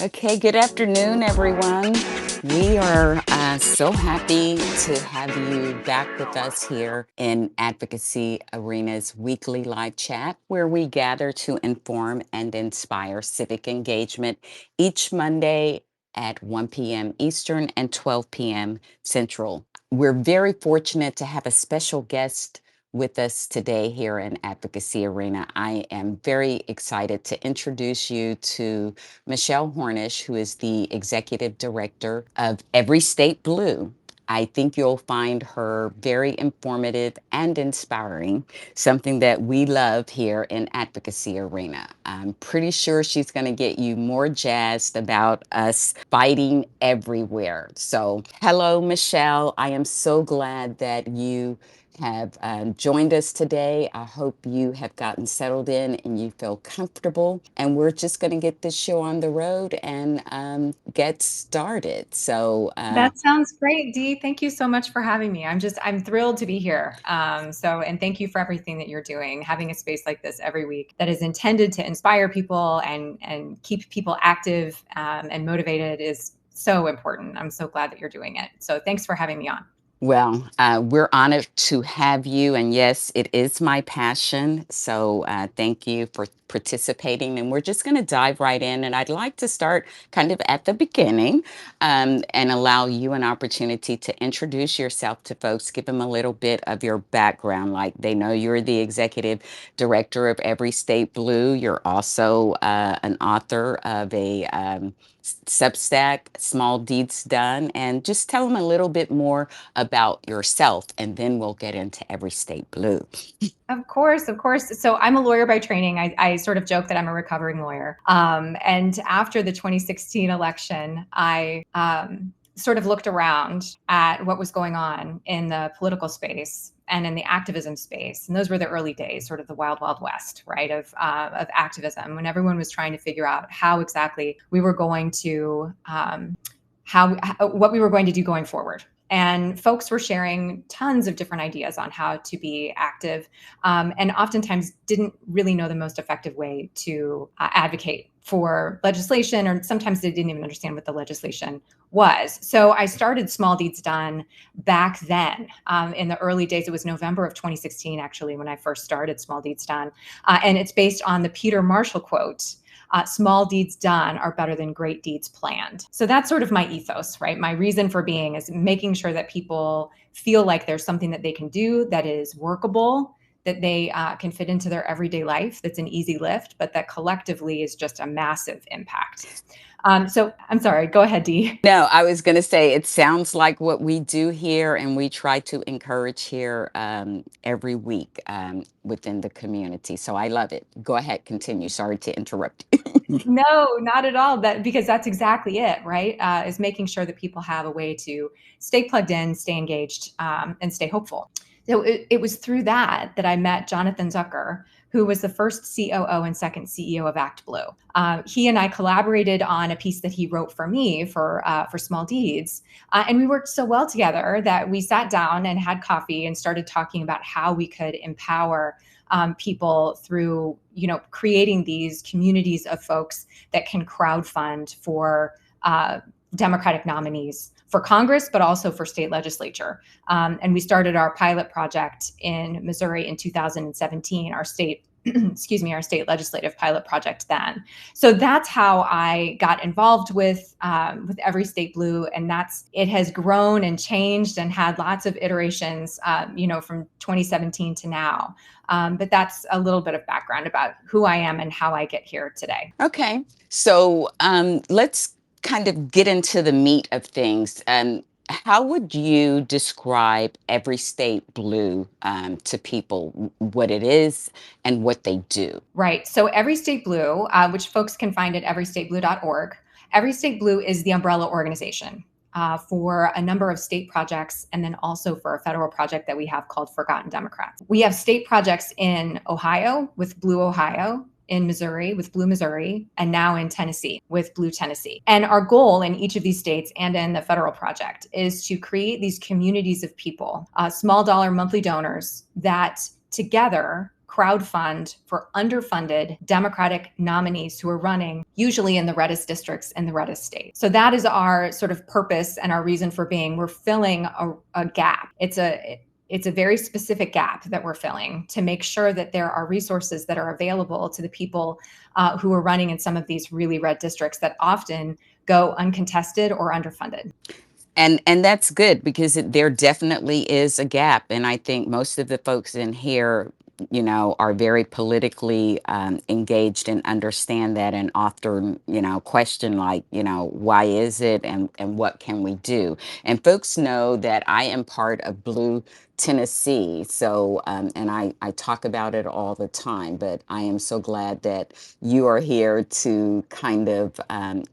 Okay, good afternoon, everyone. We are so happy to have you back with us here in Advocacy Arena's weekly live chat, where we gather to inform and inspire civic engagement each Monday at 1 p.m. Eastern and 12 p.m. Central. We're very fortunate to have a special guest with us today here in Advocacy Arena. I am very excited to introduce you to Michele Hornish, who is the executive director of Every State Blue. I think you'll find her very informative and inspiring, something that we love here in Advocacy Arena. I'm pretty sure she's going to get you more jazzed about us fighting everywhere. So, hello, Michele. I am so glad that you have joined us today. I hope you have gotten settled in and you feel comfortable. And we're just going to get this show on the road and get started. So, That sounds great, Dee. Thank you so much for having me. I'm thrilled to be here. And thank you for everything that you're doing. Having a space like this every week that is intended to inspire people and keep people active and motivated is so important. I'm so glad that you're doing it. So thanks for having me on. well, we're honored to have you. And yes, it is my passion. So thank you for participating. And we're just going to dive right in. And I'd like to start kind of at the beginning and allow you an opportunity to introduce yourself to folks, give them a little bit of your background. Like they know you're the executive director of Every State Blue. You're also an author of a Substack, Small Deeds Done. And just tell them a little bit more about yourself, and then we'll get into Every State Blue. Of course, of course. So I'm a lawyer by training. I sort of joke that I'm a recovering lawyer. And after the 2016 election, I sort of looked around at what was going on in the political space and in the activism space. And those were the early days, sort of the wild, wild west, right, of activism, when everyone was trying to figure out how exactly we were going to, what we were going to do going forward. And folks were sharing tons of different ideas on how to be active, and oftentimes didn't really know the most effective way to advocate for legislation, or sometimes they didn't even understand what the legislation was. So I started Small Deeds Done back then. In the early days. It was November of 2016, actually, when I first started Small Deeds Done. And it's based on the Peter Marshall quote, small deeds done are better than great deeds planned. So that's sort of my ethos, right? My reason for being is making sure that people feel like there's something that they can do that is workable, that they can fit into their everyday life, that's an easy lift, but that collectively is just a massive impact. So I'm sorry, go ahead, Dee. No, I was going to say it sounds like what we do here, and we try to encourage here every week within the community. So I love it. Go ahead, continue. Sorry to interrupt you. No, not at all. Because that's exactly it, right? Is making sure that people have a way to stay plugged in, stay engaged, and stay hopeful. So it was through that I met Jonathan Zucker, who was the first COO and second CEO of Act Blue. He and I collaborated on a piece that he wrote for me for Small Deeds, and we worked so well together that we sat down and had coffee and started talking about how we could empower people through, creating these communities of folks that can crowdfund for Democratic nominees for Congress, but also for state legislature. And we started our pilot project in Missouri in 2017, our state our state legislative pilot project then. So that's how I got involved with Every State Blue, and it has grown and changed and had lots of iterations, from 2017 to now. But that's a little bit of background about who I am and how I get here today. Okay, so let's kind of get into the meat of things. How would you describe Every State Blue to people, what it is and what they do? Right. So Every State Blue, which folks can find at everystateblue.org, Every State Blue is the umbrella organization for a number of state projects, and then also for a federal project that we have called Forgotten Democrats. We have state projects in Ohio with Blue Ohio, in Missouri with Blue Missouri, and now in Tennessee with Blue Tennessee. And our goal in each of these states and in the federal project is to create these communities of people, small dollar monthly donors that together crowdfund for underfunded Democratic nominees who are running, usually in the reddest districts in the reddest states. So that is our sort of purpose and our reason for being. We're filling a gap. It's a very specific gap that we're filling to make sure that there are resources that are available to the people who are running in some of these really red districts that often go uncontested or underfunded. And that's good because there definitely is a gap, and I think most of the folks in here, are very politically engaged and understand that, and often, question like, why is it, and what can we do? And folks know that I am part of Blue Tennessee, so and I talk about it all the time, but I am so glad that you are here to kind of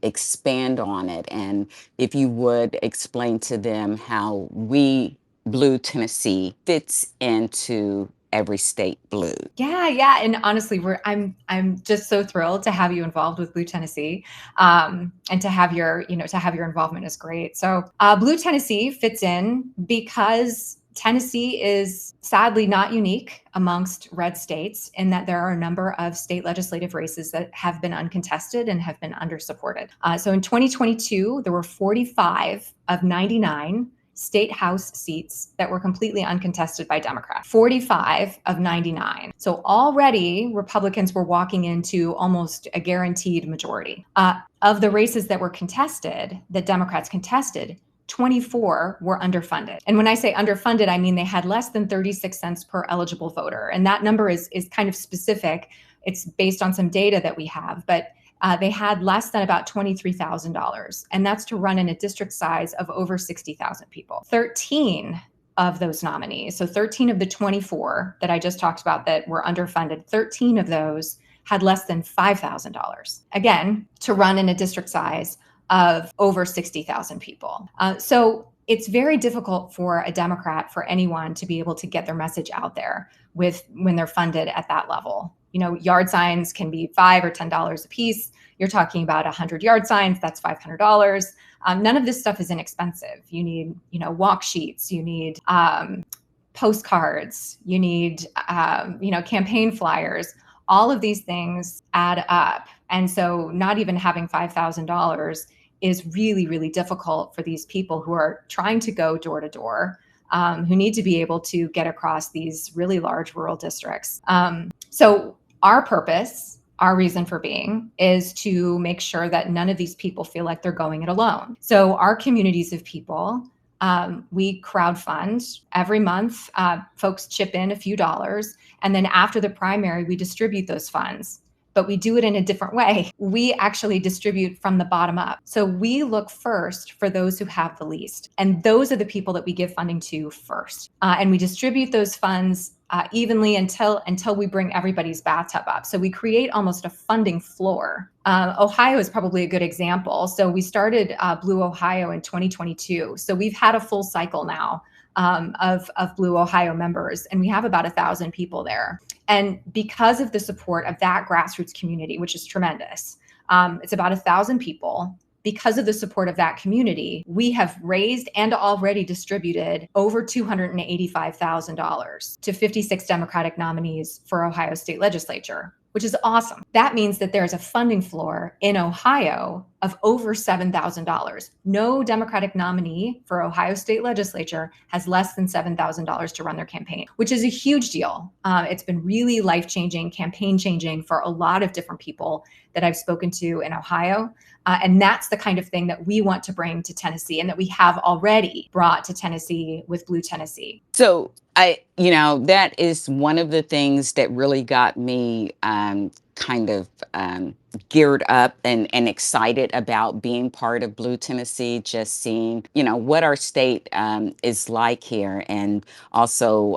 expand on it. And if you would explain to them how Blue Tennessee fits into Every State Blue. Yeah, yeah, and honestly, I'm just so thrilled to have you involved with Blue Tennessee, and to have your involvement is great. So, Blue Tennessee fits in because Tennessee is sadly not unique amongst red states in that there are a number of state legislative races that have been uncontested and have been undersupported. So in 2022, there were 45 of 99 state house seats that were completely uncontested by Democrats. 45 of 99. So already Republicans were walking into almost a guaranteed majority. Of the races that were contested, that Democrats contested, 24 were underfunded. And when I say underfunded, I mean they had less than 36 cents per eligible voter. And that number is kind of specific. It's based on some data that we have, but they had less than about $23,000. And that's to run in a district size of over 60,000 people. 13 of those nominees, so 13 of the 24 that I just talked about that were underfunded, 13 of those had less than $5,000. Again, to run in a district size of over 60,000 people. So it's very difficult for a Democrat, for anyone, to be able to get their message out there when they're funded at that level. Yard signs can be $5 or $10 a piece. You're talking about 100 yard signs, that's $500. None of this stuff is inexpensive. You need, walk sheets, you need postcards, you need, campaign flyers. All of these things add up. And so not even having $5,000 is really, really difficult for these people who are trying to go door to door, who need to be able to get across these really large rural districts. So our purpose, our reason for being, is to make sure that none of these people feel like they're going it alone. So our communities of people, we crowdfund every month. Folks chip in a few dollars, and then after the primary, we distribute those funds. But we do it in a different way. We actually distribute from the bottom up. So we look first for those who have the least. And those are the people that we give funding to first. And we distribute those funds evenly until we bring everybody's bathtub up. So we create almost a funding floor. Ohio is probably a good example. So we started Blue Ohio in 2022. So we've had a full cycle now of Blue Ohio members, and we have about 1,000 people there. And because of the support of that grassroots community, which is tremendous, it's about 1,000 people. Because of the support of that community, we have raised and already distributed over $285,000 to 56 Democratic nominees for Ohio State Legislature, which is awesome. That means that there's a funding floor in Ohio of over $7,000. No Democratic nominee for Ohio State Legislature has less than $7,000 to run their campaign, which is a huge deal. It's been really life-changing, campaign-changing for a lot of different people that I've spoken to in Ohio. And that's the kind of thing that we want to bring to Tennessee, and that we have already brought to Tennessee with Blue Tennessee. So that is one of the things that really got me kind of geared up and excited about being part of Blue Tennessee, just seeing, what our state is like here, and also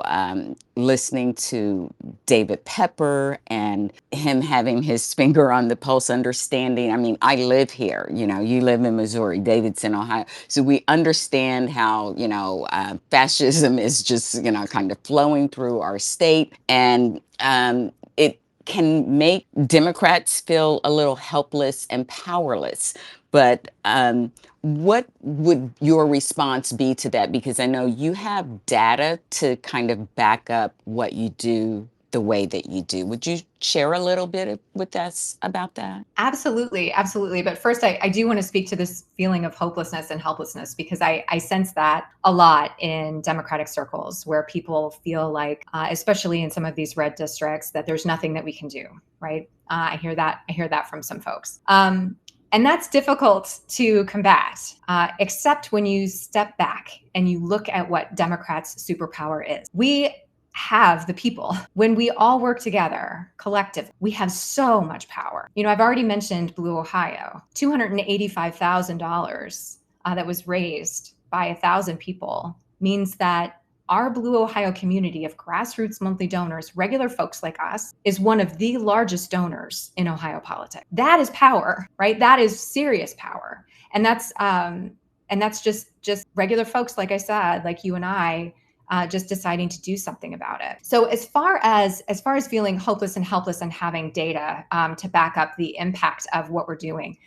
listening to David Pepper and him having his finger on the pulse, understanding. I mean, I live here, you live in Missouri, David's in Ohio. So we understand how, fascism is just, kind of flowing through our state. And it can make Democrats feel a little helpless and powerless. But what would your response be to that? Because I know you have data to kind of back up what you do the way that you do. Would you share a little bit with us about that? Absolutely, absolutely. But first, I do want to speak to this feeling of hopelessness and helplessness, because I sense that a lot in Democratic circles, where people feel like, especially in some of these red districts, that there's nothing that we can do. Right? I hear that. I hear that from some folks. And that's difficult to combat, except when you step back and you look at what Democrats' superpower is. We have the people. When we all work together collectively, we have so much power. You know, I've already mentioned Blue Ohio, $285,000 that was raised by 1,000 people means that our Blue Ohio community of grassroots monthly donors, regular folks like us, is one of the largest donors in Ohio politics. That is power, right? That is serious power. And that's just regular folks, like I said, like you and I, just deciding to do something about it. So as far as feeling hopeless and helpless and having data to back up the impact of what we're doing,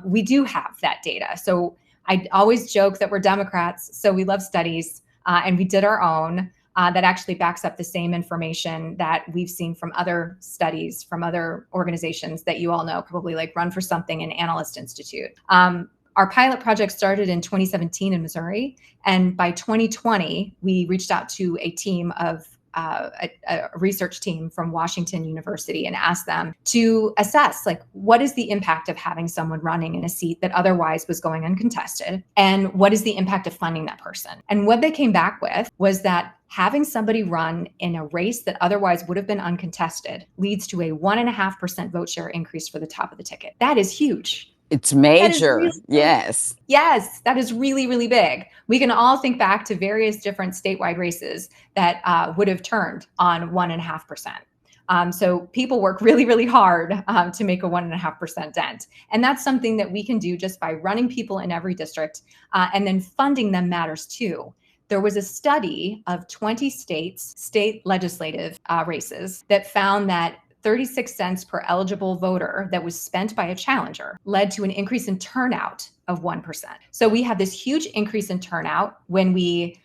we do have that data. So I always joke that we're Democrats, so we love studies, and we did our own. That actually backs up the same information that we've seen from other studies, from other organizations that you all know, probably like Run for Something and Analyst Institute. Our pilot project started in 2017 in Missouri, and by 2020, we reached out to a team of a research team from Washington University and asked them to assess, like, what is the impact of having someone running in a seat that otherwise was going uncontested, and what is the impact of funding that person? And what they came back with was that having somebody run in a race that otherwise would have been uncontested leads to a 1.5% vote share increase for the top of the ticket. That is huge. It's That is major. really big. Yes. Yes, that is really, really big. We can all think back to various different statewide races that would have turned on 1.5%. So people work really, really hard to make a 1.5% dent. And that's something that we can do just by running people in every district, and then funding them matters too. There was a study of 20 states, state legislative races, that found that 36 cents per eligible voter that was spent by a challenger led to an increase in turnout of 1%. So we have this huge increase in turnout when we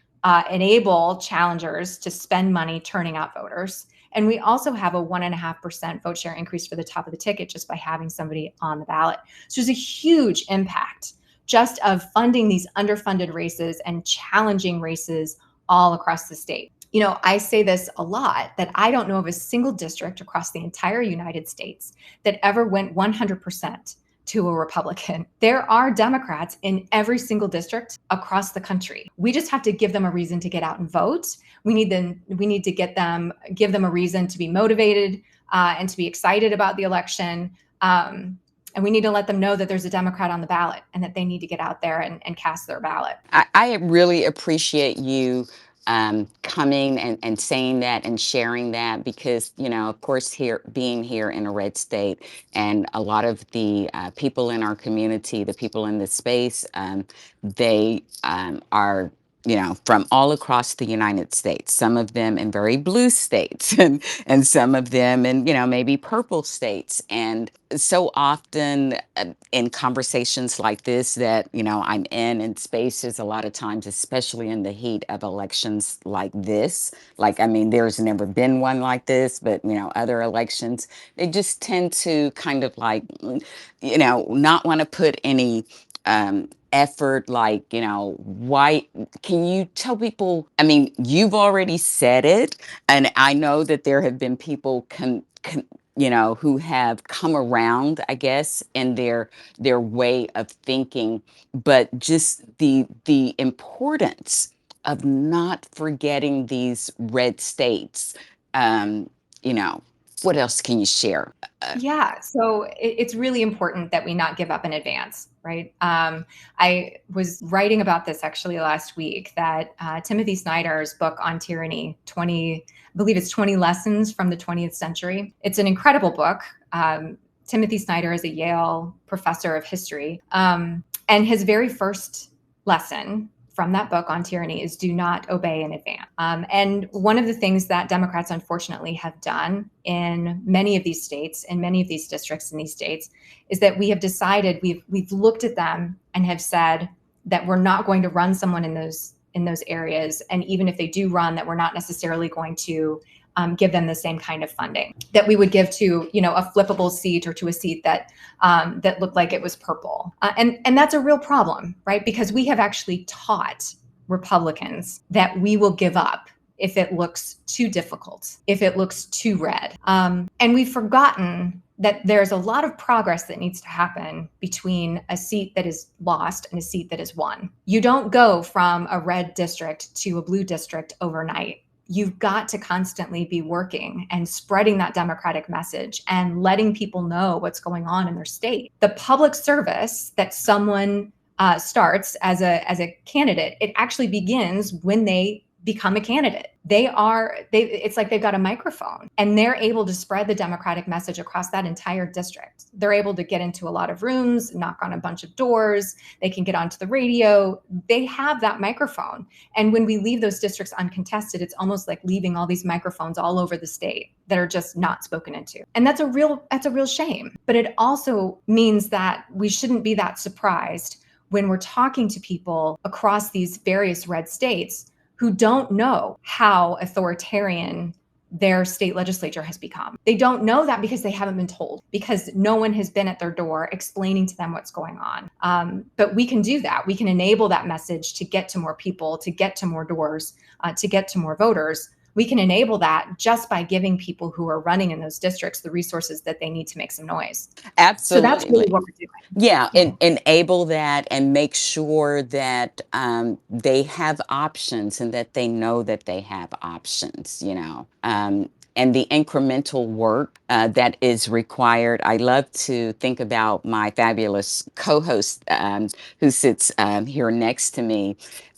enable challengers to spend money turning out voters. And we also have a 1.5% vote share increase for the top of the ticket just by having somebody on the ballot. So there's a huge impact just of funding these underfunded races and challenging races all across the state. You know, I say this a lot, that I don't know of a single district across the entire United States that ever went 100% to a Republican. There are Democrats in every single district across the country. We just have to give them a reason to get out and vote. We need to give them a reason to be motivated and to be excited about the election. And we need to let them know that there's a Democrat on the ballot and that they need to get out there and cast their ballot. I really appreciate you coming and saying that and sharing that, because, you know, of course, being here in a red state, and a lot of the people in our community, the people in this space, they are, you know, from all across the United States, some of them in very blue states and some of them in, you know, maybe purple states. And so often in conversations like this that, you know, I'm in spaces a lot of times, especially in the heat of elections like this, like, I mean, there's never been one like this, but, you know, other elections, they just tend to kind of like, you know, not want to put any effort, like, you know, why can you tell people? I mean, you've already said it, and I know that there have been people you know, who have come around, I guess, in their way of thinking, but just the importance of not forgetting these red states. You know, what else can you share? Yeah, so it's really important that we not give up in advance, right? I was writing about this actually last week, that Timothy Snyder's book on tyranny, I believe it's 20 Lessons from the 20th Century. It's an incredible book. Timothy Snyder is a Yale professor of history. And his very first lesson from that book on tyranny is do not obey in advance. And one of the things that Democrats unfortunately have done in many of these states, in many of these districts in these states, is that we have decided, we've looked at them and have said that we're not going to run someone in those areas. And even if they do run, that we're not necessarily going to give them the same kind of funding that we would give to, a flippable seat or to a seat that looked like it was purple. And that's a real problem, right? Because we have actually taught Republicans that we will give up if it looks too difficult, if it looks too red. And we've forgotten that there's a lot of progress that needs to happen between a seat that is lost and a seat that is won. You don't go from a red district to a blue district overnight. You've got to constantly be working and spreading that Democratic message and letting people know what's going on in their state. The public service that someone starts as a candidate, it actually begins when they become a candidate. It's like they've got a microphone and they're able to spread the Democratic message across that entire district. They're able to get into a lot of rooms, knock on a bunch of doors. They can get onto the radio. They have that microphone. And when we leave those districts uncontested, it's almost like leaving all these microphones all over the state that are just not spoken into. And that's a real shame. But it also means that we shouldn't be that surprised when we're talking to people across these various red states who don't know how authoritarian their state legislature has become. They don't know that because they haven't been told, because no one has been at their door explaining to them what's going on. But we can do that. We can enable that message to get to more people, to get to more doors, to get to more voters. We can enable that just by giving people who are running in those districts the resources that they need to make some noise. Absolutely. So that's really what we're doing. Yeah, and enable that and make sure that they have options and that they know that they have options, and the incremental work that is required. I love to think about my fabulous co-host who sits here next to me.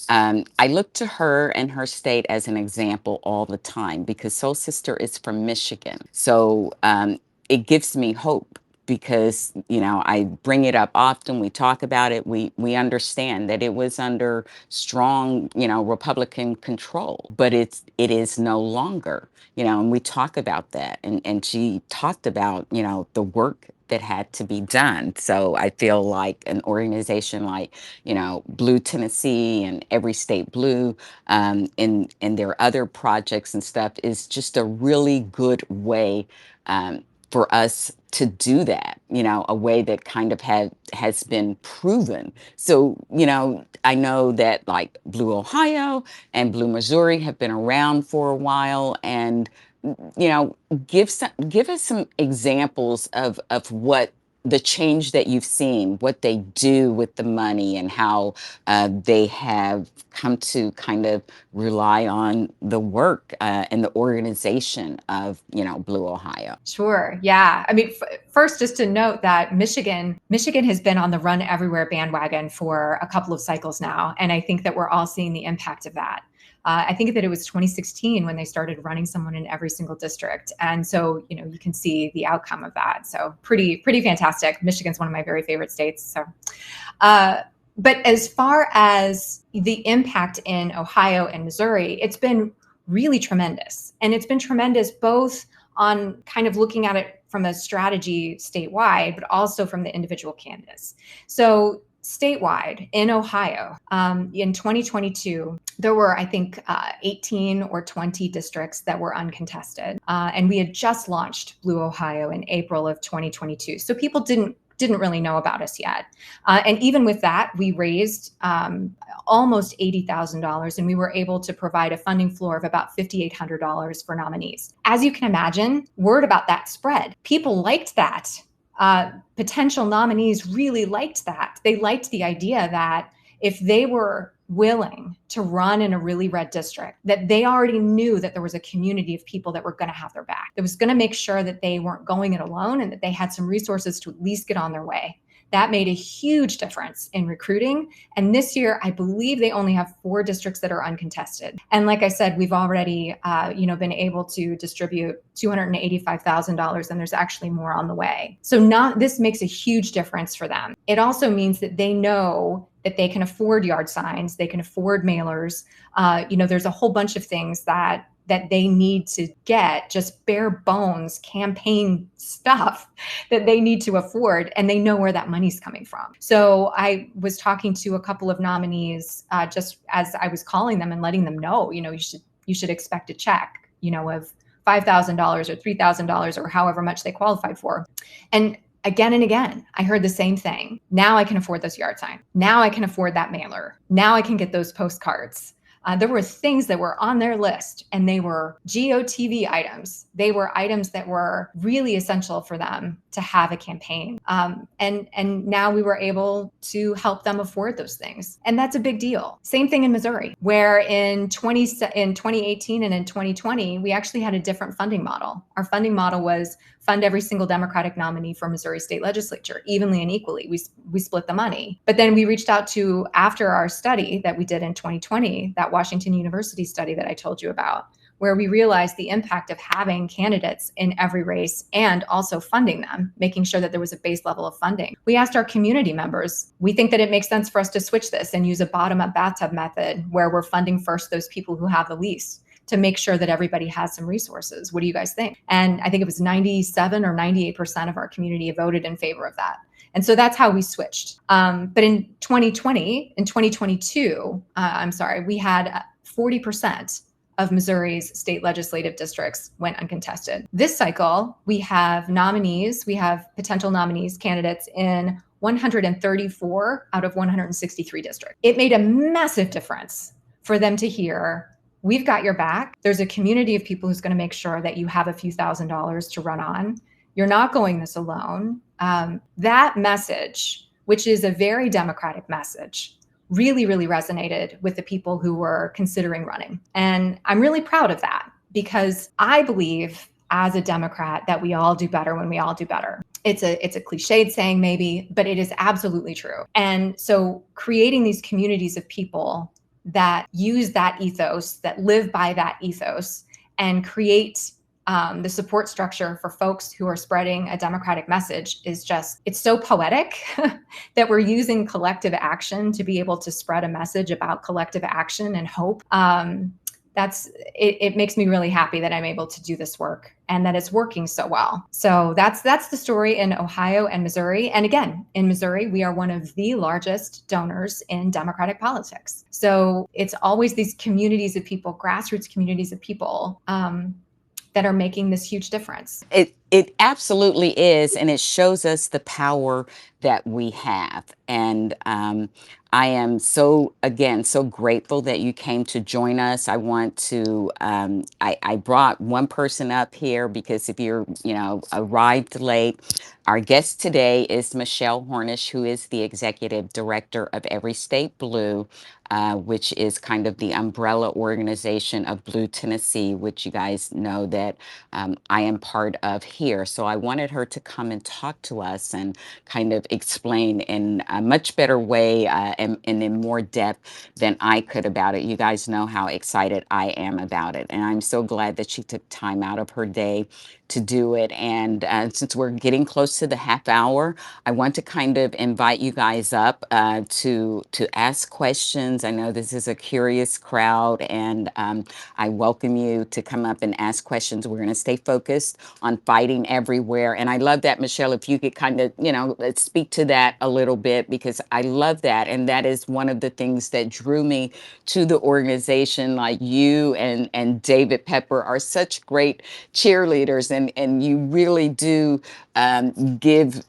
I look to her and her state as an example all the time because Soul Sister is from Michigan. So it gives me hope because, I bring it up often. We talk about it. We understand that it was under strong, Republican control, but it is no longer, and we talk about that. And she talked about, the work that had to be done. So I feel like an organization like, Blue Tennessee and Every State Blue, and their other projects and stuff is just a really good way for us to do that, a way that kind of has been proven. So, I know that like Blue Ohio and Blue Missouri have been around for a while, and give us some examples of what the change that you've seen, what they do with the money, and how they have come to kind of rely on the work and the organization of, Blue Ohio. Sure. Yeah. I mean, first, just to note that Michigan has been on the Run Everywhere bandwagon for a couple of cycles now. And I think that we're all seeing the impact of that. I think that it was 2016 when they started running someone in every single district. And so, you can see the outcome of that. So pretty fantastic. Michigan's one of my very favorite states. So, but as far as the impact in Ohio and Missouri, it's been really tremendous. And it's been tremendous both on kind of looking at it from a strategy statewide, but also from the individual candidates. So statewide in Ohio, in 2022, there were, I think, 18 or 20 districts that were uncontested. And we had just launched Blue Ohio in April of 2022. So people didn't really know about us yet. And even with that, we raised almost $80,000, and we were able to provide a funding floor of about $5,800 for nominees. As you can imagine, word about that spread. People liked that. Potential nominees really liked that. They liked the idea that if they were willing to run in a really red district, that they already knew that there was a community of people that were going to have their back. That was going to make sure that they weren't going it alone and that they had some resources to at least get on their way. That made a huge difference in recruiting. And this year, I believe they only have 4 districts that are uncontested. And like I said, we've already, been able to distribute $285,000, and there's actually more on the way. So this makes a huge difference for them. It also means that they know that they can afford yard signs, they can afford mailers. There's a whole bunch of things that they need to get, just bare bones campaign stuff that they need to afford, and they know where that money's coming from. So I was talking to a couple of nominees just as I was calling them and letting them know, you should expect a check, of $5,000 or $3,000 or however much they qualified for. And again, I heard the same thing. Now I can afford those yard signs. Now I can afford that mailer. Now I can get those postcards. There were things that were on their list, and they were GOTV items. They were items that were really essential for them to have a campaign. And now we were able to help them afford those things. And that's a big deal. Same thing in Missouri, where in 2018 and in 2020, we actually had a different funding model. Our funding model was fund every single Democratic nominee for Missouri state legislature evenly and equally. We split the money. But then we reached out to, after our study that we did in 2020, that Washington University study that I told you about, where we realized the impact of having candidates in every race and also funding them, making sure that there was a base level of funding. We asked our community members, we think that it makes sense for us to switch this and use a bottom-up bathtub method where we're funding first those people who have the least, to make sure that everybody has some resources. What do you guys think? And I think it was 97 or 98% of our community voted in favor of that. And so that's how we switched. But in 2022, we had 40% of Missouri's state legislative districts went uncontested. This cycle, we have potential nominees, candidates in 134 out of 163 districts. It made a massive difference for them to hear, we've got your back. There's a community of people who's going to make sure that you have a few $1,000s to run on. You're not going this alone. That message, which is a very democratic message, really, really resonated with the people who were considering running. And I'm really proud of that, because I believe as a Democrat that we all do better when we all do better. It's a cliched saying maybe, but it is absolutely true. And so creating these communities of people that use that ethos, that live by that ethos, and create the support structure for folks who are spreading a democratic message is just, it's so poetic that we're using collective action to be able to spread a message about collective action and hope. It makes me really happy that I'm able to do this work and that it's working so well. So that's the story in Ohio and Missouri. And again, in Missouri, we are one of the largest donors in Democratic politics. So it's always these communities of people, grassroots communities of people, that are making this huge difference. It absolutely is, and it shows us the power that we have. And I am so grateful that you came to join us. I want to, I brought one person up here because if you're, arrived late, our guest today is Michele Hornish, who is the executive director of Every State Blue, which is kind of the umbrella organization of Blue Tennessee, which you guys know that I am part of here. So I wanted her to come and talk to us and kind of explain in a much better way and in more depth than I could about it. You guys know how excited I am about it. And I'm so glad that she took time out of her day to do it. And since we're getting close to the half hour, I want to kind of invite you guys up to ask questions. I know this is a curious crowd, and I welcome you to come up and ask questions. We're going to stay focused on fighting everywhere. And I love that, Michele, if you could kind of, let's speak to that a little bit, because I love that. And that is one of the things that drew me to the organization. Like you and David Pepper are such great cheerleaders, and you really do give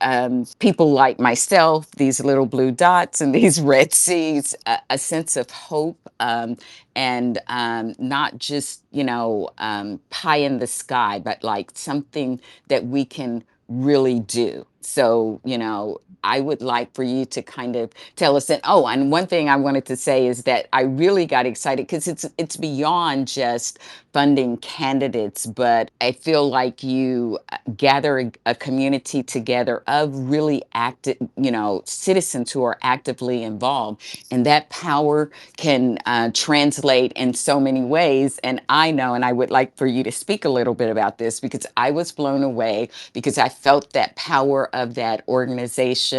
people like myself, these little blue dots and these red seeds, a sense of hope, and not just, pie in the sky, but like something that we can really do. So, I would like for you to kind of tell us that. Oh, and one thing I wanted to say is that I really got excited because it's beyond just funding candidates, but I feel like you gather a community together of really active, citizens who are actively involved, and that power can translate in so many ways. And I know, and I would like for you to speak a little bit about this, because I was blown away because I felt that power of that organization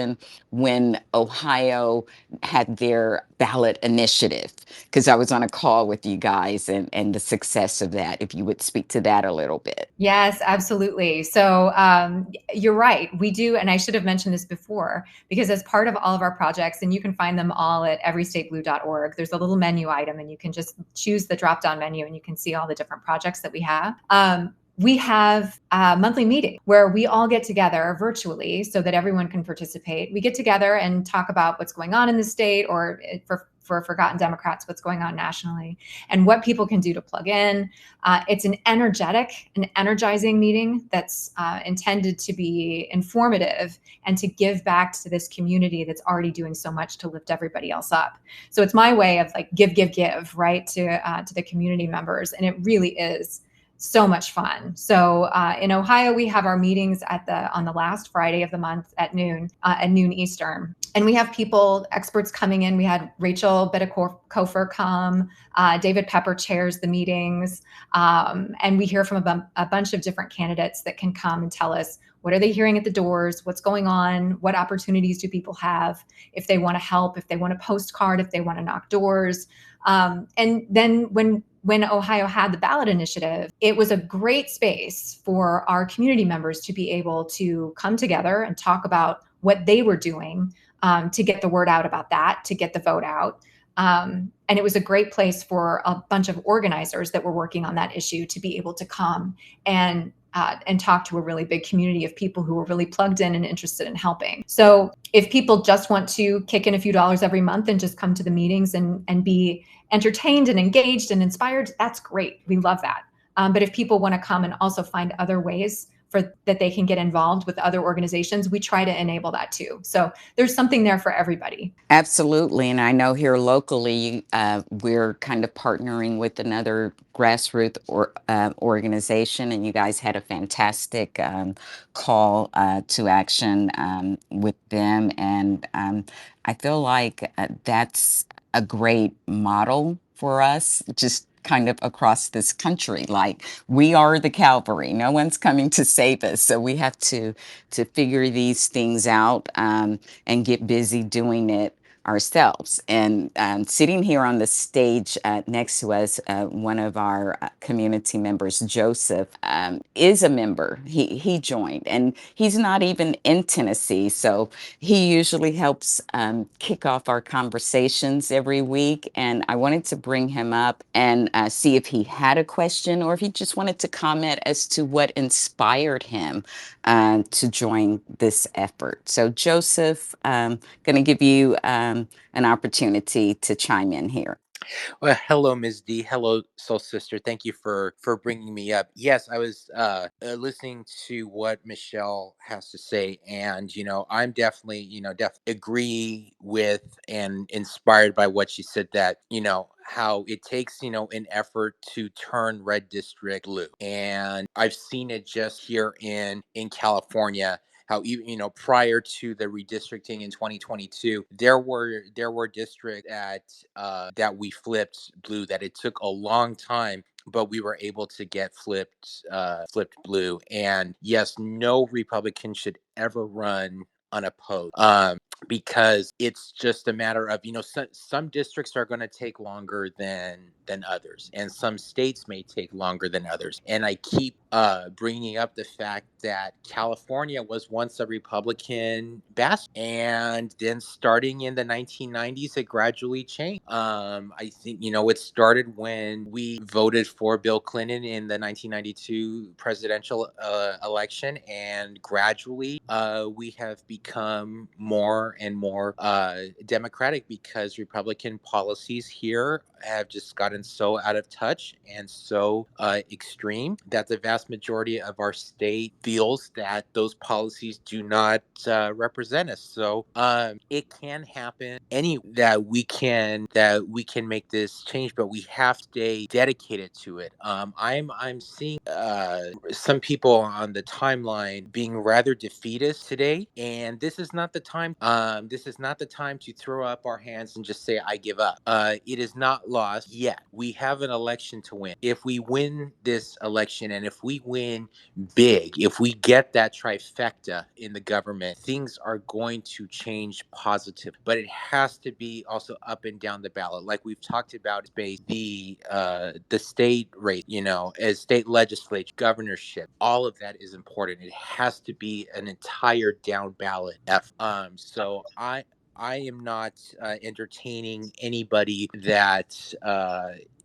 when Ohio had their ballot initiative, because I was on a call with you guys and the success of that. If you would speak to that a little bit. Yes, absolutely. So you're right. We do. And I should have mentioned this before, because as part of all of our projects, and you can find them all at everystateblue.org, there's a little menu item and you can just choose the drop-down menu and you can see all the different projects that we have. we have a monthly meeting where we all get together virtually so that everyone can participate. We get together and talk about what's going on in the state, or for forgotten Democrats, what's going on nationally, and what people can do to plug in. It's an energizing meeting that's intended to be informative and to give back to this community that's already doing so much to lift everybody else up. So it's my way of like give, right, to the community members, and it really is so much fun. So in Ohio, we have our meetings on the last Friday of the month at noon Eastern. And we have experts coming in. We had Rachel Bidikofer come. David Pepper chairs the meetings. And we hear from a bunch of different candidates that can come and tell us what are they hearing at the doors, what's going on, what opportunities do people have, if they want to help, if they want a postcard, if they want to knock doors. And then when Ohio had the ballot initiative, it was a great space for our community members to be able to come together and talk about what they were doing to get the word out about that, to get the vote out. And it was a great place for a bunch of organizers that were working on that issue to be able to come and talk to a really big community of people who were really plugged in and interested in helping. So if people just want to kick in a few dollars every month and just come to the meetings and be entertained and engaged and inspired, that's great. We love that. But if people want to come and also find other ways that they can get involved with other organizations, we try to enable that too. So there's something there for everybody. Absolutely. And I know here locally, we're kind of partnering with another grassroots organization, and you guys had a fantastic call to action with them. And I feel like that's a great model for us, just kind of across this country. Like, we are the cavalry. No one's coming to save us. So we have to figure these things out and get busy doing it ourselves. And sitting here on the stage next to us, one of our community members, Joseph, is a member. He joined, and he's not even in Tennessee, so he usually helps kick off our conversations every week. And I wanted to bring him up and see if he had a question or if he just wanted to comment as to what inspired him to join this effort. So, Joseph, going to give you an opportunity to chime in here. Well, hello, Ms. D. Hello, Soul Sister. Thank you for bringing me up. Yes, I was listening to what Michelle has to say, and I'm definitely agree with and inspired by what she said. That how it takes an effort to turn red district blue, and I've seen it just here in California, how even prior to the redistricting in 2022, there were districts that we flipped blue, that it took a long time, but we were able to get flipped blue. And yes, no Republican should ever run unopposed, because it's just a matter of some districts are going to take longer than others, and some states may take longer than others. And I keep bringing up the fact that California was once a Republican bastion, and then starting in the 1990s, it gradually changed. I think it started when we voted for Bill Clinton in the 1992 presidential election, and gradually we have become more and more democratic, because Republican policies here have just gotten so out of touch and so extreme that the vast majority of our state feels that those policies do not represent us. So it can happen any that we can make this change, but we have to stay dedicated to it. I'm seeing some people on the timeline being rather defeatist today, and this is not the time to throw up our hands and just say I give up. It is not lost yet. We have an election to win. If we win this election, and if we win big, if we get that trifecta in the government, things are going to change positive. But it has to be also up and down the ballot, like we've talked about. Space, the state race, as state legislature, governorship, all of that is important. It has to be an entire down ballot effort. So I am not entertaining anybody that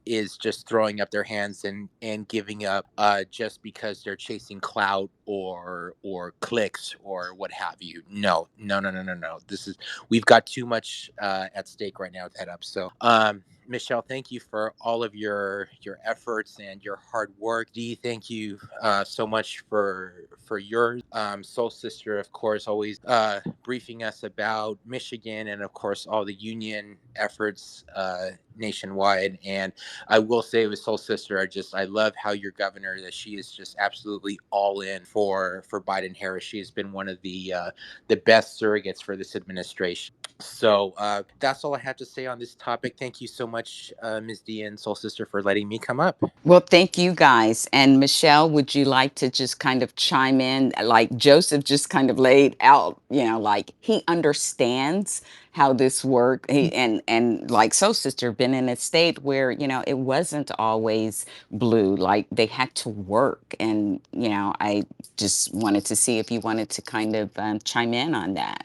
is just throwing up their hands and giving up just because they're chasing clout or clicks or what have you. No, no, no, no, no, no. This is we've got too much at stake right now with head up. So Michelle, thank you for all of your efforts and your hard work. Dee, thank you so much for your soul sister, of course, always briefing us about Michigan and of course all the union efforts nationwide. And I will say with soul sister, I love how your governor, that she is just absolutely all in for Biden Harris. She has been one of the best surrogates for this administration. So that's all I have to say on this topic. Thank you so much, Ms. D and Soul Sister, for letting me come up. Well, thank you guys. And Michelle, would you like to just kind of chime in? Like Joseph just kind of laid out, like he understands how this work. And like Soul Sister been in a state where, it wasn't always blue. Like they had to work. And, I just wanted to see if you wanted to kind of chime in on that.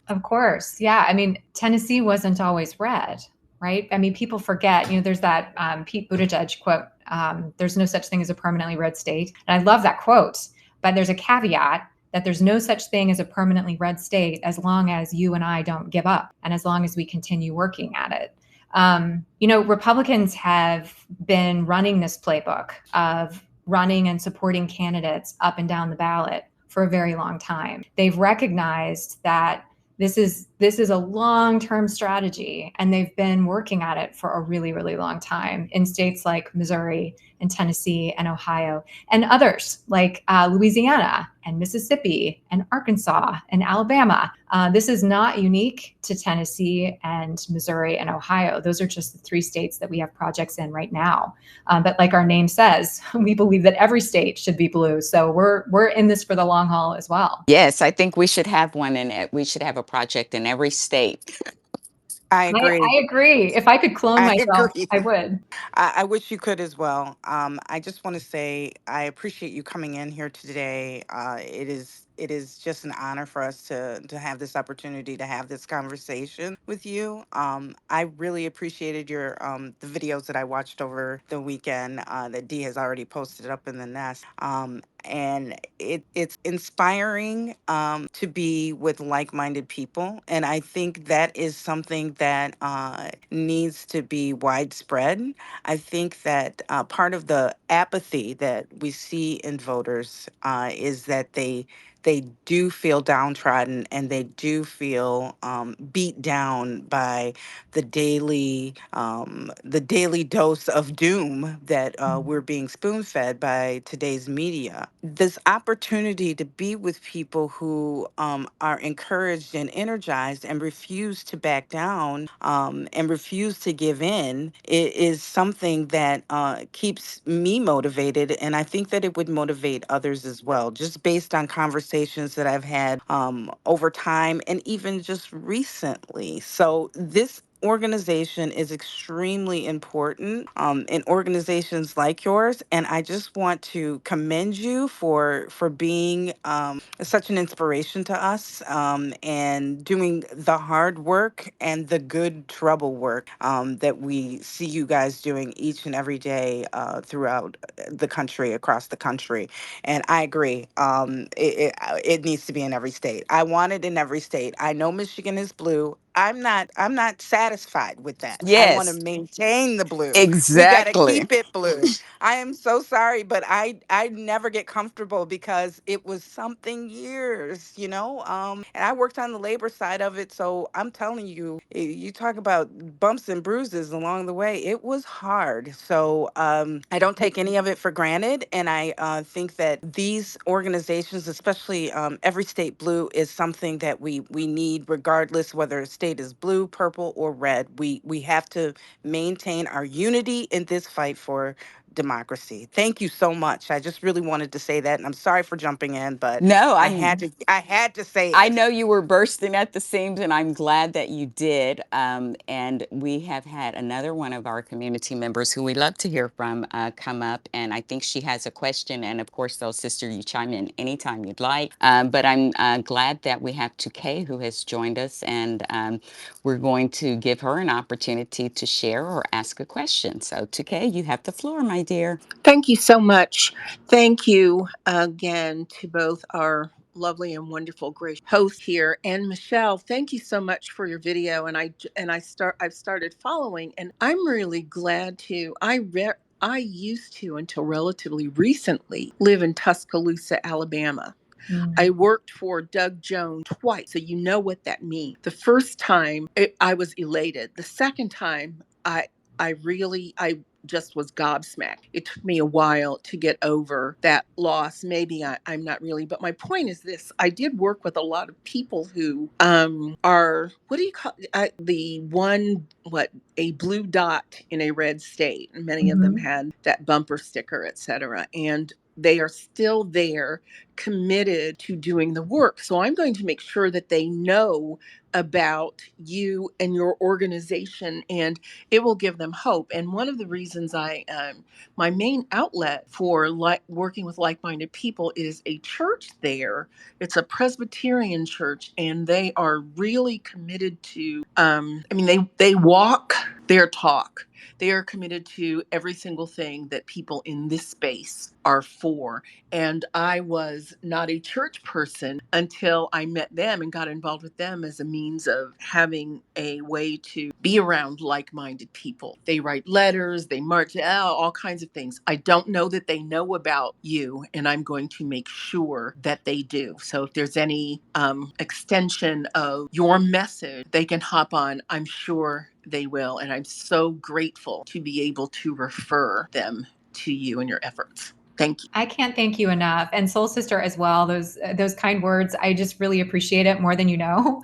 Of course. Yeah. I mean, Tennessee wasn't always red, right? I mean, people forget, there's that Pete Buttigieg quote, there's no such thing as a permanently red state. And I love that quote, but there's a caveat that there's no such thing as a permanently red state as long as you and I don't give up and as long as we continue working at it. Republicans have been running this playbook of running and supporting candidates up and down the ballot for a very long time. They've recognized that this is a long-term strategy, and they've been working at it for a really, really long time in states like Missouri and Tennessee and Ohio and others like Louisiana and Mississippi and Arkansas and Alabama. This is not unique to Tennessee and Missouri and Ohio. Those are just the 3 states that we have projects in right now. But like our name says, we believe that every state should be blue. So we're in this for the long haul as well. Yes, I think we should have one in it. We should have a project in every state. I agree. I agree. If I could clone I myself, agree. I would. I wish you could as well. I just want to say I appreciate you coming in here today. It is just an honor for us to have this opportunity to have this conversation with you. I really appreciated your the videos that I watched over the weekend that Dee has already posted up in the nest. And it's inspiring to be with like-minded people, and I think that is something that needs to be widespread. I think that part of the apathy that we see in voters is that they do feel downtrodden, and they do feel beat down by the daily dose of doom that we're being spoon fed by today's media. This opportunity to be with people who are encouraged and energized and refuse to back down and refuse to give in is something that keeps me motivated. And I think that it would motivate others as well, just based on conversations that I've had over time and even just recently. So this organization is extremely important in organizations like yours, and I just want to commend you for being such an inspiration to us, and doing the hard work and the good trouble work that we see you guys doing each and every day throughout the country, across the country. And I agree. It needs to be in every state. I want it in every state. I know Michigan is blue. I'm not satisfied with that. I want to Yes, maintain the blue. We got to exactly. keep it blue. I am so sorry, but I never get comfortable because it was something years, and I worked on the labor side of it. So I'm telling you, you talk about bumps and bruises along the way. It was hard. So I don't take any of it for granted. And I think that these organizations, especially Every State Blue, is something that we need, regardless whether a state is blue, purple, or red. We have to maintain our unity in this fight for democracy. Thank you so much. I just really wanted to say that, and I'm sorry for jumping in, but No, I had to say I it. know you were bursting at the seams, and I'm glad that you did. And we have had another one of our community members who we love to hear from come up, and I think she has a question. And of course, though, sister, you chime in anytime you'd like. But I'm glad that we have 2K who has joined us, and we're going to give her an opportunity to share or ask a question. So, 2K, you have the floor, my dear. Thank you so much. Thank you again to both our lovely and wonderful great host here and Michele. Thank you so much for your video, and I've started following, and I'm really glad to. I used to, until relatively recently, live in Tuscaloosa, Alabama. I worked for Doug Jones twice, so you know what that means. The first time I was elated. The second time I just was gobsmacked. It took me a while to get over that loss. Maybe I'm not really, but my point is this: I did work with a lot of people who are, what do you call the one, a blue dot in a red state. And many of them had that bumper sticker, etc. And they are still there, committed to doing the work. So I'm going to make sure that they know about you and your organization, and it will give them hope. And one of the reasons my main outlet for working with like-minded people is a church there. It's a Presbyterian church, and they are really committed to, they walk their talk. They are committed to every single thing that people in this space are for. And I was not a church person until I met them and got involved with them as a means of having a way to be around like-minded people. They write letters, they march out, all kinds of things. I don't know that they know about you, and I'm going to make sure that they do. So if there's any extension of your message, they can hop on. I'm sure they will. And I'm so grateful to be able to refer them to you and your efforts. Thank you. I can't thank you enough. And Soul Sister as well. Those kind words, I just really appreciate it more than you know.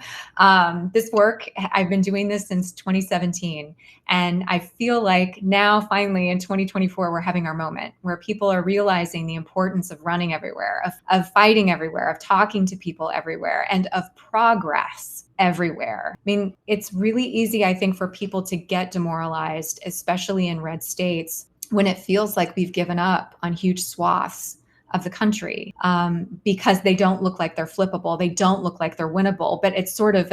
This work, I've been doing this since 2017. And I feel like now finally in 2024, we're having our moment where people are realizing the importance of running everywhere, of fighting everywhere, of talking to people everywhere, and of progress everywhere. I mean, it's really easy, I think, for people to get demoralized, especially in red states, when it feels like we've given up on huge swaths of the country, because they don't look like they're flippable. They don't look like they're winnable. But it's sort of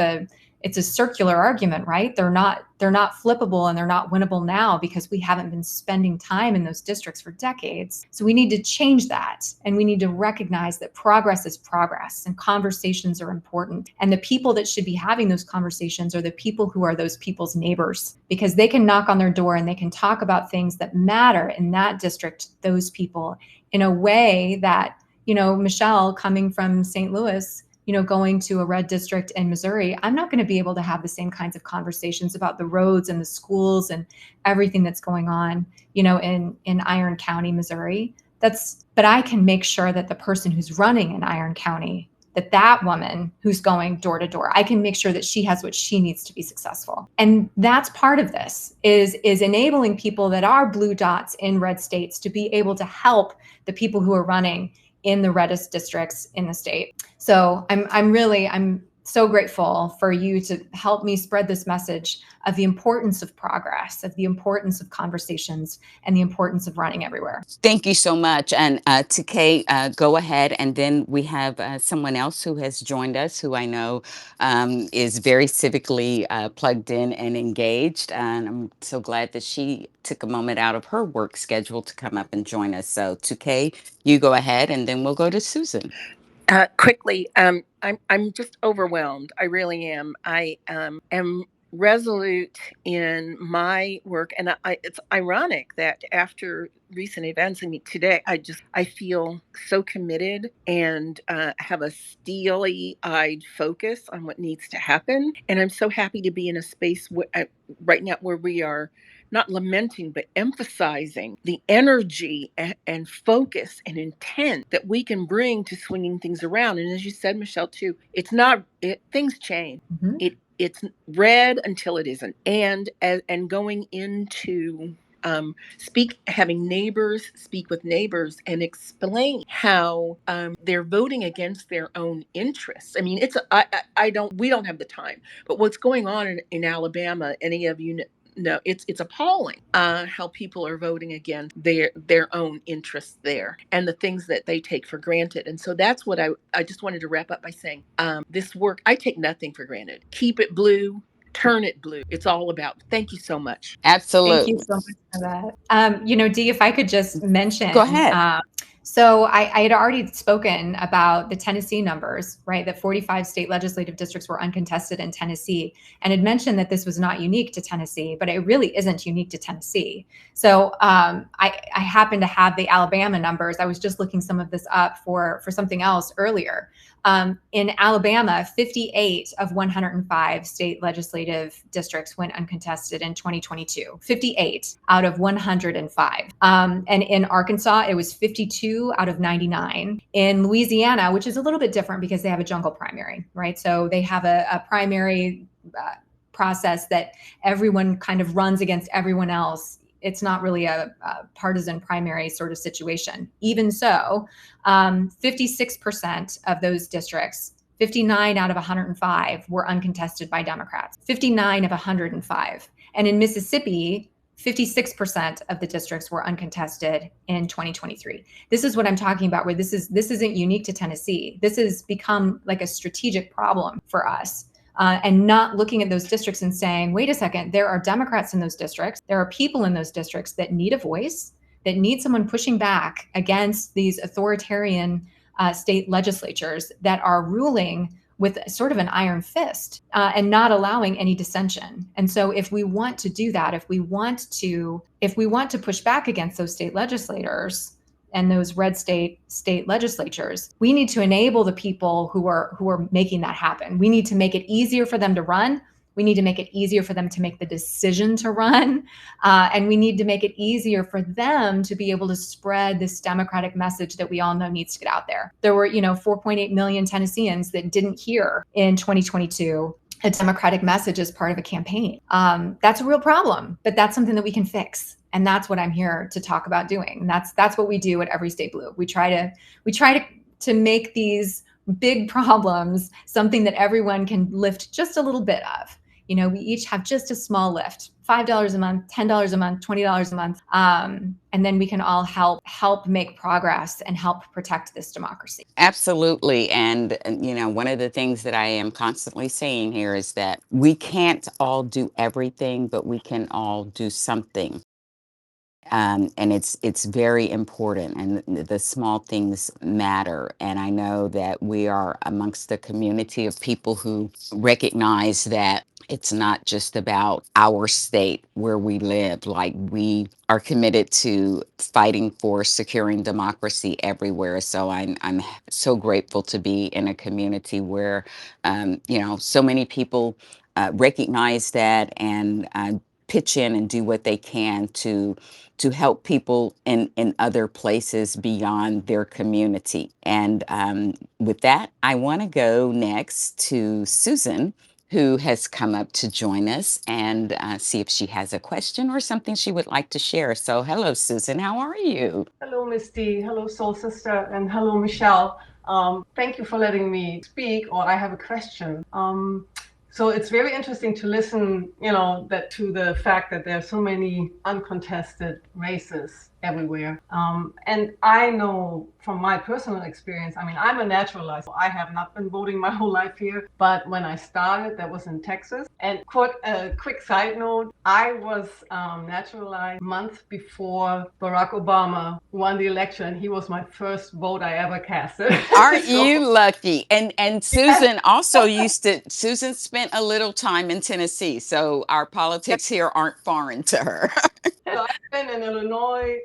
it's a circular argument, right? They're not flippable and they're not winnable now because we haven't been spending time in those districts for decades. So we need to change that. And we need to recognize that progress is progress and conversations are important. And the people that should be having those conversations are the people who are those people's neighbors, because they can knock on their door and they can talk about things that matter in that district, those people, in a way that, Michele, coming from St. Louis, going to a red district in Missouri, I'm not going to be able to have the same kinds of conversations about the roads and the schools and everything that's going on, in Iron County, Missouri. But I can make sure that the person who's running in Iron County, that woman who's going door to door, I can make sure that she has what she needs to be successful. And that's part of this is enabling people that are blue dots in red states to be able to help the people who are running in the reddest districts in the state. So I'm so grateful for you to help me spread this message of the importance of progress, of the importance of conversations, and the importance of running everywhere. Thank you so much. And to Kay, go ahead. And then we have someone else who has joined us who I know is very civically plugged in and engaged. And I'm so glad that she took a moment out of her work schedule to come up and join us. So to Kay, you go ahead, and then we'll go to Susan. Quickly, I'm just overwhelmed. I really am. I am resolute in my work, and it's ironic that after recent events, today, I feel so committed and have a steely-eyed focus on what needs to happen. And I'm so happy to be in a space right now where we are not lamenting, but emphasizing the energy and focus and intent that we can bring to swinging things around. And as you said, Michele, too, things change. Mm-hmm. It's red until it isn't. And going into having neighbors speak with neighbors and explain how they're voting against their own interests. I mean, we don't have the time, but what's going on in Alabama, any of you know, no, it's appalling how people are voting against their own interests there and the things that they take for granted. And so that's what I just wanted to wrap up by saying. This work, I take nothing for granted. Keep it blue, turn it blue. It's all about. Thank you so much. Thank you Absolutely. so much for that. Dee, if I could just mention, Go ahead. so I had already spoken about the Tennessee numbers, right? That 45 state legislative districts were uncontested in Tennessee, and had mentioned that this was not unique to Tennessee, but it really isn't unique to Tennessee. So I happen to have the Alabama numbers. I was just looking some of this up for something else earlier. In Alabama, 58 of 105 state legislative districts went uncontested in 2022. 58 out of 105. And in Arkansas, it was 52 out of 99. In Louisiana, which is a little bit different because they have a jungle primary, right? So they have a primary process that everyone kind of runs against everyone else. It's not really a partisan primary sort of situation. Even so, 56% of those districts, 59 out of 105, were uncontested by Democrats. 59 of 105. And in Mississippi, 56% of the districts were uncontested in 2023. This is what I'm talking about, where this isn't unique to Tennessee. This has become like a strategic problem for us. And not looking at those districts and saying, wait a second, there are Democrats in those districts. There are people in those districts that need a voice, that need someone pushing back against these authoritarian state legislatures that are ruling with sort of an iron fist and not allowing any dissension. And so if we want to do that, if we want to push back against those state legislators and those red state legislatures, we need to enable the people who are making that happen. We need to make it easier for them to run. We need to make it easier for them to make the decision to run. And we need to make it easier for them to be able to spread this democratic message that we all know needs to get out there. There were, 4.8 million Tennesseans that didn't hear in 2022 a democratic message as part of a campaign. That's a real problem, but that's something that we can fix. And that's what I'm here to talk about doing. And that's what we do at Every State Blue. We try to make these big problems something that everyone can lift just a little bit of. We each have just a small lift, $5 a month, $10 a month, $20 a month. And then we can all help make progress and help protect this democracy. Absolutely. And, one of the things that I am constantly saying here is that we can't all do everything, but we can all do something. And it's very important, and the small things matter. And I know that we are amongst the community of people who recognize that it's not just about our state where we live. Like, we are committed to fighting for securing democracy everywhere. So I'm so grateful to be in a community where so many people recognize that and pitch in and do what they can to help people in other places beyond their community. And with that, I want to go next to Susan, who has come up to join us, and see if she has a question or something she would like to share. So hello, Susan. How are you? Hello, Misty. Hello, Soul Sister. And hello, Michele. Thank you for letting me speak, or I have a question. So it's very interesting to listen, to the fact that there are so many uncontested races everywhere. And I know from my personal experience, I'm a naturalized. I have not been voting my whole life here, but when I started, that was in Texas. And quick side note, I was naturalized a month before Barack Obama won the election. He was my first vote I ever casted. Aren't you lucky? And Susan also Susan spent a little time in Tennessee, so our politics here aren't foreign to her. So I've been in Illinois,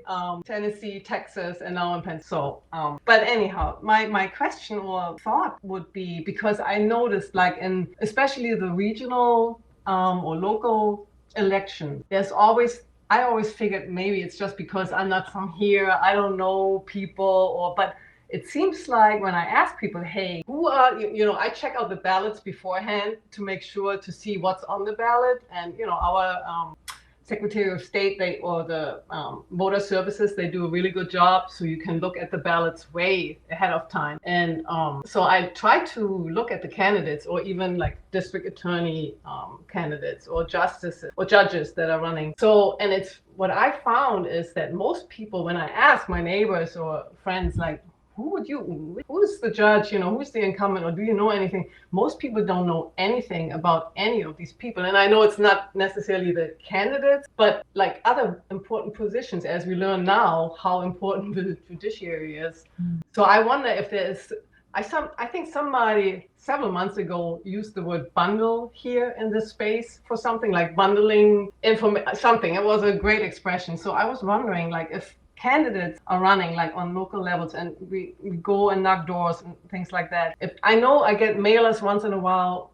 Tennessee, Texas, and now in Pennsylvania. So, but anyhow, my question or thought would be, because I noticed, like in especially the regional or local election, I always figured maybe it's just because I'm not from here, I don't know people, but it seems like when I ask people, hey, who are, I check out the ballots beforehand to make sure to see what's on the ballot. And, our Secretary of State, or the voter services, they do a really good job. So you can look at the ballots way ahead of time. And so I try to look at the candidates, or even like district attorney candidates, or justices or judges that are running. So, and it's what I found is that most people, when I ask my neighbors or friends, like, who's the judge, who's the incumbent, or do you know anything? Most people don't know anything about any of these people. And I know it's not necessarily the candidates, but like other important positions, as we learn now, how important the judiciary is. So I wonder if there's, I think somebody several months ago used the word bundle here in this space for something like bundling something. It was a great expression. So I was wondering, like, if candidates are running like on local levels, and we go and knock doors and things like that. If I know I get mailers once in a while,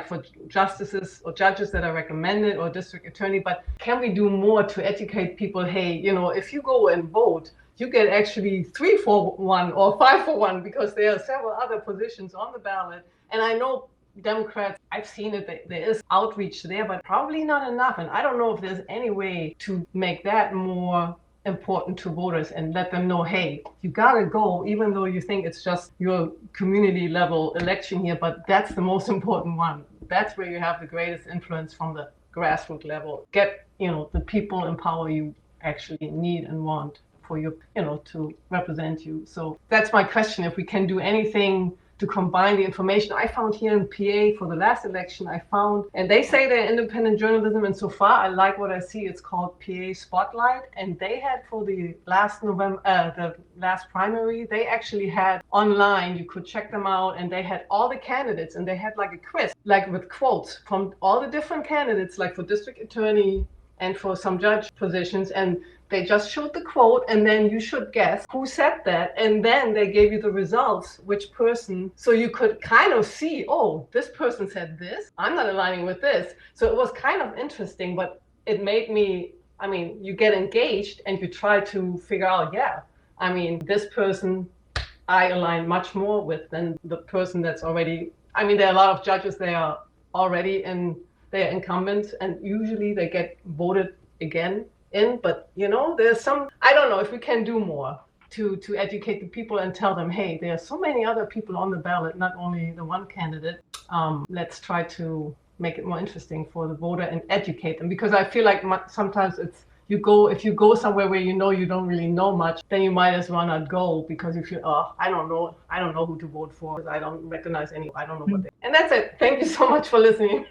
for justices or judges that are recommended, or district attorney, but can we do more to educate people? Hey, if you go and vote, you get actually 3 for 1 or 5 for 1, because there are several other positions on the ballot. And I know Democrats, I've seen it, there is outreach there, but probably not enough. And I don't know if there's any way to make that more important to voters and let them know, hey, you gotta go, even though you think it's just your community level election here, but that's the most important one. That's where you have the greatest influence from the grassroots level. Get, the people in power you actually need and want for you, to represent you. So that's my question, if we can do anything to combine the information. I found here in PA for the last election, and they say they're independent journalism, and so far I like what I see. It's called PA Spotlight, and they had for the last the last primary, they actually had online, you could check them out, and they had all the candidates, and they had like a quiz, like with quotes from all the different candidates, like for district attorney and for some judge positions, and they just showed the quote, and then you should guess who said that. And then they gave you the results, which person. So you could kind of see, oh, this person said this. I'm not aligning with this. So it was kind of interesting, but it made me, you get engaged and you try to figure out, this person I align much more with than the person that's already, there are a lot of judges, they are already they're incumbents, and usually they get voted again in, but there's some, I don't know if we can do more to educate the people and tell them, hey, there are so many other people on the ballot, not only the one candidate. Let's try to make it more interesting for the voter and educate them, because I feel like sometimes it's, if you go somewhere where you don't really know much, then you might as well not go, because you feel, I don't know who to vote for, I don't recognize any, I don't know what they, and that's it. Thank you so much for listening.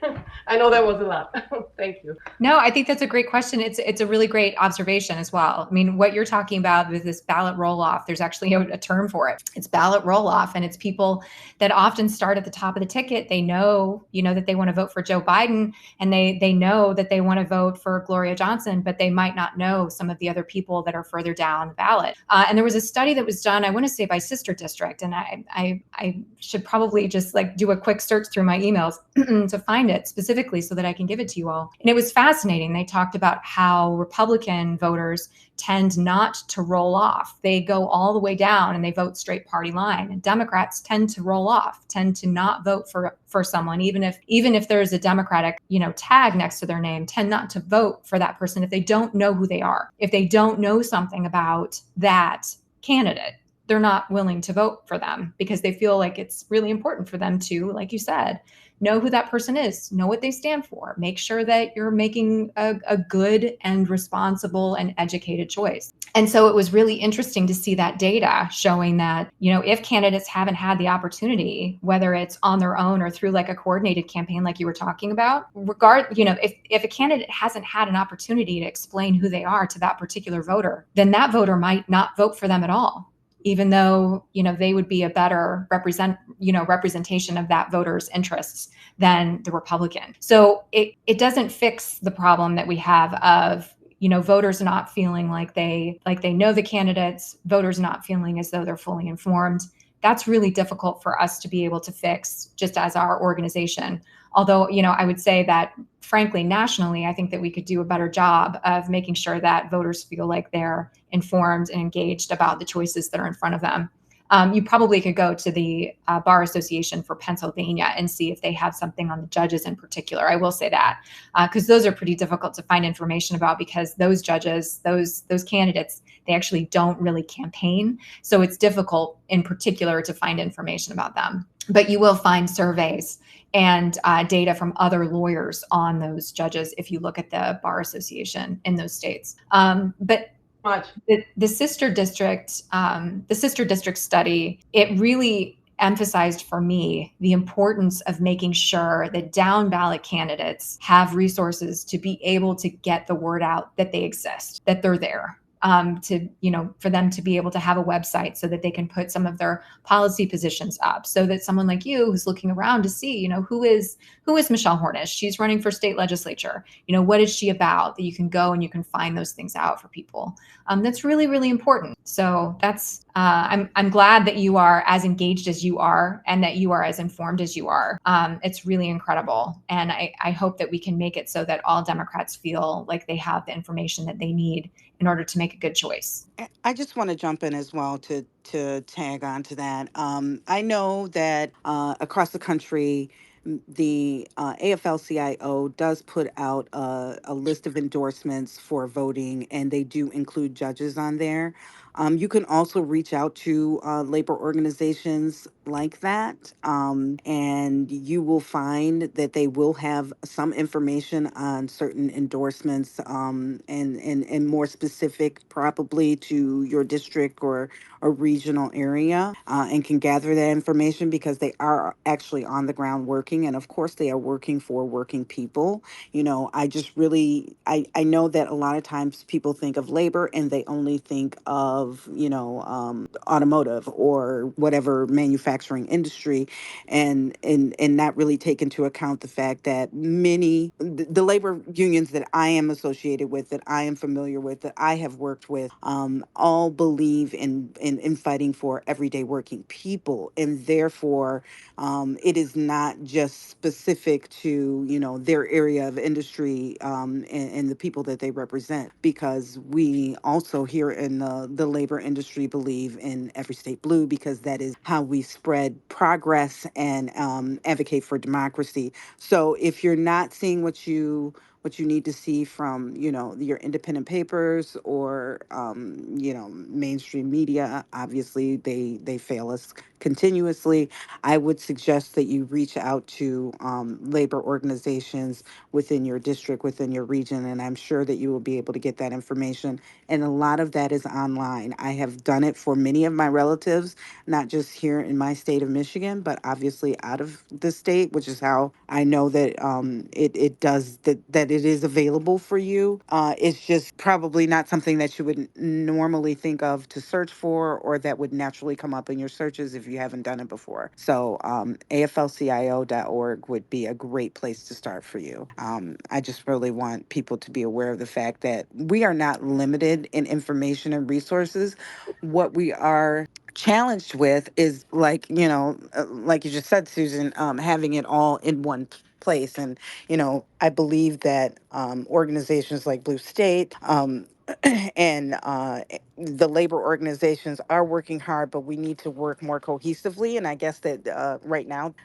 I know that was a lot. Thank you. No, I think that's a great question. It's a really great observation as well. What you're talking about with this ballot roll-off, there's actually a term for it. It's ballot roll-off, and it's people that often start at the top of the ticket. They know, that they want to vote for Joe Biden, and they know that they want to vote for Gloria Johnson, but they might not know some of the other people that are further down the ballot. And there was a study that was done, I want to say by Sister District, and I should probably just do a quick search through my emails to find it specifically so that I can give it to you all. And it was fascinating. They talked about how Republican voters tend not to roll off. They go all the way down and they vote straight party line. And Democrats tend to roll off, tend to not vote for someone, even if there's a Democratic, tag next to their name, tend not to vote for that person if they don't know who they are. If they don't know something about that candidate, they're not willing to vote for them, because they feel like it's really important for them to, like you said, know who that person is, know what they stand for, make sure that you're making a good and responsible and educated choice. And so it was really interesting to see that data showing that, if candidates haven't had the opportunity, whether it's on their own or through a coordinated campaign like you were talking about, if a candidate hasn't had an opportunity to explain who they are to that particular voter, then that voter might not vote for them at all, even though, they would be a better representation of that voter's interests than the Republican. So it doesn't fix the problem that we have of, voters not feeling like they know the candidates, voters not feeling as though they're fully informed. That's really difficult for us to be able to fix just as our organization. Although, I would say that, frankly, nationally, I think that we could do a better job of making sure that voters feel like they're informed and engaged about the choices that are in front of them. You probably could go to the Bar Association for Pennsylvania and see if they have something on the judges in particular. I will say that, because those are pretty difficult to find information about, because those judges, those candidates, they actually don't really campaign. So it's difficult in particular to find information about them. But you will find surveys and data from other lawyers on those judges if you look at the Bar Association in those states. But Much. the sister district study, it really emphasized for me the importance of making sure that down ballot candidates have resources to be able to get the word out that they exist, that they're there. To, for them to be able to have a website so that they can put some of their policy positions up, so that someone like you who's looking around to see, who is Michele Hornish? She's running for state legislature. What is she about? That you can go and you can find those things out for people. That's really, really important. So that's I'm glad that you are as engaged as you are and that you are as informed as you are. It's really incredible. And I hope that we can make it so that all Democrats feel like they have the information that they need in order to make a good choice. I just want to jump in as well to tag on to that. I know that across the country, the AFL-CIO does put out a list of endorsements for voting, and they do include judges on there. You can also reach out to labor organizations like that, and you will find that they will have some information on certain endorsements, and more specific probably to your district or a regional area, and can gather that information because they are actually on the ground working, and of course they are working for working people. I just really, I know that a lot of times people think of labor and they only think of, automotive or whatever manufacturing industry, and not really take into account the fact that the labor unions that I am associated with, that I am familiar with, that I have worked with, all believe in fighting for everyday working people, and therefore it is not just specific to their area of industry, and the people that they represent, because we also here in the labor industry believe in every state blue, because that is how we spread progress and advocate for democracy. So if you're not seeing what you need to see from your independent papers or mainstream media, obviously they fail us continuously. I would suggest that you reach out to labor organizations within your district, within your region, and I'm sure that you will be able to get that information. And a lot of that is online. I have done it for many of my relatives, not just here in my state of Michigan, but obviously out of the state, which is how I know that it does that it is available for you. It's just probably not something that you would normally think of to search for, or that would naturally come up in your searches if you haven't done it before. So AFLCIO.org would be a great place to start for you. I just really want people to be aware of the fact that we are not limited in information and resources. What we are challenged with is, like like you just said, Susan, having it all in one place. And I believe that organizations like Blue State, and the labor organizations are working hard, but we need to work more cohesively. And I guess that right now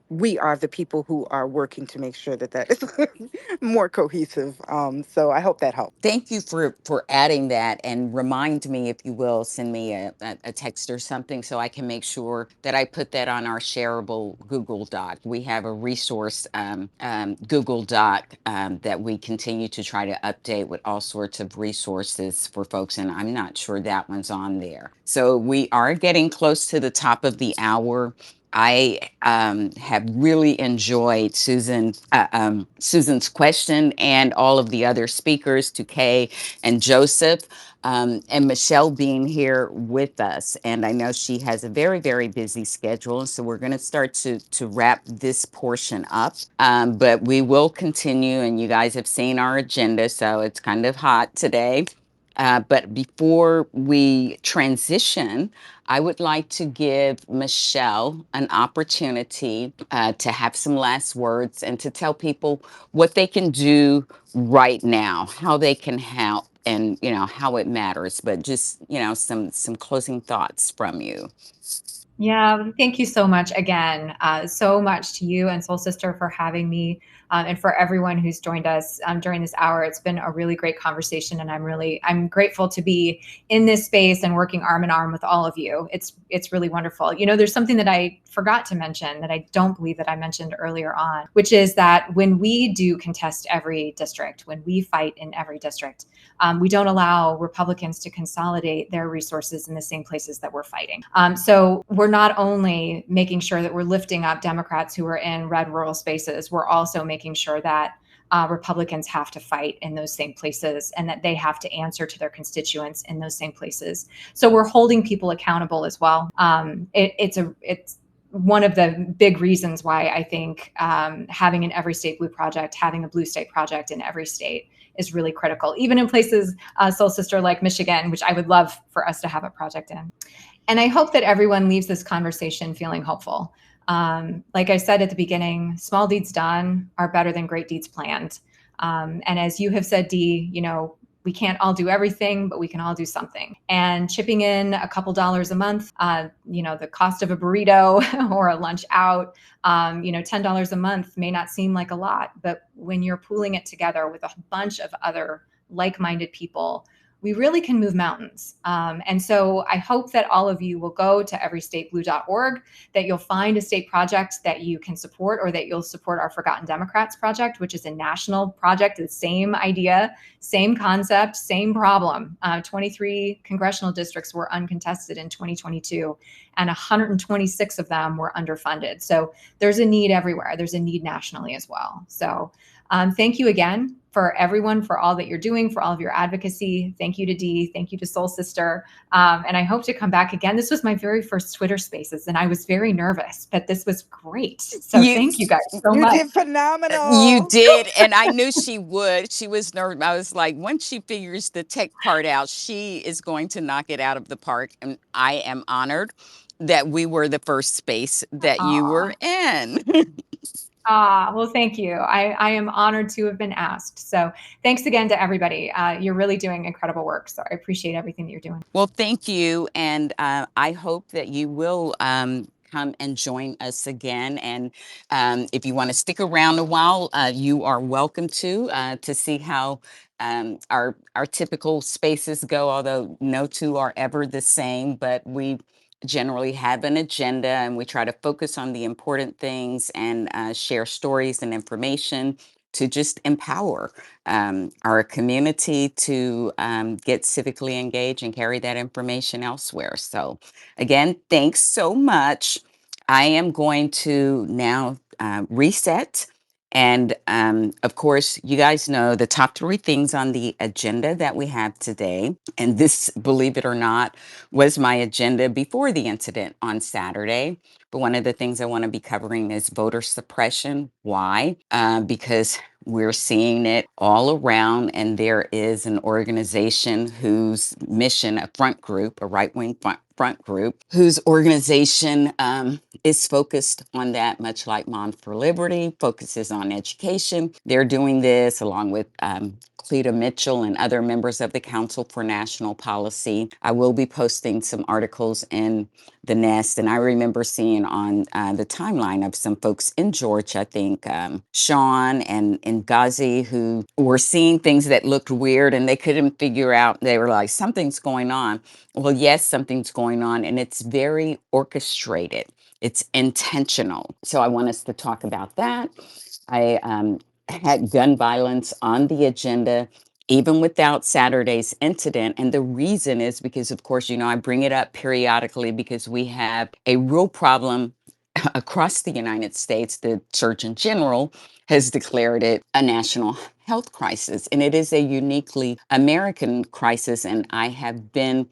we are the people who are working to make sure that that is more cohesive. So I hope that helps. Thank you for adding that, and remind me, if you will, send me a text or something so I can make sure that I put that on our shareable Google Doc. We have a resource Google Doc that we continue to try to update with all sorts of resources for folks, and I'm not sure that one's on there. So we are getting close to the top of the hour. I have really enjoyed Susan's question, and all of the other speakers, to Kay and Joseph, and Michele being here with us. And I know she has a very, very busy schedule, so we're going to start to wrap this portion up. But we will continue, and you guys have seen our agenda, so it's kind of hot today. But before we transition, I would like to give Michele an opportunity to have some last words and to tell people what they can do right now, how they can help and how it matters, but just some closing thoughts from you. Yeah, thank you so much again, so much to you and Soul Sister for having me, and for everyone who's joined us during this hour. It's been a really great conversation, and I'm grateful to be in this space and working arm in arm with all of you. It's really wonderful. There's something that I forgot to mention that I don't believe that I mentioned earlier on, which is that when we do contest every district, when we fight in every district, we don't allow Republicans to consolidate their resources in the same places that we're fighting. So we're not only making sure that we're lifting up Democrats who are in red rural spaces, we're also making sure that Republicans have to fight in those same places and that they have to answer to their constituents in those same places. So we're holding people accountable as well. It's one of the big reasons why I think having an Every State Blue project, having a blue state project in every state is really critical, even in places, Soul Sister, like Michigan, which I would love for us to have a project in. And I hope that everyone leaves this conversation feeling hopeful. Like I said at the beginning, small deeds done are better than great deeds planned. And as you have said, Dee, we can't all do everything, but we can all do something. And chipping in a couple dollars a month, the cost of a burrito or a lunch out, $10 a month may not seem like a lot, but when you're pooling it together with a bunch of other like-minded people, we really can move mountains. And so I hope that all of you will go to everystateblue.org, that you'll find a state project that you can support, or that you'll support our Forgotten Democrats project, which is a national project, the same idea, same concept, same problem. 23 congressional districts were uncontested in 2022, and 126 of them were underfunded. So there's a need everywhere. There's a need nationally as well. So thank you again for everyone, for all that you're doing, for all of your advocacy. Thank you to Dee. Thank you to Soul Sister. And I hope to come back again. This was my very first Twitter Spaces, and I was very nervous, but this was great. So thank you guys so You much. did You phenomenal. did, and I knew she would. She was nervous. I was like, once she figures the tech part out, she is going to knock it out of the park. And I am honored that we were the first space that you were in. Well, thank you. I am honored to have been asked. So thanks again to everybody. You're really doing incredible work. So I appreciate everything that you're doing. Well, thank you. And I hope that you will come and join us again. And if you want to stick around a while, you are welcome to see how our typical spaces go, although no two are ever the same, but we generally have an agenda and we try to focus on the important things and share stories and information to just empower our community to get civically engaged and carry that information elsewhere. So again, thanks so much. I am going to now reset. And of course, you guys know the top 3 things on the agenda that we have today. And this, believe it or not, was my agenda before the incident on Saturday. But one of the things I want to be covering is voter suppression. Why? Because we're seeing it all around, and there is an organization whose mission, a front group, a right-wing front group, whose organization is focused on that, much like Moms for Liberty focuses on education. They're doing this along with Cleta Mitchell and other members of the Council for National Policy. I will be posting some articles in the Nest, and I remember seeing on the timeline of some folks in Georgia, I think Sean and Ghazi, who were seeing things that looked weird and they couldn't figure out. They were like, something's going on. Well, yes, something's going on, and it's very orchestrated. It's intentional. So I want us to talk about that. I had gun violence on the agenda even without Saturday's incident. And the reason is because, of course, I bring it up periodically because we have a real problem across the United States. The Surgeon General has declared it a national health crisis, and it is a uniquely American crisis. And I have been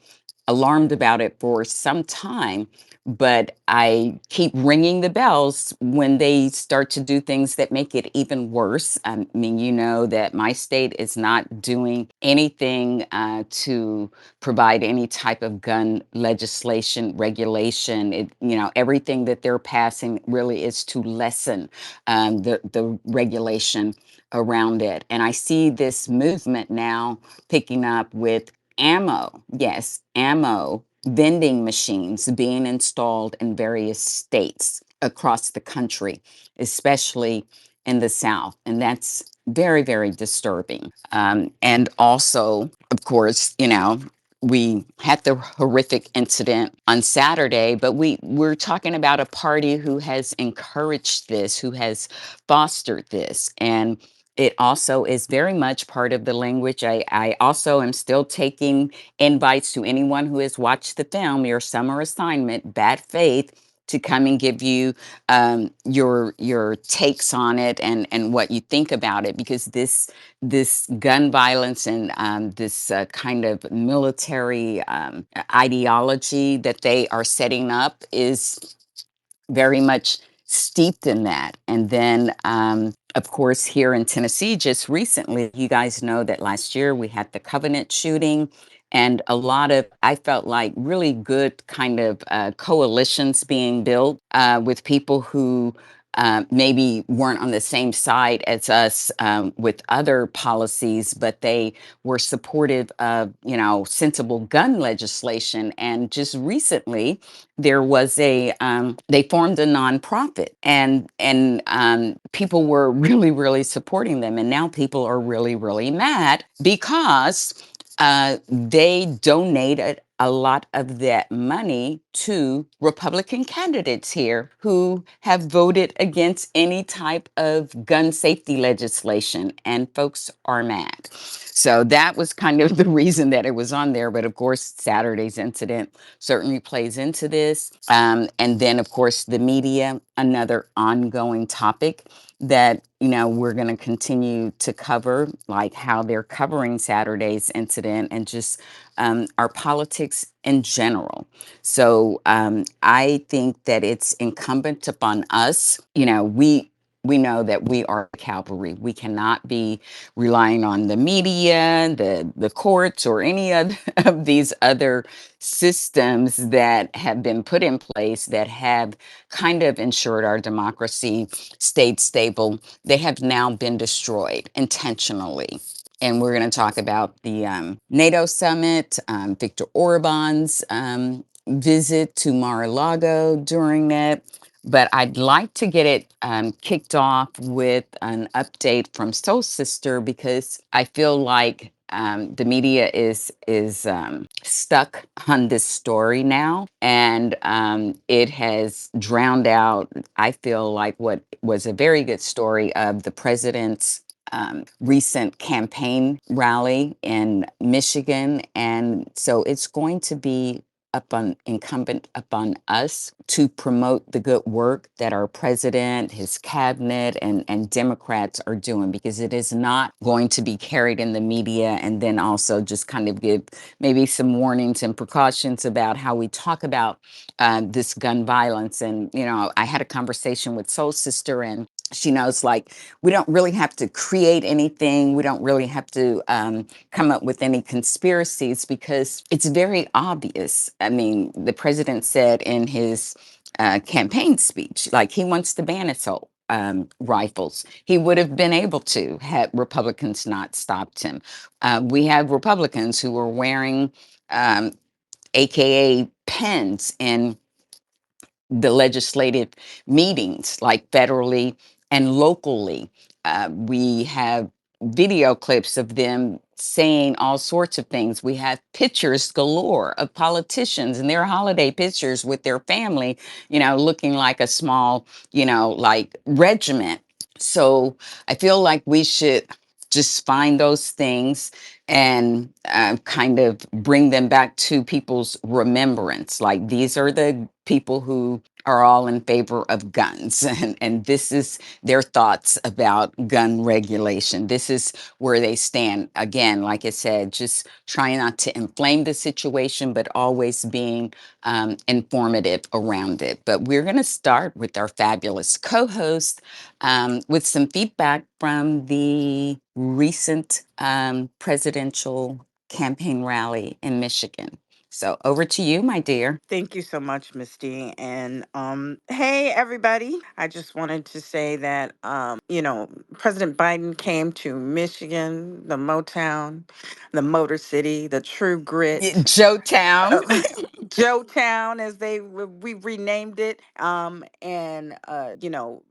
alarmed about it for some time, but I keep ringing the bells when they start to do things that make it even worse. I mean, you know that my state is not doing anything to provide any type of gun legislation, regulation. Everything that they're passing really is to lessen the regulation around it. And I see this movement now picking up with ammo. Yes, ammo vending machines being installed in various states across the country, especially in the South. And that's very, very disturbing. And also, of course, we had the horrific incident on Saturday, but we're talking about a party who has encouraged this, who has fostered this. And it also is very much part of the language. I also am still taking invites to anyone who has watched the film, your summer assignment, Bad Faith, to come and give you your takes on it and what you think about it, because this gun violence and this kind of military ideology that they are setting up is very much steeped in that. And then, of course, here in Tennessee, just recently, you guys know that last year we had the Covenant shooting, and a lot of, I felt like, really good kind of coalitions being built with people who maybe weren't on the same side as us with other policies, but they were supportive of, sensible gun legislation. And just recently, there was they formed a nonprofit, and people were really, really supporting them. And now people are really, really mad because they donated a lot of that money to Republican candidates here who have voted against any type of gun safety legislation, and folks are mad. So that was kind of the reason that it was on there. But of course, Saturday's incident certainly plays into this. And then, of course, the media, another ongoing topic that we're going to continue to cover, like how they're covering Saturday's incident and just our politics in general. So I think that it's incumbent upon us. We know that we are cavalry. We cannot be relying on the media, the courts, or any of these other systems that have been put in place that have kind of ensured our democracy stayed stable. They have now been destroyed intentionally. And we're going to talk about the NATO summit, Viktor Orban's visit to Mar-a-Lago during that. But I'd like to get it kicked off with an update from Soul Sister, because I feel like the media is stuck on this story now, and it has drowned out, I feel like, what was a very good story of the president's recent campaign rally in Michigan. And so it's going to be incumbent upon us to promote the good work that our president, his cabinet, and Democrats are doing, because it is not going to be carried in the media and then also just kind of give maybe some warnings and precautions about how we talk about this gun violence. And, I had a conversation with Soul Sister, and she knows, like, we don't really have to create anything. We don't really have to come up with any conspiracies, because it's very obvious. I mean, the president said in his campaign speech, like, he wants to ban assault rifles. He would have been able to had Republicans not stopped him. We have Republicans who were wearing AKA pens in the legislative meetings, like federally and locally. We have video clips of them saying all sorts of things. We have pictures galore of politicians and their holiday pictures with their family, looking like a small, like regiment. So I feel like we should just find those things and kind of bring them back to people's remembrance. Like, these are the people who are all in favor of guns. And this is their thoughts about gun regulation. This is where they stand. Again, like I said, just trying not to inflame the situation, but always being informative around it. But we're going to start with our fabulous co host with some feedback from the recent presidential campaign rally in Michigan. So over to you, my dear. Thank you so much, Misty. And hey, everybody. I just wanted to say that, President Biden came to Michigan, the Motown, the Motor City, the True Grit. Joe Town. Joetown, as we renamed it.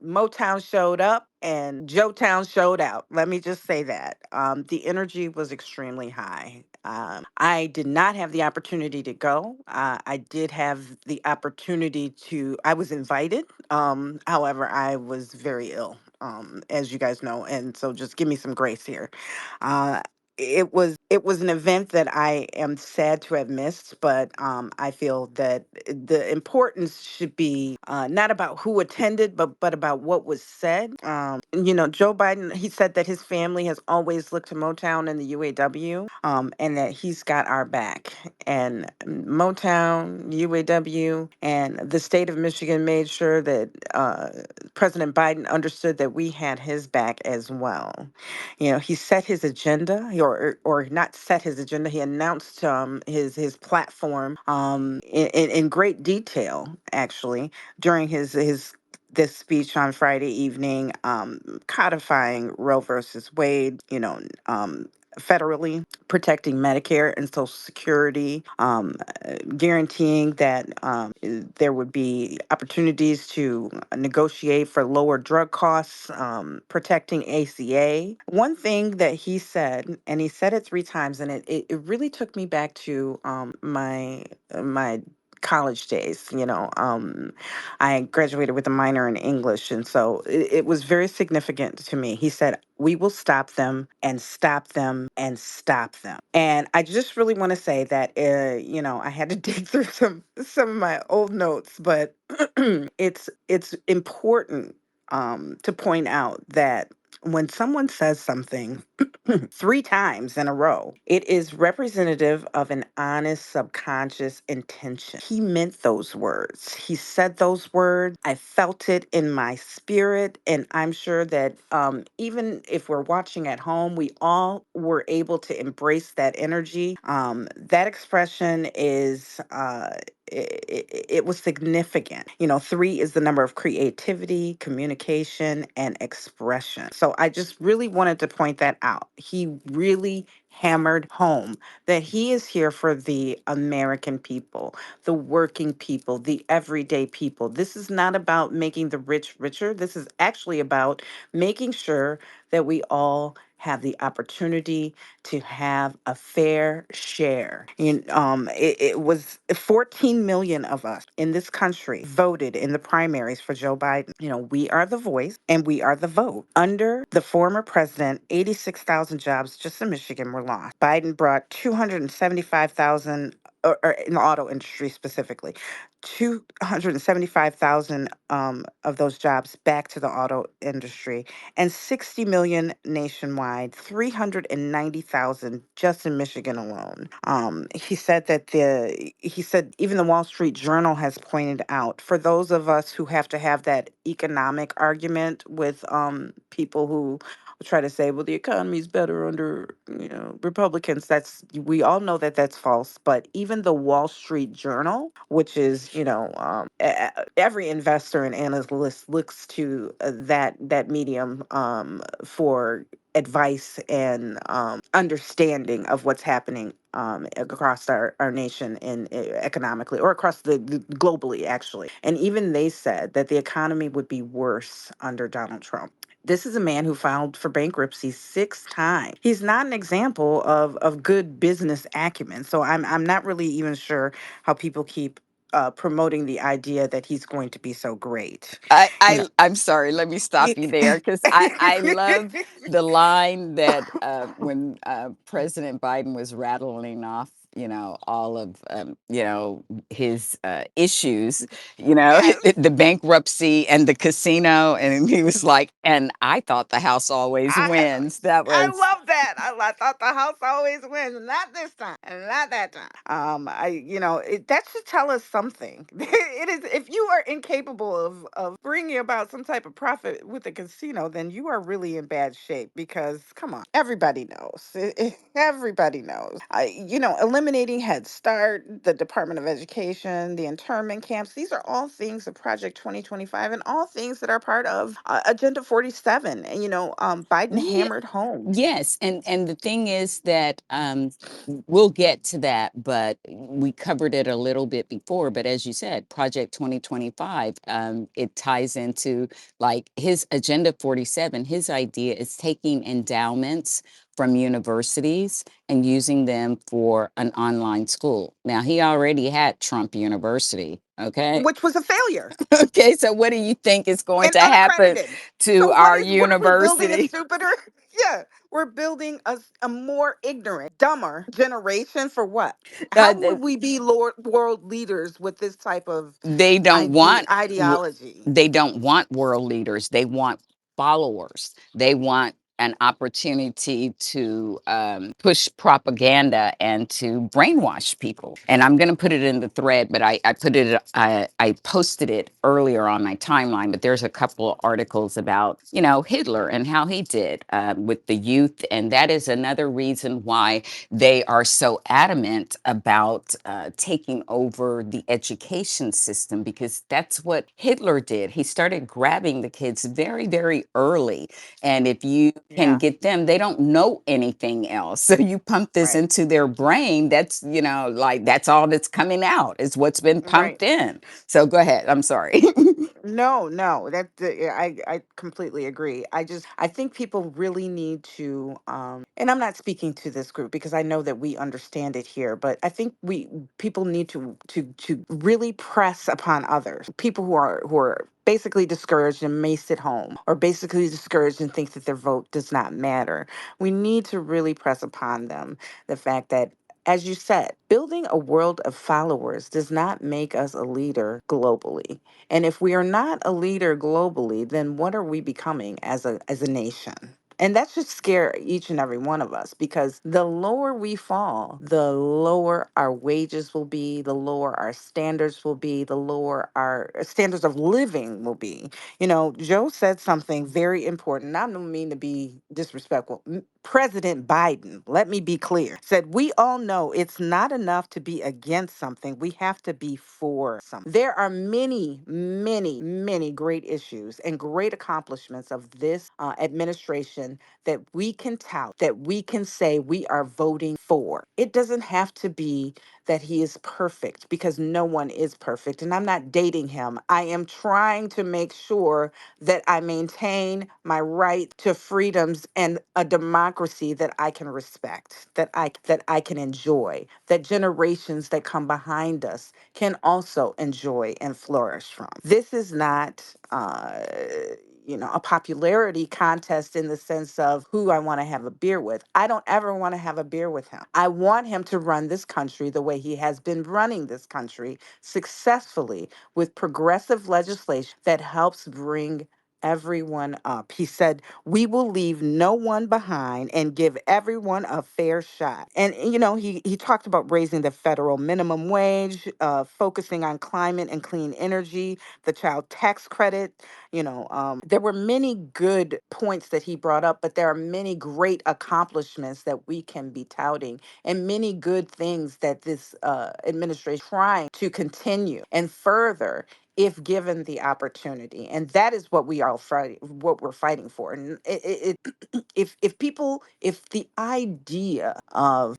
Motown showed up and Joetown showed out. Let me just say that. The energy was extremely high. I did not have the opportunity to go. I did have the opportunity to. I was invited. However, I was very ill. As you guys know, and so just give me some grace here. Uh, it was an event that I am sad to have missed, but I feel that the importance should be not about who attended, but about what was said. Joe Biden, he said that his family has always looked to Motown and the UAW, and that he's got our back. And Motown, UAW, and the state of Michigan made sure that President Biden understood that we had his back as well. He set his agenda, or not set his agenda. He announced his platform in great detail, actually, during his this speech on Friday evening, codifying Roe versus Wade. Federally protecting Medicare and Social Security, guaranteeing that there would be opportunities to negotiate for lower drug costs, protecting ACA. One thing that he said, and he said it three times, and it really took me back to my college days. I graduated with a minor in English, and so it was very significant to me. He said, "We will stop them and stop them and stop them." And I just really want to say that, I had to dig through some of my old notes, but it's important to point out that when someone says something three times in a row, it is representative of an honest subconscious intention. He meant those words. He said those words. I felt it in my spirit. And I'm sure that even if we're watching at home, we all were able to embrace that energy. That expression is. It was significant. Three is the number of creativity, communication, and expression. So I just really wanted to point that out. He really hammered home that he is here for the American people, the working people, the everyday people. This is not about making the rich richer. This is actually about making sure that we all have the opportunity to have a fair share. It was 14 million of us in this country voted in the primaries for Joe Biden. We are the voice and we are the vote. Under the former president, 86,000 jobs just in Michigan were lost. Biden brought 275,000, or in the auto industry specifically, 275,000 of those jobs back to the auto industry, and 60 million nationwide, 390,000 just in Michigan alone. He said even the Wall Street Journal has pointed out, for those of us who have to have that economic argument with people who try to say, well, the economy's better under Republicans. We all know that that's false. But even the Wall Street Journal, which is every investor and analyst looks to that medium for advice and understanding of what's happening across our nation and economically, or across the globally, actually. And even they said that the economy would be worse under Donald Trump. This is a man who filed for bankruptcy 6 times. He's not an example of good business acumen. So I'm not really even sure how people keep promoting the idea that he's going to be so great. You know. I'm sorry. Let me stop you there because I love the line that when President Biden was rattling off, all of his issues, Yes. the bankruptcy and the casino, and he was like, and I thought the house always I wins. That I was love that. I thought the house always wins. Not this time, and not that time. That should tell us something. It is, if you are incapable of bringing about some type of profit with a casino, then you are really in bad shape. Because come on, everybody knows. Everybody knows. Eliminating Head Start, the Department of Education, the internment camps. These are all things of Project 2025, and all things that are part of Agenda 47. And Biden yeah, hammered home. yes, and the thing is that we'll get to that, but we covered it a little bit before. But as you said, Project 2025, it ties into like his Agenda 47. His idea is taking endowments from universities and using them for an online school. Now, he already had Trump University. Okay. Which was a failure Okay. So, what do you think is going and to happen unaccredited. to So our what are we building? A university? stupider? Yeah, we're building a more ignorant, dumber generation for what? Uh, How would we be world leaders with this type of they don't want w- ideology? they don't want world leaders. They want followers. They want an opportunity to push propaganda and to brainwash people. And I'm going to put it in the thread, but I posted it earlier on my timeline. But there's a couple of articles about Hitler and how he did with the youth, and that is another reason why they are so adamant about taking over the education system, because that's what Hitler did. He started grabbing the kids very, very early. And if you can Yeah, get them, they don't know anything else. So you pump this right, into their brain. That's, like that's all that's coming out is what's been right. pumped in. So go ahead. I'm sorry. No, no, yeah, I completely agree. I think people really need to, and I'm not speaking to this group because I know that we understand it here, but I think we people need to really press upon others, people who are basically discouraged and may sit home, or basically discouraged and think that their vote does not matter. We need to really press upon them the fact that, as you said, building a world of followers does not make us a leader globally. And if we are not a leader globally, then what are we becoming as a nation? And that should scare each and every one of us, because the lower we fall, the lower our wages will be, the lower our standards will be, the lower our standards of living will be. Joe said something very important. I don't mean to be disrespectful. President Biden, let me be clear, said, "We all know it's not enough to be against something. We have to be for something." There are many, many, many great issues and great accomplishments of this administration that we can tout, that we can say we are voting for. It doesn't have to be that he is perfect, because no one is perfect. And I'm not dating him. I am trying to make sure that I maintain my right to freedoms and a democracy that I can respect, that I can enjoy, that generations that come behind us can also enjoy and flourish from. This is not a popularity contest in the sense of who I want to have a beer with. I don't ever want to have a beer with him. I want him to run this country the way he has been running this country successfully, with progressive legislation that helps bring everyone up. He said, "We will leave no one behind and give everyone a fair shot." And he talked about raising the federal minimum wage, focusing on climate and clean energy, the child tax credit. There were many good points that he brought up, but there are many great accomplishments that we can be touting, and many good things that this administration is trying to continue and further, if given the opportunity. And that is what what we're fighting for. And if the idea of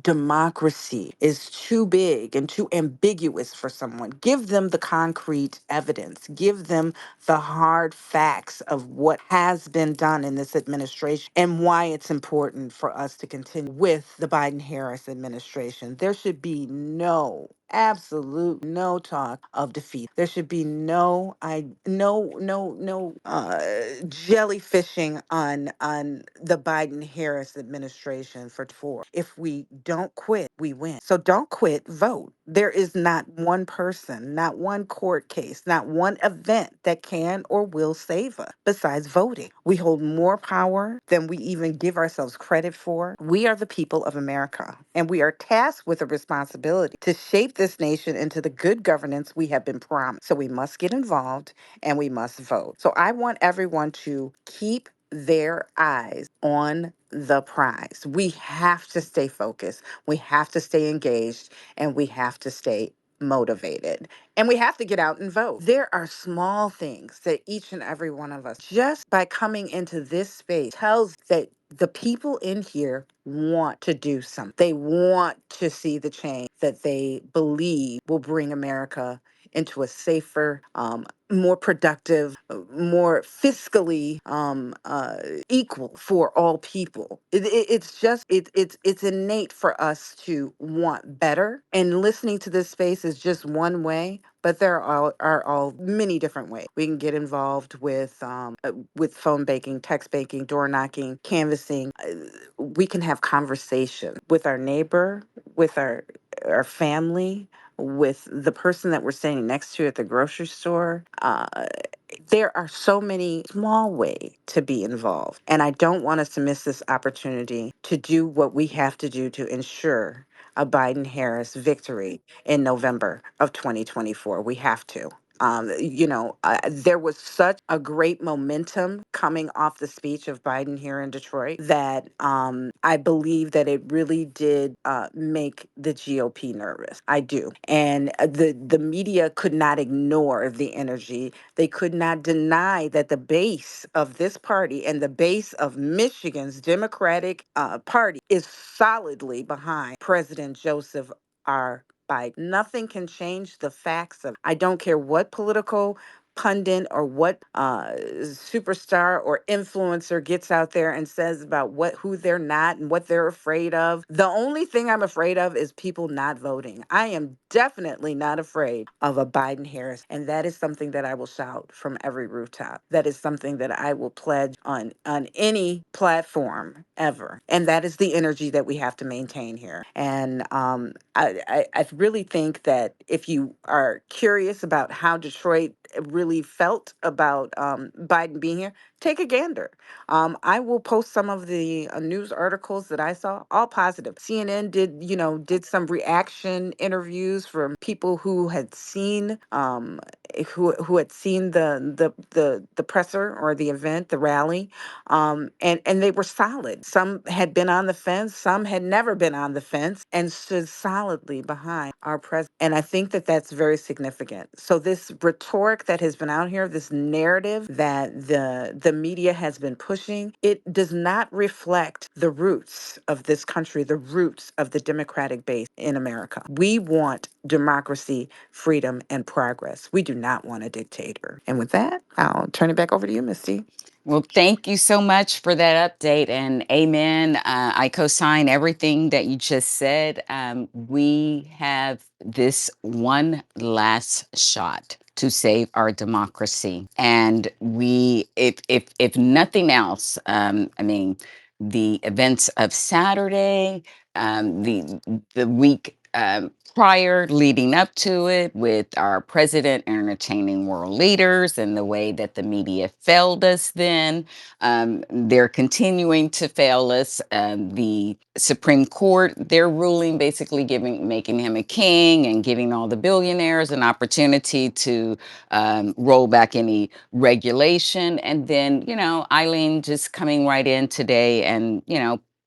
democracy is too big and too ambiguous for someone, give them the concrete evidence, give them the hard facts of what has been done in this administration and why it's important for us to continue with the Biden Harris administration. There should be no Absolute no talk of defeat. There should be no jellyfishing on the Biden Harris administration for. If we don't quit, we win. So don't quit, vote. There is not one person, not one court case, not one event that can or will save us besides voting. We hold more power than we even give ourselves credit for. We are the people of America, and we are tasked with a responsibility to shape this nation into the good governance we have been promised. So we must get involved and we must vote. So I want everyone to keep their eyes on the prize. We have to stay focused, we have to stay engaged, and we have to stay motivated. And we have to get out and vote. There are small things that each and every one of us, just by coming into this space, tells that the people in here want to do something. They want to see the change that they believe will bring America into a safer, more productive, more fiscally equal for all people. It's just it's innate for us to want better, and listening to this space is just one way. But there are all many different ways we can get involved with phone banking, text banking, door knocking, canvassing. We can have conversation with our neighbor, with our family, with the person that we're standing next to at the grocery store. There are so many small ways to be involved. And I don't want us to miss this opportunity to do what we have to do to ensure a Biden Harris victory in November of 2024. We have to. There was such a great momentum coming off the speech of Biden here in Detroit that I believe that it really did make the GOP nervous. I do. And the media could not ignore the energy. They could not deny that the base of this party and the base of Michigan's Democratic Party is solidly behind President Joseph R. Biden. Nothing can change the facts of. I don't care what political pundit or what superstar or influencer gets out there and says about who they're not and what they're afraid of. The only thing I'm afraid of is people not voting. I am definitely not afraid of a Biden Harris, and that is something that I will shout from every rooftop. That is something that I will pledge on any platform ever, and that is the energy that we have to maintain here. And I really think that if you are curious about how Detroit really felt about Biden being here, take a gander. I will post some of the news articles that I saw, all positive. CNN did some reaction interviews from people who had seen who had seen the presser or the event, the rally, and they were solid. Some had been on the fence, some had never been on the fence, and stood solidly behind our president. And I think that that's very significant. So this rhetoric that has been out here, this narrative that the media has been pushing, it does not reflect the roots of this country, the roots of the Democratic base in America. We want democracy, freedom, and progress. We do not want a dictator. And with that, I'll turn it back over to you, Misty. Well, thank you so much for that update, and amen. I co-sign everything that you just said. We have this one last shot to save our democracy, and if nothing else, I mean, the events of Saturday, the week prior leading up to it, with our president entertaining world leaders and the way that the media failed us then, they're continuing to fail us. The Supreme Court, their ruling basically making him a king and giving all the billionaires an opportunity to roll back any regulation. And then, Eileen just coming right in today and,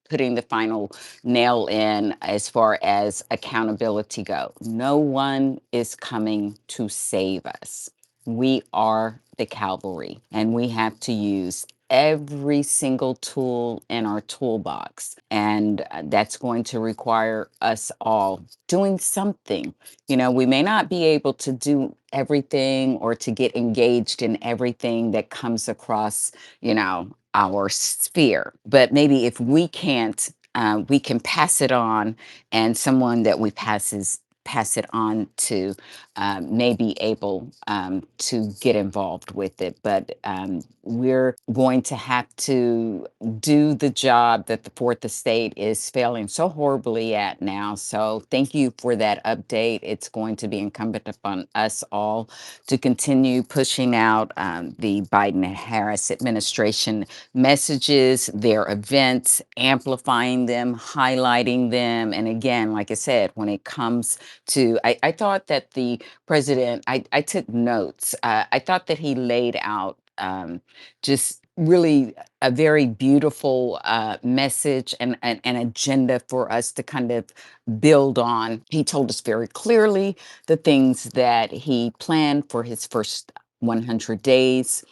putting the final nail in as far as accountability go. No one is coming to save us. We are the cavalry, and we have to use every single tool in our toolbox. And that's going to require us all doing something. We may not be able to do everything or to get engaged in everything that comes across, our sphere. But maybe if we can't, we can pass it on, and someone that we pass it on to may be able to get involved with it. But we're going to have to do the job that the Fourth Estate is failing so horribly at now. So thank you for that update. It's going to be incumbent upon us all to continue pushing out the Biden and Harris administration messages, their events, amplifying them, highlighting them. And again, like I said, when it comes to, I thought that the president, I took notes. I thought that he laid out just really a very beautiful message and an agenda for us to kind of build on. He told us very clearly the things that he planned for his first 100 days.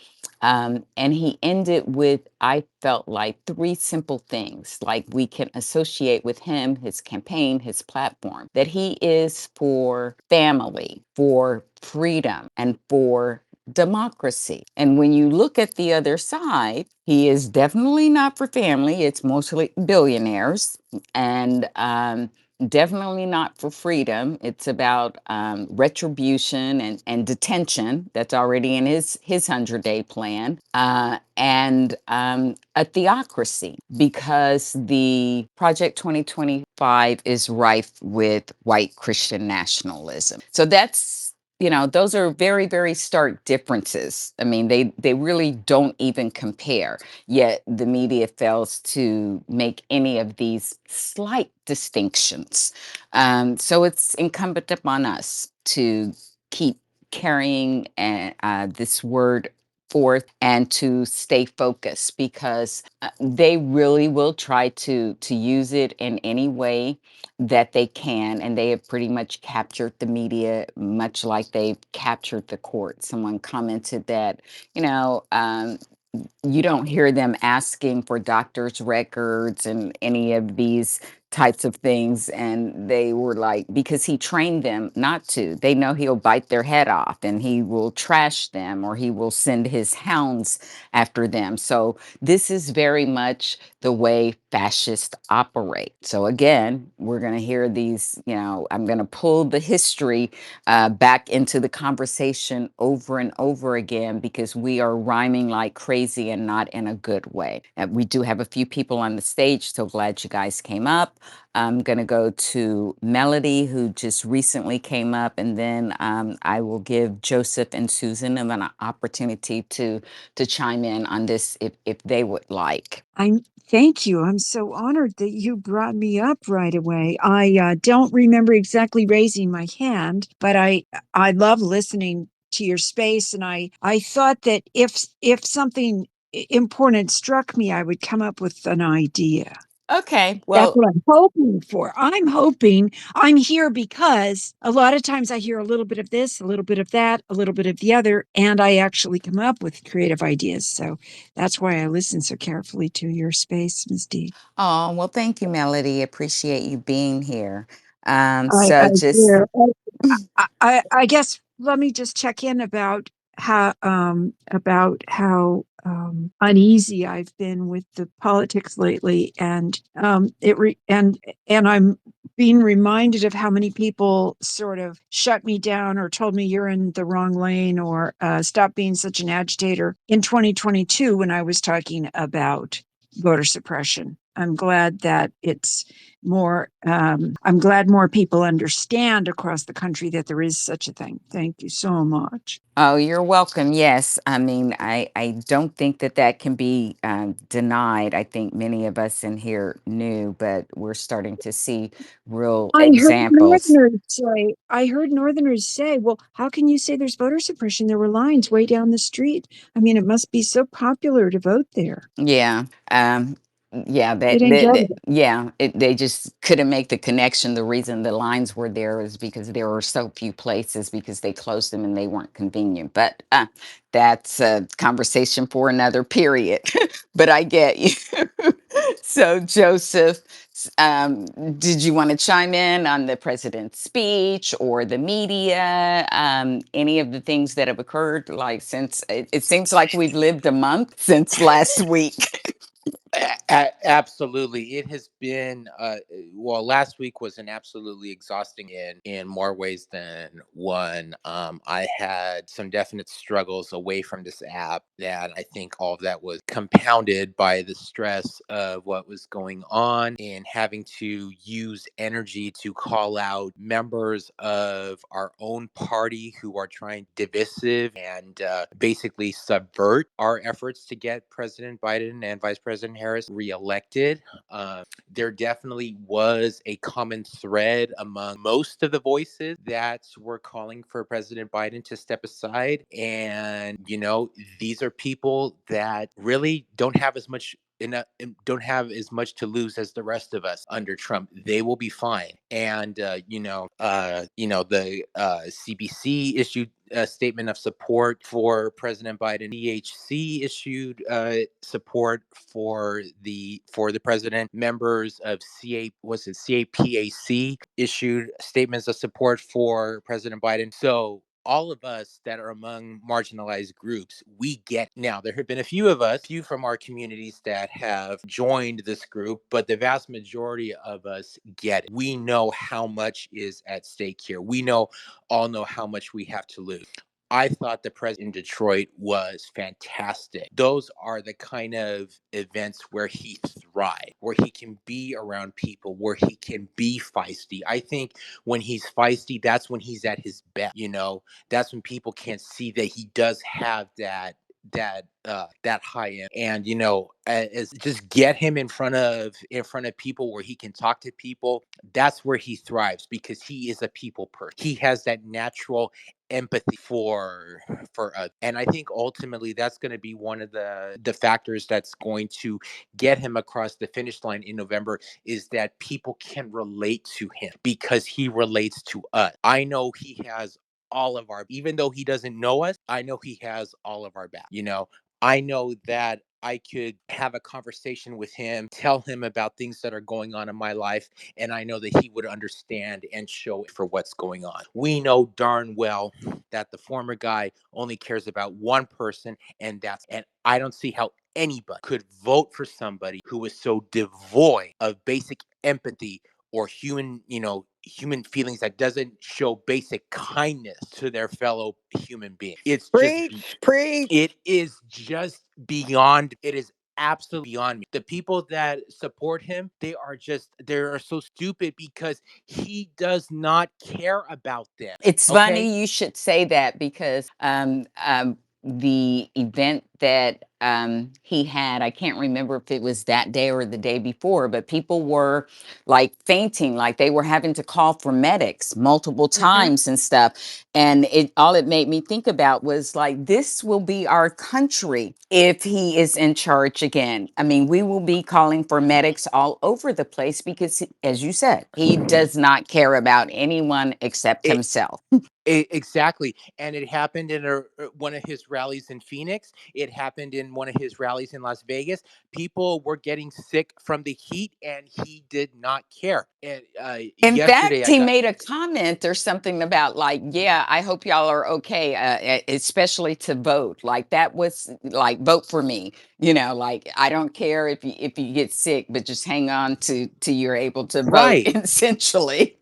And he ended with, I felt like, three simple things, like we can associate with him, his campaign, his platform, that he is for family, for freedom, and for democracy. And when you look at the other side, he is definitely not for family. It's mostly billionaires. And definitely not for freedom. It's about retribution and detention. That's already in his 100-day plan. And a theocracy, because the Project 2025 is rife with white Christian nationalism. So that's, those are very, very stark differences. I mean, they really don't even compare. Yet the media fails to make any of these slight distinctions. So it's incumbent upon us to keep carrying this word forth and to stay focused, because they really will try to use it in any way that they can, and they have pretty much captured the media, much like they've captured the court. Someone commented that, you know, you don't hear them asking for doctor's records and any of these types of things. And they were like, because he trained them not to. They know he'll bite their head off and he will trash them, or he will send his hounds after them. So this is very much the way fascists operate. So again, we're going to hear these, I'm going to pull the history back into the conversation over and over again, because we are rhyming like crazy and not in a good way. We do have a few people on the stage, so glad you guys came up. I'm going to go to Melody, who just recently came up, and then I will give Joseph and Susan an opportunity to chime in on this if they would like. Thank you. I'm so honored that you brought me up right away. I don't remember exactly raising my hand, but I love listening to your space, and I thought that if something important struck me, I would come up with an idea. Okay, That's well, what I'm hoping for. I'm hoping I'm here because a lot of times I hear a little bit of this, a little bit of that, a little bit of the other, and I actually come up with creative ideas. So that's why I listen so carefully to your space, Ms. D. oh, well, thank you, Melody. Appreciate you being here. I So just hear. I guess let me just check in about how uneasy I've been with the politics lately, and and I'm being reminded of how many people sort of shut me down or told me you're in the wrong lane, or stop being such an agitator in 2022 when I was talking about voter suppression. I'm glad that it's more, I'm glad more people understand across the country that there is such a thing. Thank you so much. Oh, you're welcome. Yes. I mean, I don't think that can be denied. I think many of us in here knew, but we're starting to see real examples. I heard Northerners say, well, how can you say there's voter suppression? There were lines way down the street. I mean, it must be so popular to vote there. Yeah. Yeah, They didn't get it. they just couldn't make the connection. The reason the lines were there is because there were so few places, because they closed them and they weren't convenient. But that's a conversation for another period. But I get you. So, Joseph, did you want to chime in on the president's speech or the media? Any of the things that have occurred, like since it seems like we've lived a month since last week. Absolutely. It has been, well, last week was an absolutely exhausting in more ways than one. I had some definite struggles away from this app that I think all of that was compounded by the stress of what was going on and having to use energy to call out members of our own party who are trying divisive and basically subvert our efforts to get President Biden and Vice President Harris reelected. There definitely was a common thread among most of the voices that were calling for President Biden to step aside. And, these are people that really don't have as much don't have as much to lose as the rest of us under Trump. They will be fine. And the CBC issued a statement of support for President Biden. DHC issued support for the president. Members of CAPAC issued statements of support for President Biden. So all of us that are among marginalized groups, we get now. There have been a few from our communities that have joined this group, but the vast majority of us get it. We know how much is at stake here. All know how much we have to lose. I thought the president in Detroit was fantastic. Those are the kind of events where he thrives, where he can be around people, where he can be feisty. I think when he's feisty, that's when he's at his best. That's when people can see that he does have that high end. And as just get him in front of people where he can talk to people. That's where he thrives, because he is a people person. He has that natural empathy for us. And I think ultimately that's going to be one of the factors that's going to get him across the finish line in November, is that people can relate to him because he relates to us. I know he has all of our, even though he doesn't know us, I know he has all of our back. I know that I could have a conversation with him, tell him about things that are going on in my life, and I know that he would understand and show it for what's going on. We know darn well that the former guy only cares about one person, and I don't see how anybody could vote for somebody who is so devoid of basic empathy or human feelings, that doesn't show basic kindness to their fellow human being. Preach, preach. It is just beyond. It is absolutely beyond me. The people that support him, they are so stupid, because he does not care about them. It's Okay? funny you should say that, because the event that he had, I can't remember if it was that day or the day before, but people were like fainting, like they were having to call for medics multiple Hmm. times and stuff. And it made me think about was like, this will be our country if he is in charge again. I mean, we will be calling for medics all over the place because, as you said, he does not care about anyone except himself. Exactly. And it happened in one of his rallies in Phoenix. It happened in one of his rallies in Las Vegas. People were getting sick from the heat, and he did not care. And In yesterday, fact, I he got made a comment or something about like, yeah, I hope y'all are okay, especially to vote. Like that was like, vote for me. Like I don't care if you get sick, but just hang on to you're able to vote. right. Essentially.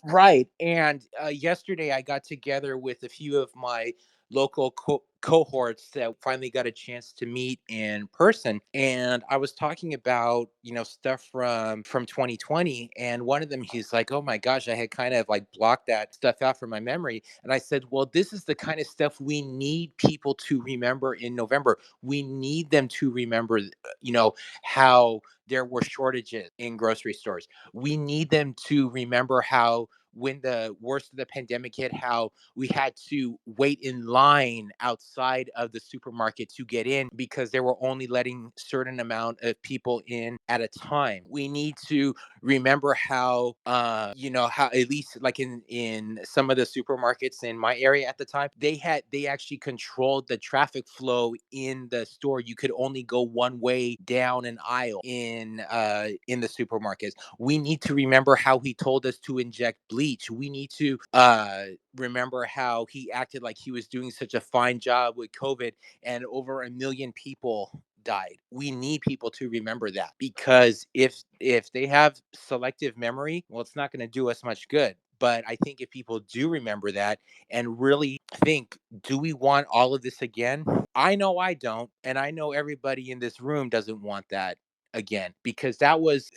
Right. And yesterday, I got together with a few of my local cohorts that finally got a chance to meet in person. And I was talking about, stuff from 2020. And one of them, he's like, oh my gosh, I had kind of like blocked that stuff out from my memory. And I said, well, this is the kind of stuff we need people to remember in November. We need them to remember, how there were shortages in grocery stores. We need them to remember how, when the worst of the pandemic hit, how we had to wait in line outside of the supermarket to get in, because they were only letting certain amount of people in at a time. We need to remember how, how, at least like in some of the supermarkets in my area at the time, they actually controlled the traffic flow in the store. You could only go one way down an aisle in the supermarkets. We need to remember how he told us to inject bleach. We need to remember how he acted like he was doing such a fine job with COVID, and over 1 million people died. We need people to remember that, because if they have selective memory, well, it's not going to do us much good. But I think if people do remember that and really think, do we want all of this again? I know I don't, and I know everybody in this room doesn't want that again, because that was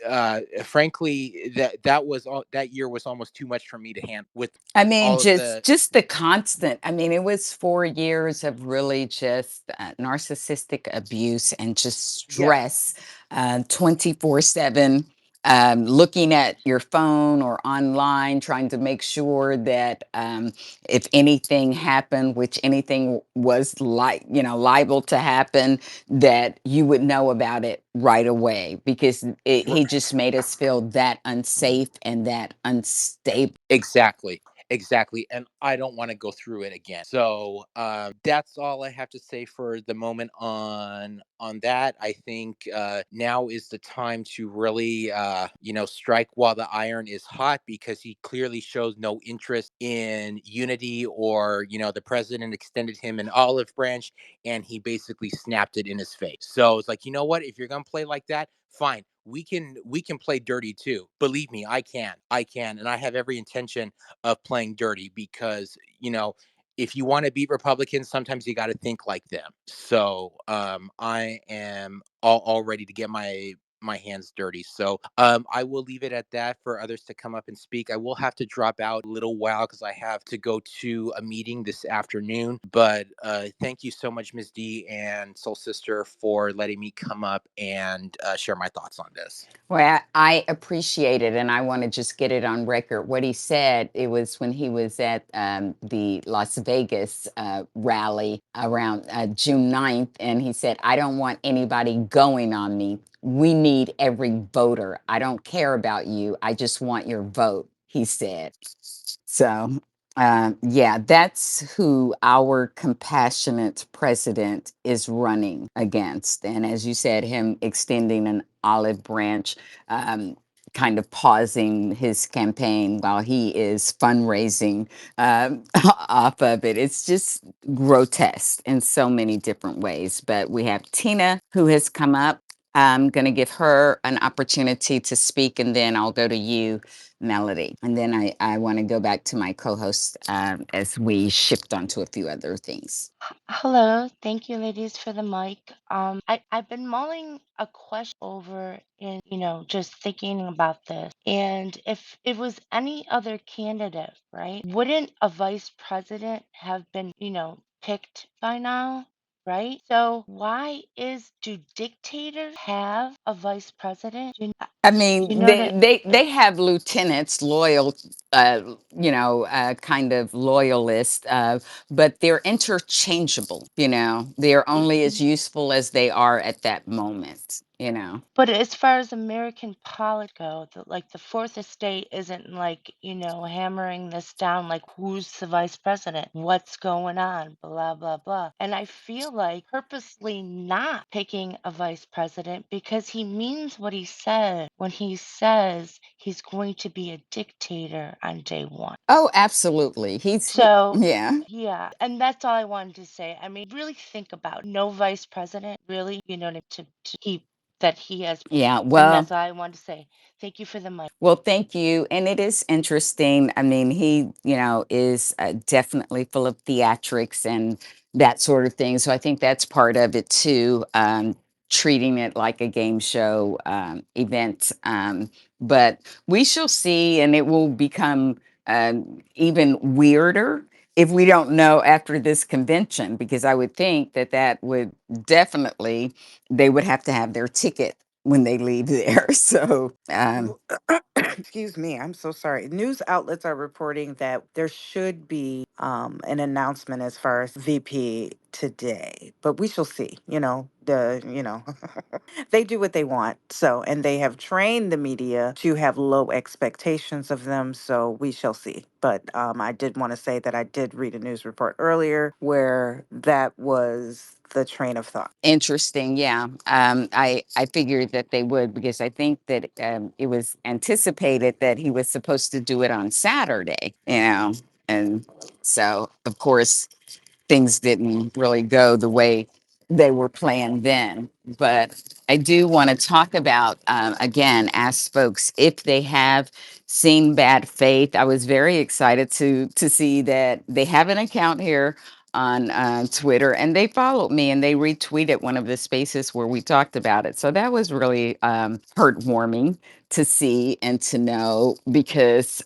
frankly, that was all, that year was almost too much for me to handle with I mean, all of just the. just the constant. I mean, it was 4 years of really just narcissistic abuse and just Yes. stress, 24/7. Looking at your phone or online, trying to make sure that if anything happened, which anything was like, liable to happen, that you would know about it right away, because he just made us feel that unsafe and that unstable. Exactly. Exactly. And I don't want to go through it again. So that's all I have to say for the moment on that. I think now is the time to really strike while the iron is hot, because he clearly shows no interest in unity, or the president extended him an olive branch and he basically snapped it in his face. So it's like, you know what, if you're gonna play like that, fine, we can play dirty too. Believe me, I can, and I have every intention of playing dirty, because if you want to beat Republicans, sometimes you got to think like them. So I am all ready to get my hands dirty. So I will leave it at that for others to come up and speak. I will have to drop out a little while because I have to go to a meeting this afternoon. But thank you so much, Ms. D and Soul Sister, for letting me come up and share my thoughts on this. Well, I appreciate it, and I want to just get it on record. What he said, it was when he was at the Las Vegas rally around June 9th, and he said, I don't want anybody going on me. We need every voter. I don't care about you. I just want your vote, he said. So, yeah, that's who our compassionate president is running against. And as you said, him extending an olive branch, um, kind of pausing his campaign while he is fundraising off of it. It's just grotesque in so many different ways. But we have Tina who has come up. I'm going to give her an opportunity to speak, and then I'll go to you, Melody. And then I want to go back to my co host as we shift onto a few other things. Hello, thank you, ladies, for the mic. I've been mulling a question over in, just thinking about this. And if it was any other candidate, right, wouldn't a vice president have been, picked by now? Right? So do dictators have a vice president? I You mean, know they have lieutenants, loyal, kind of loyalists, but they're interchangeable. They're only as useful as they are at that moment. But as far as American politics go, like the fourth estate isn't like, hammering this down, like who's the vice president? What's going on? Blah, blah, blah. And I feel like purposely not picking a vice president because he means what he said when he says he's going to be a dictator on day one. Oh, absolutely. So, Yeah. yeah, and that's all I wanted to say. I mean, really think about no vice president, really, to keep that he has. Yeah. And Well, that's all I wanted to say. Thank you for the mic. Well, thank you. And it is interesting. I mean, he, is definitely full of theatrics and that sort of thing. So I think that's part of it too, treating it like a game show event. But we shall see, and it will become even weirder if we don't know after this convention, because I would think that that would definitely, they would have to have their ticket when they leave there. So, Excuse me, I'm so sorry. News outlets are reporting that there should be an announcement as far as VP today, but we shall see. They do what they want. So, and they have trained the media to have low expectations of them. So we shall see. But I did want to say that I did read a news report earlier where that was the train of thought. interesting, yeah. I figured that they would, because I think that it was anticipated that he was supposed to do it on Saturday, and so of course things didn't really go the way they were planned then. But I do want to talk about, again, ask folks if they have seen Bad Faith. I was very excited to see that they have an account here on Twitter, and they followed me and they retweeted one of the spaces where we talked about it. So that was really heartwarming to see and to know, because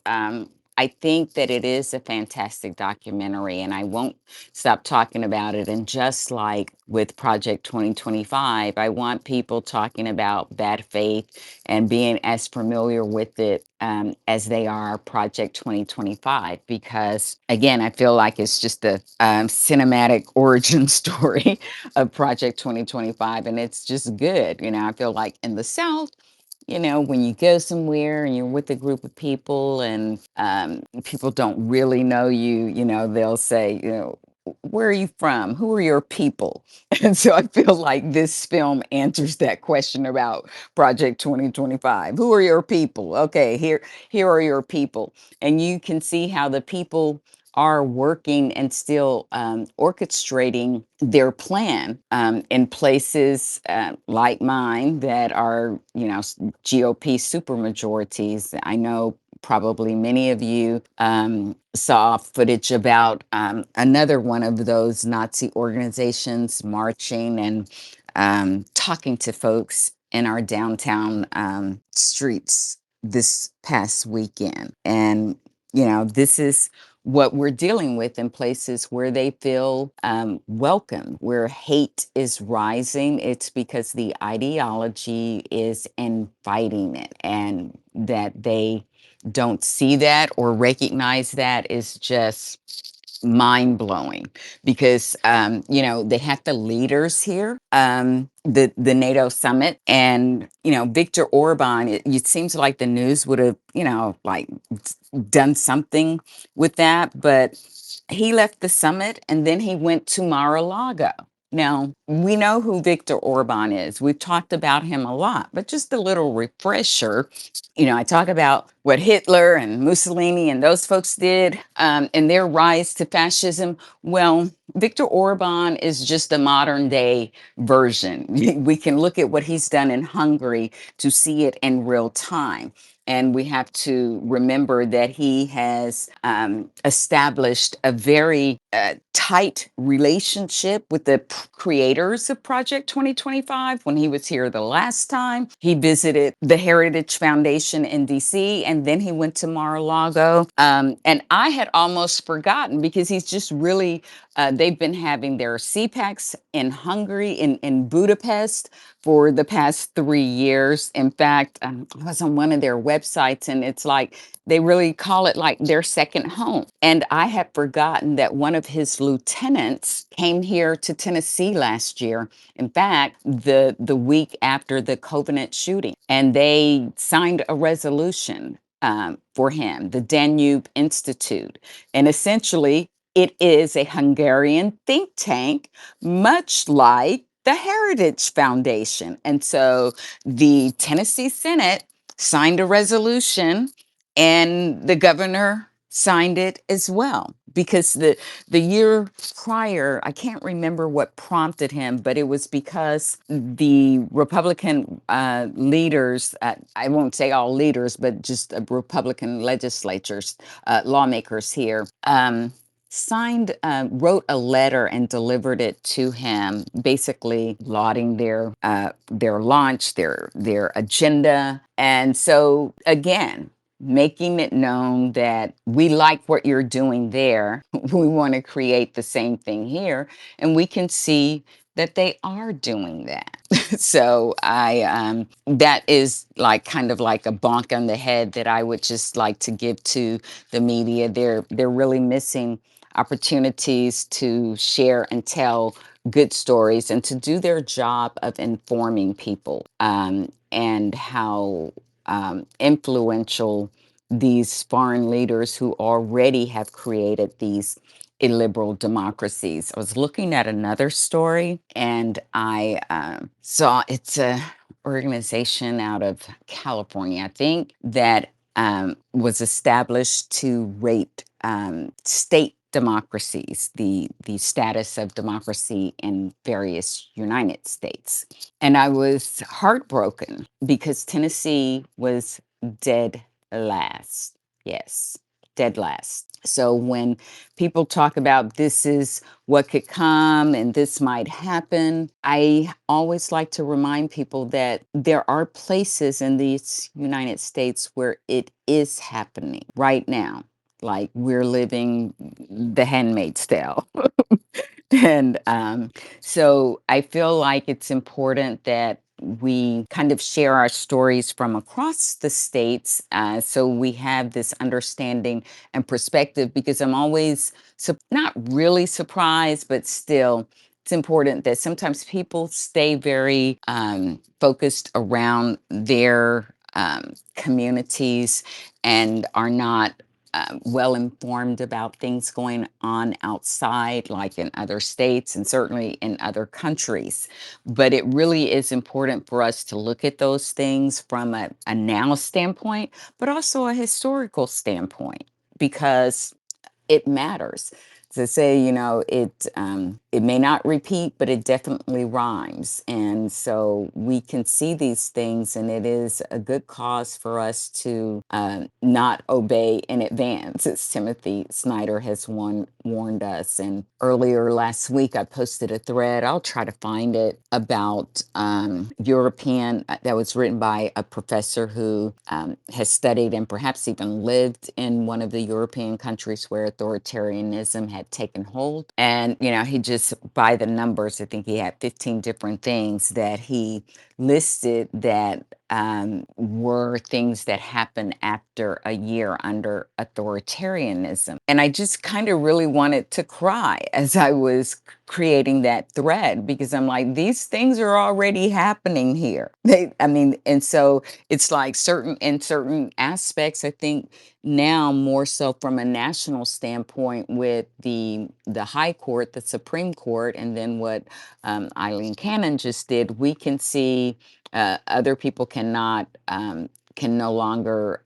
I think that it is a fantastic documentary, and I won't stop talking about it. And just like with Project 2025, I want people talking about Bad Faith and being as familiar with it as they are Project 2025, because again, I feel like it's just a cinematic origin story of Project 2025, and it's just good. I feel like in the South, when you go somewhere and you're with a group of people and people don't really know you, they'll say, where are you from? Who are your people? And so I feel like this film answers that question about Project 2025. Who are your people? Okay, here are your people. And you can see how the people are working and still orchestrating their plan in places like mine that are, GOP supermajorities. I know probably many of you saw footage about another one of those Nazi organizations marching and talking to folks in our downtown streets this past weekend. And, this is what we're dealing with in places where they feel welcome, where hate is rising. It's because the ideology is inviting it, and that they don't see that or recognize that is just mind blowing, because they had the leaders here, the NATO summit, and Viktor Orban. It seems like the news would have like done something with that, but he left the summit and then he went to Mar-a-Lago. Now, we know who Viktor Orban is. We've talked about him a lot, but just a little refresher. I talk about what Hitler and Mussolini and those folks did in their rise to fascism. Well, Viktor Orban is just a modern day version. We can look at what he's done in Hungary to see it in real time. And we have to remember that he has established a very tight relationship with the creators of Project 2025. When he was here the last time, he visited the Heritage Foundation in DC, and then he went to Mar-a-Lago. And I had almost forgotten, because he's just really, they've been having their CPACs in Hungary, in Budapest, for the past 3 years. In fact, I was on one of their websites, and it's like they really call it like their second home. And I had forgotten that one of his lieutenants came here to Tennessee last year. In fact, the week after the Covenant shooting, and they signed a resolution for him, the Danube Institute. And essentially, it is a Hungarian think tank, much like the Heritage Foundation. And so the Tennessee Senate signed a resolution, and the governor signed it as well, because the year prior, I can't remember what prompted him, but it was because the Republican leaders, I won't say all leaders, but just Republican legislatures, lawmakers here, wrote a letter and delivered it to him, basically lauding their launch, their agenda. And so again, making it known that we like what you're doing there. We want to create the same thing here. And we can see that they are doing that. So that is like kind of like a bonk on the head that I would just like to give to the media. They're really missing opportunities to share and tell good stories and to do their job of informing people, and how influential these foreign leaders who already have created these illiberal democracies. I was looking at another story, and I saw it's a organization out of California, I think, that was established to rate state democracies, the status of democracy in various United States. And I was heartbroken because Tennessee was dead last. Yes, dead last. So when people talk about this is what could come and this might happen, I always like to remind people that there are places in these United States where it is happening right now. Like we're living the handmaid's tale. And so I feel like it's important that we kind of share our stories from across the states so we have this understanding and perspective because I'm always not really surprised, but still. It's important that sometimes people stay very focused around their communities and are not well informed about things going on outside, like in other states and certainly in other countries. But it really is important for us to look at those things from a now standpoint, but also a historical standpoint, because it matters. To say, it may not repeat, but it definitely rhymes. And so we can see these things, and it is a good cause for us to not obey in advance, as Timothy Snyder has warned us. And earlier last week, I posted a thread, I'll try to find it, about European, that was written by a professor who has studied and perhaps even lived in one of the European countries where authoritarianism had taken hold. And, he just, by the numbers, I think he had 15 different things that he listed that were things that happened after a year under authoritarianism. And I just kind of really wanted to cry as I was creating that thread because I'm like, these things are already happening here. And so it's like in certain aspects, I think now more so from a national standpoint with the High Court, the Supreme Court, and then what Eileen Cannon just did, we can see other people can no longer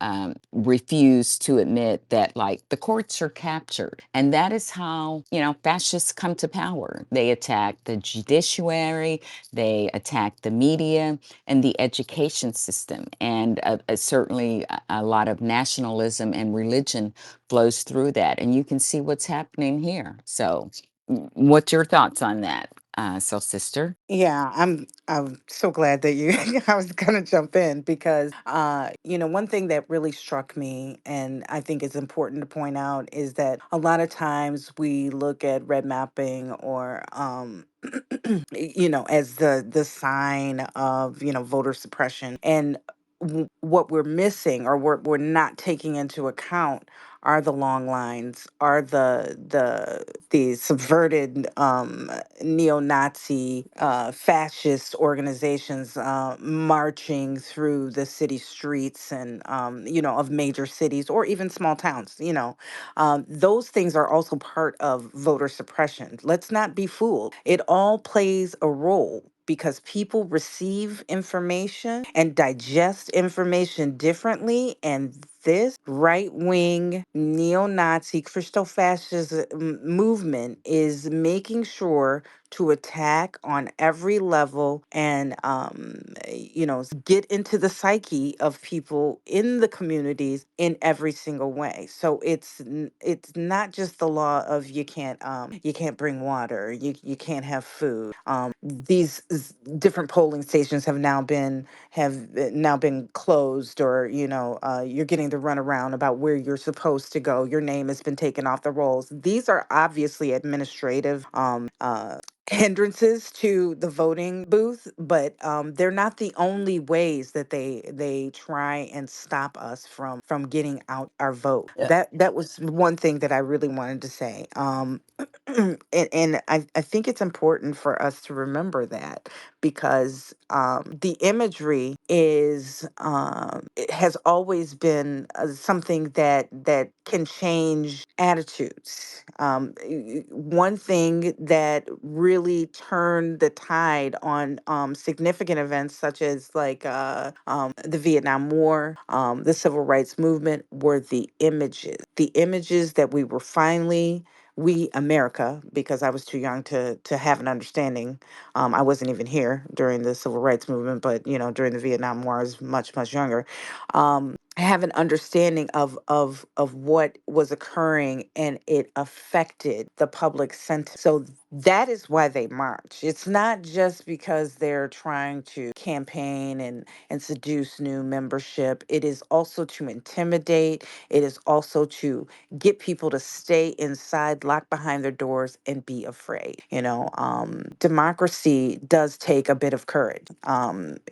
refuse to admit that, like, the courts are captured. And that is how, fascists come to power. They attack the judiciary, they attack the media, and the education system. And certainly a lot of nationalism and religion flows through that. And you can see what's happening here. So, what's your thoughts on that, Soul Sister? Yeah, I'm so glad that you I was gonna jump in because one thing that really struck me and I think is important to point out is that a lot of times we look at red mapping or as the sign of, voter suppression. And what we're missing or what we're not taking into account are the long lines, are the subverted neo-Nazi fascist organizations marching through the city streets and of major cities or even small towns. Those things are also part of voter suppression. Let's not be fooled. It all plays a role because people receive information and digest information differently. And this right wing neo Nazi Christo fascist movement is making sure to attack on every level and get into the psyche of people in the communities in every single way. So it's not just the law of you can't bring water, you can't have food. These different polling stations have now been closed, or you're getting the runaround about where you're supposed to go. Your name has been taken off the rolls. These are obviously administrative hindrances to the voting booth, but they're not the only ways that they try and stop us from getting out our vote. That was one thing that I really wanted to say. And I think it's important for us to remember that because the imagery it has always been something that can change attitudes. One thing that really turned the tide on significant events such as like the Vietnam War, the Civil Rights Movement, were the images that we were finally we America, because I was too young to have an understanding. I wasn't even here during the civil rights movement, but during the Vietnam War, I was much younger. Have an understanding of what was occurring, and it affected the public sentiment. So that is why they march. It's not just because they're trying to campaign and seduce new membership. It is also to intimidate. It is also to get people to stay inside, lock behind their doors, and be afraid. Democracy does take a bit of courage.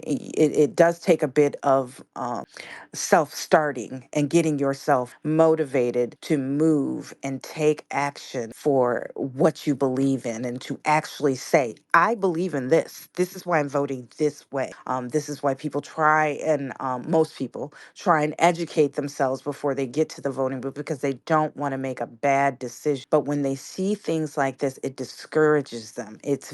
It does take a bit of self-starting and getting yourself motivated to move and take action for what you believe in, and to actually say, I believe in this. This is why I'm voting this way. This is why people try, and most people try and educate themselves before they get to the voting booth, because they don't want to make a bad decision. But when they see things like this, it discourages them. It's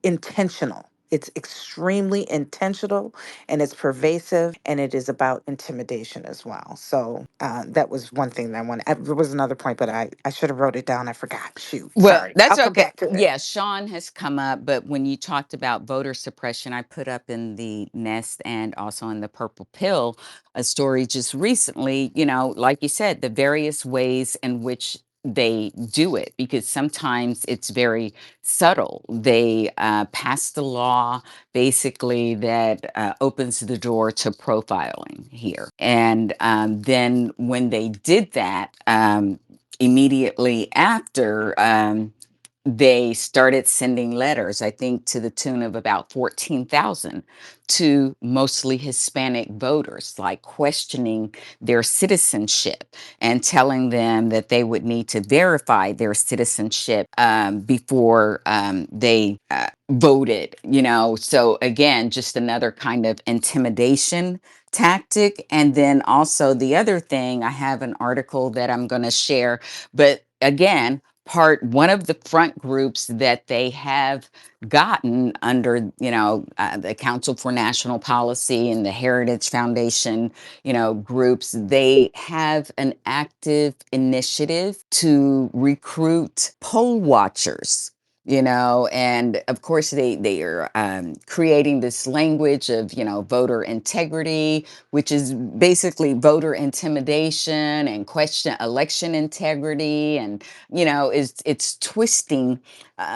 intentional. It's extremely intentional, and it's pervasive, and it is about intimidation as well. So that was one thing that I wanted. There was another point, but I should have wrote it down. I forgot. Shoot, Well, sorry. that's I'll come okay. back to it. Yeah, Sean has come up, but when you talked about voter suppression, I put up in the Nest and also in the Purple Pill a story just recently, like you said, the various ways in which they do it, because sometimes it's very subtle. They pass the law basically that opens the door to profiling here. And then when they did that, immediately after, they started sending letters, I think to the tune of about 14,000, to mostly Hispanic voters, like questioning their citizenship and telling them that they would need to verify their citizenship before they voted. So again, just another kind of intimidation tactic. And then also the other thing, I have an article that I'm going to share, but again, part one of the front groups that they have gotten under, the Council for National Policy and the Heritage Foundation, groups, they have an active initiative to recruit poll watchers. And of course they are creating this language of voter integrity, which is basically voter intimidation and question election integrity, and it's twisting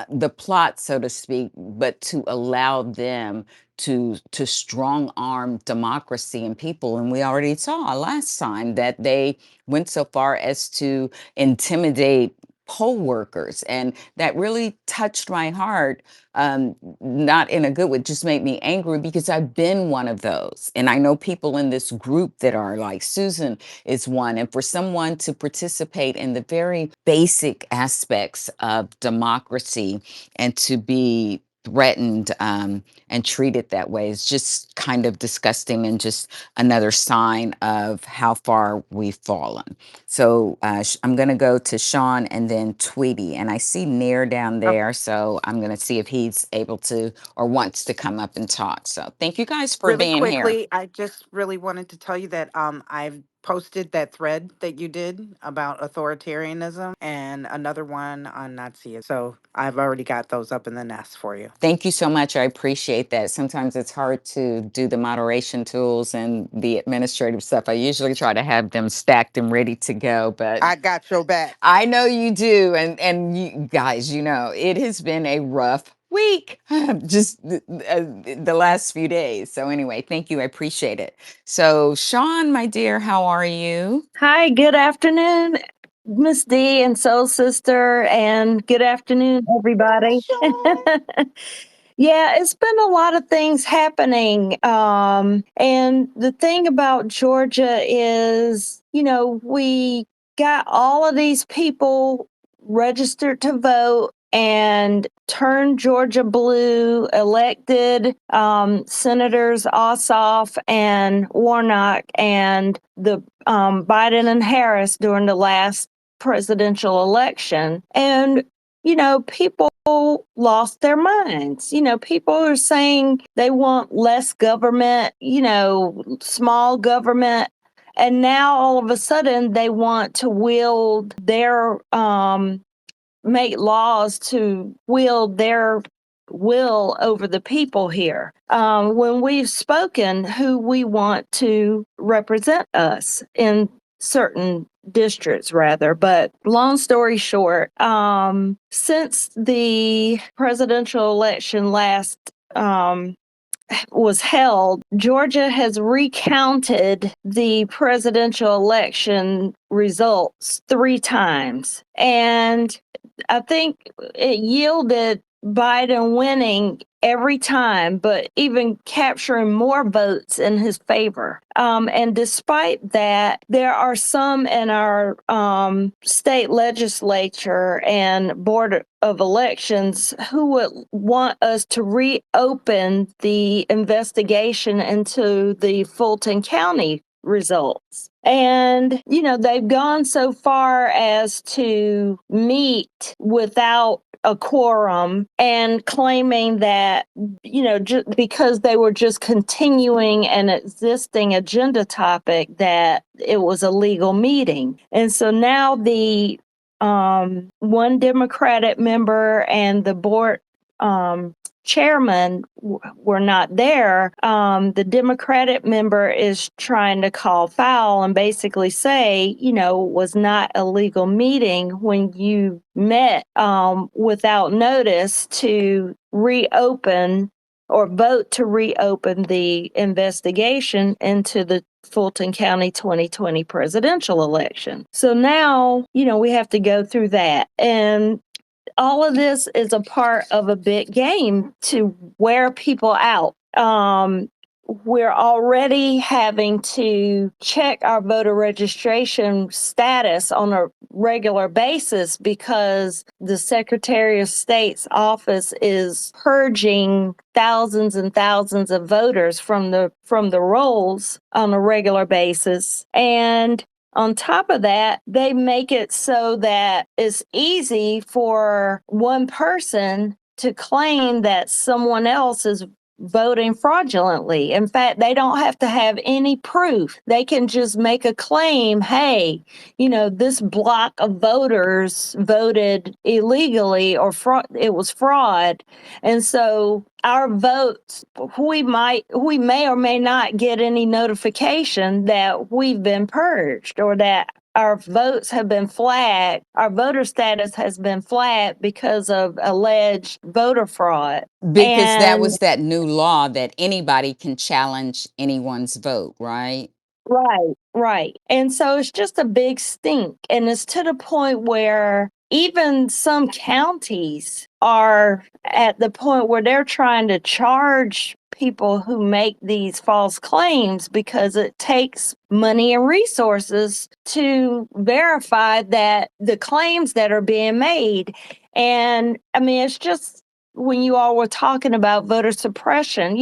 the plot, so to speak, but to allow them to strong arm democracy and people. And we already saw last time that they went so far as to intimidate poll workers, and that really touched my heart. Not in a good way, just made me angry, because I've been one of those, and I know people in this group that are like Susan is one. And for someone to participate in the very basic aspects of democracy and to be threatened and treated that way is just kind of disgusting, and just another sign of how far we've fallen. So I'm going to go to Sean and then Tweety. And I see Nair down there. So I'm going to see if he's able to or wants to come up and talk. So thank you guys for Really being here. quickly, I just really wanted to tell you that I've posted that thread that you did about authoritarianism, and another one on Nazism. So I've already got those up in the nest for you. Thank you so much. I appreciate that. Sometimes it's hard to do the moderation tools and the administrative stuff. I usually try to have them stacked and ready to go, but I got your back. I know you do. And you guys, it has been a rough week, just the last few days. So anyway, thank you. I appreciate it. So Sean, my dear, how are you? Hi, good afternoon, Miss D and Soul Sister, and good afternoon, everybody. Sean. Yeah, it's been a lot of things happening. And the thing about Georgia is, we got all of these people registered to vote and turned Georgia blue, elected Senators Ossoff and Warnock and the Biden and Harris during the last presidential election. And people lost their minds. People are saying they want less government, small government. And now all of a sudden they want to wield their make laws to wield their will over the people here. When we've spoken who we want to represent us in certain districts, rather. But long story short, since the presidential election last was held, Georgia has recounted the presidential election results 3 times. And I think it yielded Biden winning every time, but even capturing more votes in his favor. And despite that, there are some in our state legislature and board of elections who would want us to reopen the investigation into the Fulton County results. And, they've gone so far as to meet without a quorum and claiming that, because they were just continuing an existing agenda topic, that it was a legal meeting. And so now the one Democratic member and the board chairman were not there. The Democratic member is trying to call foul and basically say, was not a legal meeting when you met without notice to reopen or vote to reopen the investigation into the Fulton County 2020 presidential election. So now, we have to go through that. And all of this is a part of a big game to wear people out. We're already having to check our voter registration status on a regular basis because the Secretary of State's office is purging thousands and thousands of voters from the rolls on a regular basis. And on top of that, they make it so that it's easy for one person to claim that someone else is voting fraudulently. In fact, they don't have to have any proof. They can just make a claim, hey, this block of voters voted illegally or it was fraud. And so our votes, we may or may not get any notification that we've been purged or that our votes have been flagged, our voter status has been flagged because of alleged voter fraud. Because that And was that new law that anybody can challenge anyone's vote, right? right. And so it's just a big stink. And it's to the point where even some counties are at the point where they're trying to charge people who make these false claims because it takes money and resources to verify that the claims that are being made. And I mean, it's just when you all were talking about voter suppression,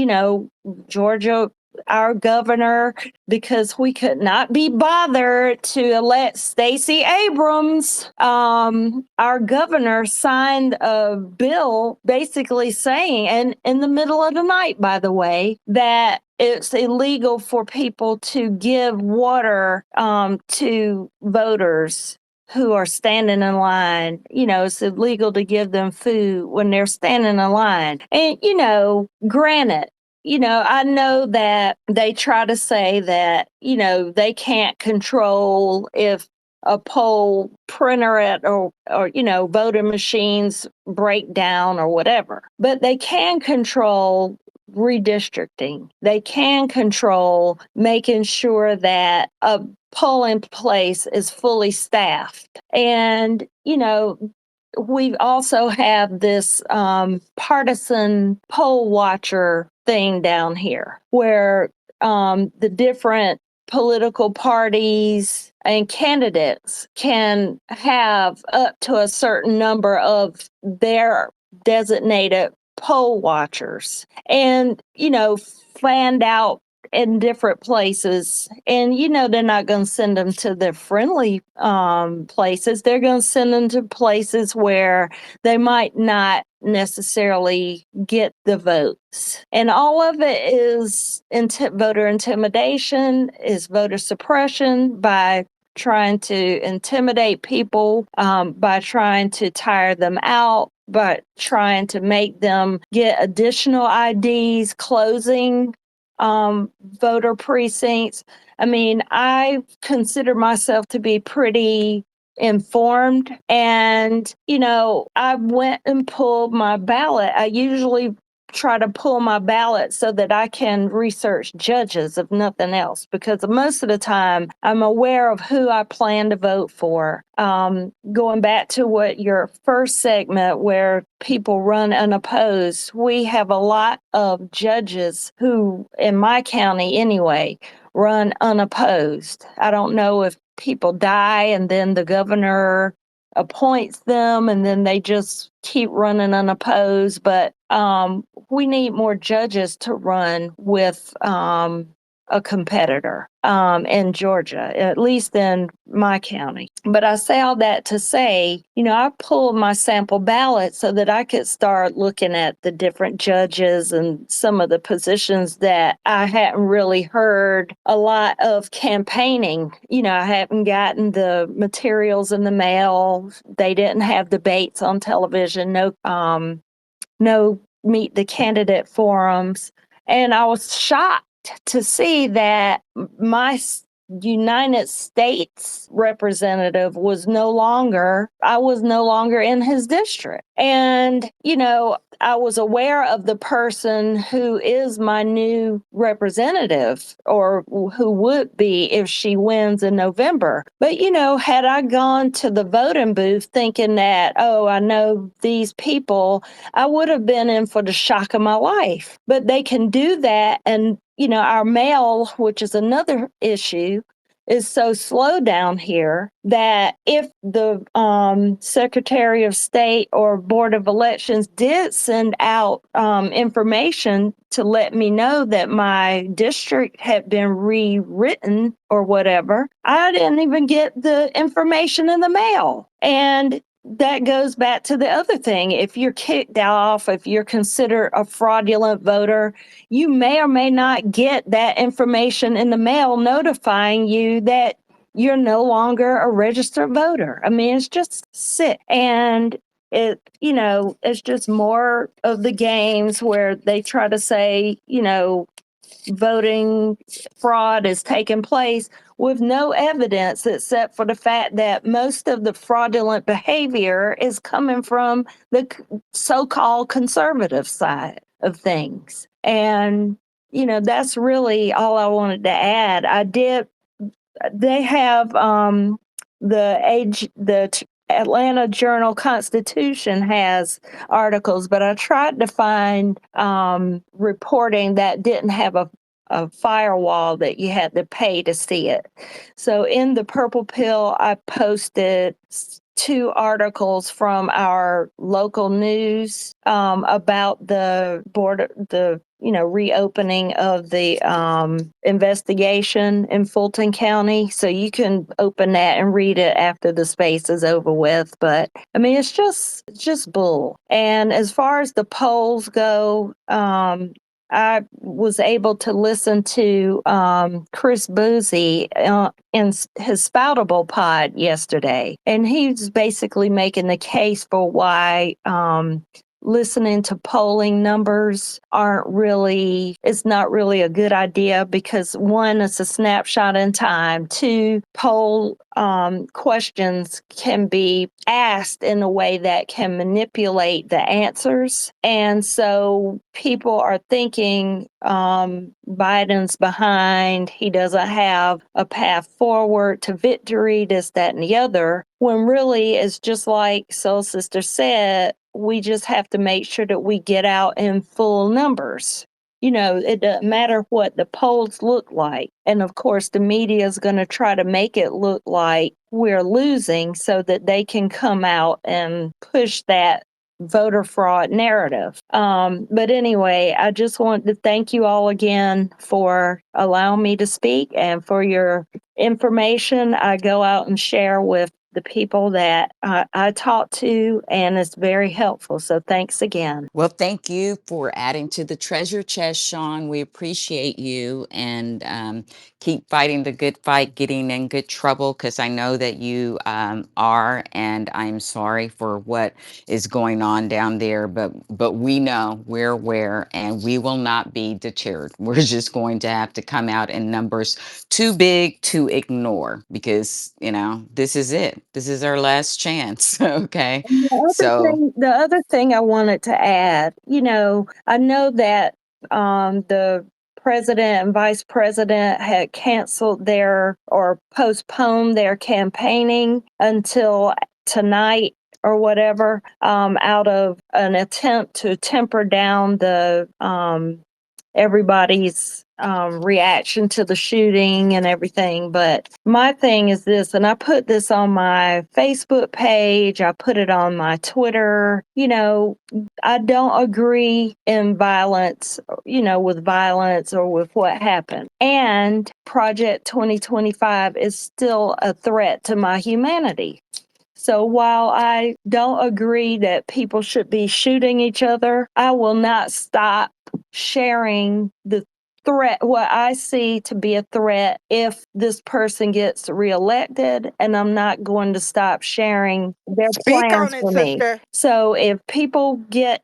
Georgia, our governor, because we could not be bothered to elect Stacey Abrams, our governor signed a bill basically saying, and in the middle of the night, by the way, that it's illegal for people to give water to voters who are standing in line. It's illegal to give them food when they're standing in line. And, granted, I know that they try to say that, they can't control if a poll printer or voting machines break down or whatever, but they can control redistricting. They can control making sure that a polling place is fully staffed. And, we also have this partisan poll watcher thing down here where the different political parties and candidates can have up to a certain number of their designated poll watchers and, fanned out in different places. And, they're not going to send them to the friendly places. They're going to send them to places where they might not necessarily get the votes. And all of it is voter intimidation, is voter suppression by trying to intimidate people, by trying to tire them out, but trying to make them get additional IDs, closing voter precincts. I mean, I consider myself to be pretty informed, and I went and pulled my ballot. I usually try to pull my ballot so that I can research judges, if nothing else, because most of the time I'm aware of who I plan to vote for. Going back to what your first segment, where people run unopposed, we have a lot of judges who, in my county anyway, run unopposed. I don't know if people die and then the governor appoints them and then they just keep running unopposed, but we need more judges to run with a competitor in Georgia, at least in my county. But I say all that to say, I pulled my sample ballot so that I could start looking at the different judges and some of the positions that I hadn't really heard a lot of campaigning. I hadn't gotten the materials in the mail. They didn't have debates on television. No meet the candidate forums. And I was shocked to see that my United States representative I was no longer in his district. And, I was aware of the person who is my new representative, or who would be if she wins in November. But, had I gone to the voting booth thinking that, oh, I know these people, I would have been in for the shock of my life. But they can do that. And, our mail, which is another issue, is so slow down here that if the Secretary of State or Board of Elections did send out information to let me know that my district had been rewritten or whatever, I didn't even get the information in the mail. And that goes back to the other thing. If you're kicked off, if you're considered a fraudulent voter, you may or may not get that information in the mail notifying you that you're no longer a registered voter. I mean, it's just sick. And it's just more of the games where they try to say, voting fraud is taking place with no evidence except for the fact that most of the fraudulent behavior is coming from the so-called conservative side of things. And, that's really all I wanted to add. They have the Atlanta Journal-Constitution has articles, but I tried to find reporting that didn't have a firewall that you had to pay to see it. So in the Purple Pill, I posted 2 articles from our local news about the reopening of the investigation in Fulton County. So you can open that and read it after the space is over with. But I mean, it's just bull. And as far as the polls go, I was able to listen to Chris Boozy in his Spoutable pod yesterday, and he's basically making the case for why listening to polling numbers it's not really a good idea, because 1, it's a snapshot in time. 2, poll questions can be asked in a way that can manipulate the answers. And so people are thinking Biden's behind, he doesn't have a path forward to victory, this, that, and the other, when really it's just like Soul Sister said, we just have to make sure that we get out in full numbers. It doesn't matter what the polls look like. And of course, the media is going to try to make it look like we're losing so that they can come out and push that voter fraud narrative. But anyway, I just want to thank you all again for allowing me to speak and for your information I go out and share with the people that I talk to, and it's very helpful. So thanks again. Well, thank you for adding to the treasure chest, Sean. We appreciate you, and keep fighting the good fight, getting in good trouble, because I know that you are, and I'm sorry for what is going on down there. But we know, we're aware, and we will not be deterred. We're just going to have to come out in numbers too big to ignore, because this is it. This is our last chance. Okay, so. The other thing I wanted to add, I know that the president and vice president had canceled their or postponed their campaigning until tonight or whatever, out of an attempt to temper down the everybody's reaction to the shooting and everything. But my thing is this, and I put this on my Facebook page, I put it on my Twitter. I don't agree in violence, with violence or with what happened. And Project 2025 is still a threat to my humanity. So while I don't agree that people should be shooting each other, I will not stop sharing the threat, what I see to be a threat if this person gets reelected, and I'm not going to stop sharing their Speak plans on it, for me. sister. So if people get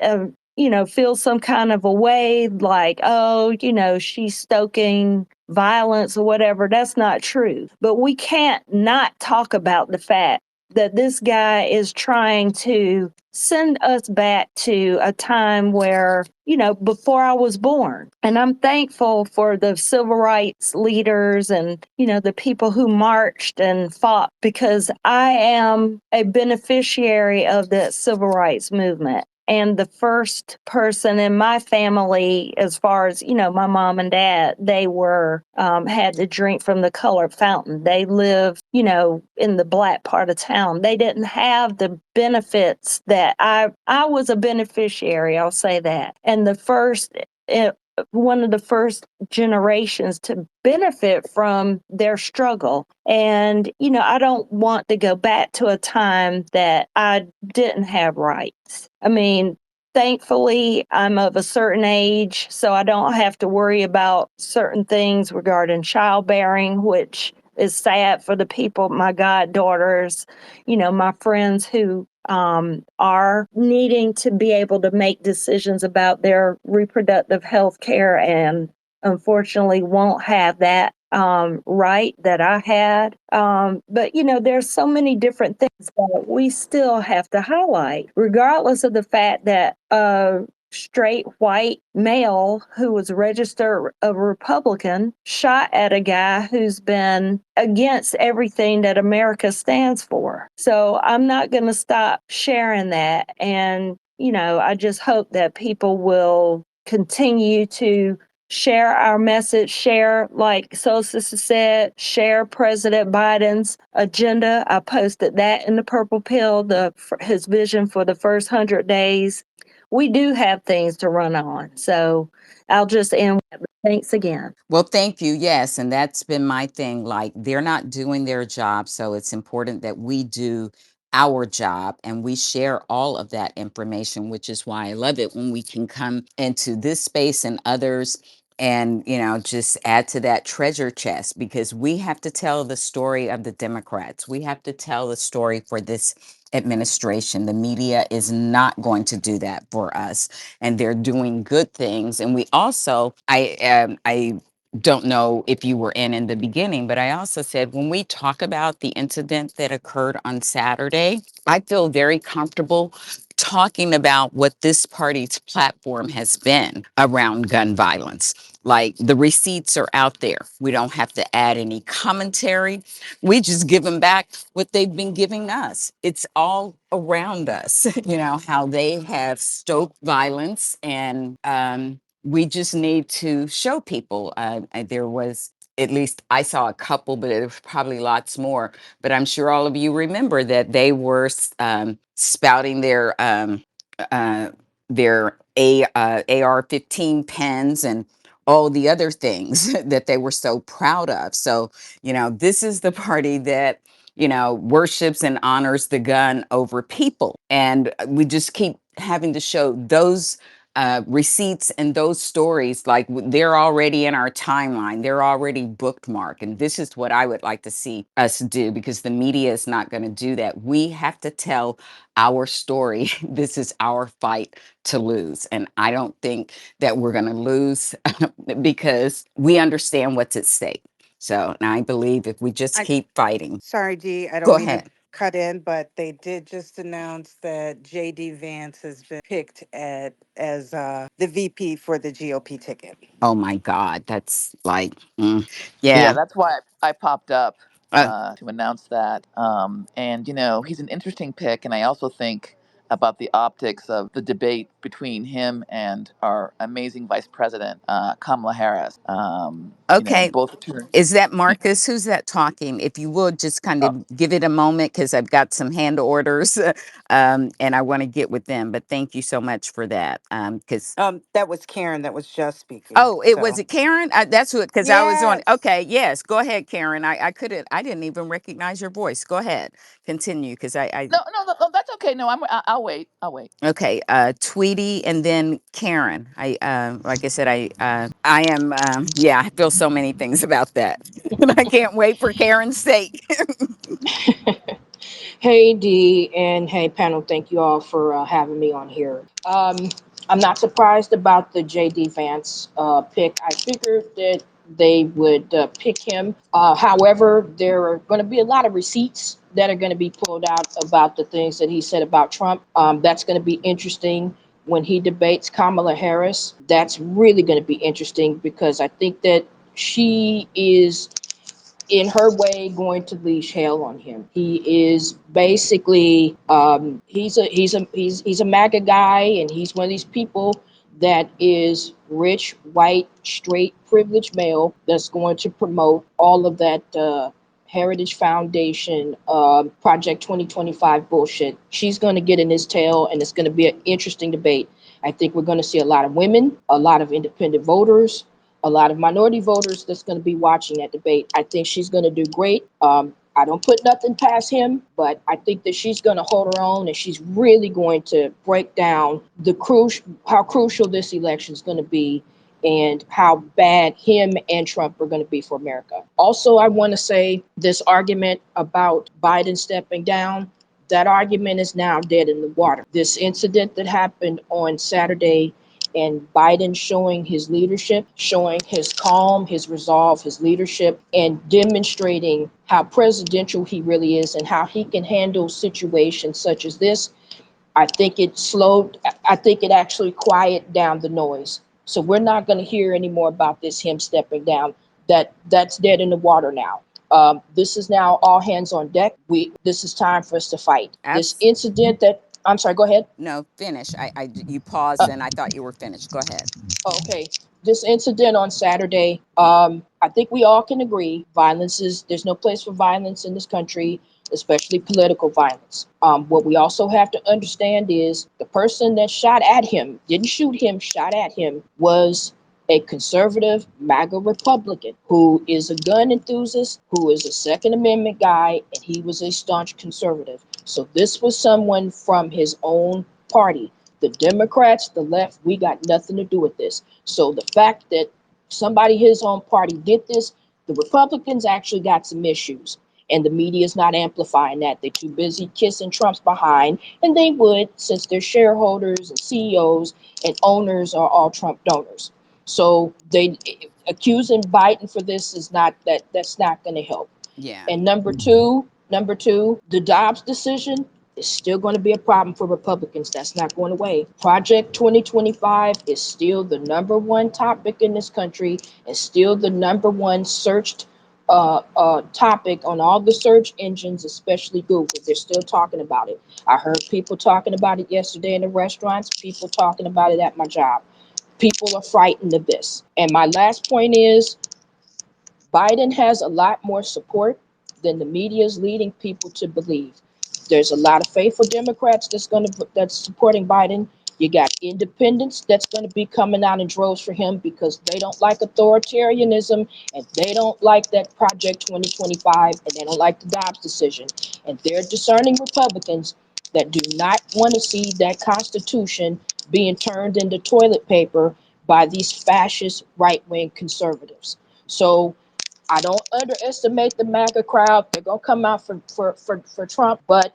feel some kind of a way like, oh, she's stoking violence or whatever, that's not true. But we can't not talk about the fact that this guy is trying to send us back to a time where, before I was born. And I'm thankful for the civil rights leaders and, the people who marched and fought, because I am a beneficiary of the civil rights movement. And the first person in my family, as far as, my mom and dad, they were, had to drink from the colored fountain. They lived, in the black part of town. They didn't have the benefits that I was a beneficiary, I'll say that. And one of the first generations to benefit from their struggle. And, I don't want to go back to a time that I didn't have rights. I mean, thankfully, I'm of a certain age, so I don't have to worry about certain things regarding childbearing, which is sad for the people, my goddaughters, my friends who are needing to be able to make decisions about their reproductive health care, and unfortunately won't have that right that I had. But there's so many different things that we still have to highlight, regardless of the fact that straight white male who was registered a Republican shot at a guy who's been against everything that America stands for. So I'm not going to stop sharing that. And, I just hope that people will continue to share our message, share, like Soul Sister said, share President Biden's agenda. I posted that in the Purple Pill, his vision for the first 100 days. We do have things to run on. So I'll just end with thanks again. Well, thank you. Yes. And that's been my thing. Like, they're not doing their job. So it's important that we do our job and we share all of that information, which is why I love it when we can come into this space and others and, just add to that treasure chest, because we have to tell the story of the Democrats. We have to tell the story for this administration. The media is not going to do that for us, and they're doing good things. And we also, I don't know if you were in the beginning, but I also said when we talk about the incident that occurred on Saturday, I feel very comfortable talking about what this party's platform has been around gun violence. Like, the receipts are out there. We don't have to add any commentary. We just give them back what they've been giving us. It's all around us, how they have stoked violence, and we just need to show people. There was, at least I saw a couple, but there was probably lots more. But I'm sure all of you remember that they were spouting uh, their AR-15 pens and all the other things that they were so proud of. So, this is the party that worships and honors the gun over people. And we just keep having to show those receipts and those stories, like they're already in our timeline, they're already bookmarked. And this is what I would like to see us do, because the media is not going to do that. We have to tell our story. This is our fight to lose. And I don't think that we're going to lose because we understand what's at stake. So, and I believe if we just I keep fighting. sorry, Dee, I Go don't mean to ahead. cut in, but they did just announce that JD Vance has been picked as the VP for the GOP ticket. Oh my God, that's like, Yeah, yeah. that's why I popped up Uh, to announce that. And, he's an interesting pick. And I also think about the optics of the debate between him and our amazing Vice President, Kamala Harris. okay. Both turn. Is that Marcus? Who's that talking? If you would just kind Oh, of give it a moment, because I've got some hand orders and I want to get with them. But thank you so much for that. Because That was Karen that was just speaking. oh, it was So it Karen? That's who. Because I was on. yes. Okay, yes. Go ahead, Karen. I couldn't. I didn't even recognize your voice. Go ahead. Continue. Because I. no, no, no, no, that's okay. No, I'll wait. I'll wait. Okay, Tweety, and then Karen. Like I said, I am. Yeah, I feel so many things about that, and I can't wait for Karen's sake. Hey, Dee, and hey, panel. Thank you all for having me on here. I'm not surprised about the JD Vance pick. I figured that they would pick him. However, there are going to be a lot of receipts that are going to be pulled out about the things that he said about Trump. That's going to be interesting when he debates Kamala Harris. That's really going to be interesting because I think that she is in her way going to leash hell on him. He is basically he's a MAGA guy, and he's one of these people that is rich, white, straight, privileged male that's going to promote all of that Heritage Foundation, Project 2025 bullshit. She's going to get in his tail, and it's going to be an interesting debate. I think we're going to see a lot of women, a lot of independent voters, a lot of minority voters that's going to be watching that debate. I think she's going to do great. I don't put nothing past him, but I think that she's going to hold her own, and she's really going to break down how crucial this election is going to be and how bad him and Trump are going to be for America. Also, I want to say this argument about Biden stepping down, that argument is now dead in the water. This incident that happened on Saturday and Biden showing his leadership, showing his calm, his resolve, his leadership, and demonstrating how presidential he really is and how he can handle situations such as this. I think it actually quieted down the noise. So we're not going to hear any more about this, him stepping down. That's dead in the water now. This is now all hands on deck. This is time for us to fight. This Abs- incident that, I'm sorry, go ahead. no, finish. You paused, and I thought you were finished. Go ahead. Okay, this incident on Saturday, I think we all can agree there's no place for violence in this country, especially political violence. What we also have to understand is the person that shot at him, didn't shoot him, shot at him, was a conservative MAGA Republican who is a gun enthusiast, who is a Second Amendment guy, and he was a staunch conservative. So this was someone from his own party. The Democrats, the left, we got nothing to do with this. So the fact that somebody his own party did this, the Republicans actually got some issues. And the media is not amplifying that. They're too busy kissing Trump's behind. And they would, since their shareholders and CEOs and owners are all Trump donors. So they accusing Biden for this is that's not going to help. Yeah. And number two, the Dobbs decision is still going to be a problem for Republicans. That's not going away. Project 2025 is still the number one topic in this country and still the number one searched topic on all the search engines, especially Google. They're still talking about it. I heard people talking about it yesterday in the restaurants, people talking about it at my job. People are frightened of this. And my last point is Biden has a lot more support than the media is leading people to believe. There's a lot of faithful Democrats that's supporting Biden, You got independents that's going to be coming out in droves for him because they don't like authoritarianism and they don't like that Project 2025 and they don't like the Dobbs decision. And they're discerning Republicans that do not want to see that Constitution being turned into toilet paper by these fascist right wing conservatives. So I don't underestimate the MAGA crowd. They're gonna come out for Trump, but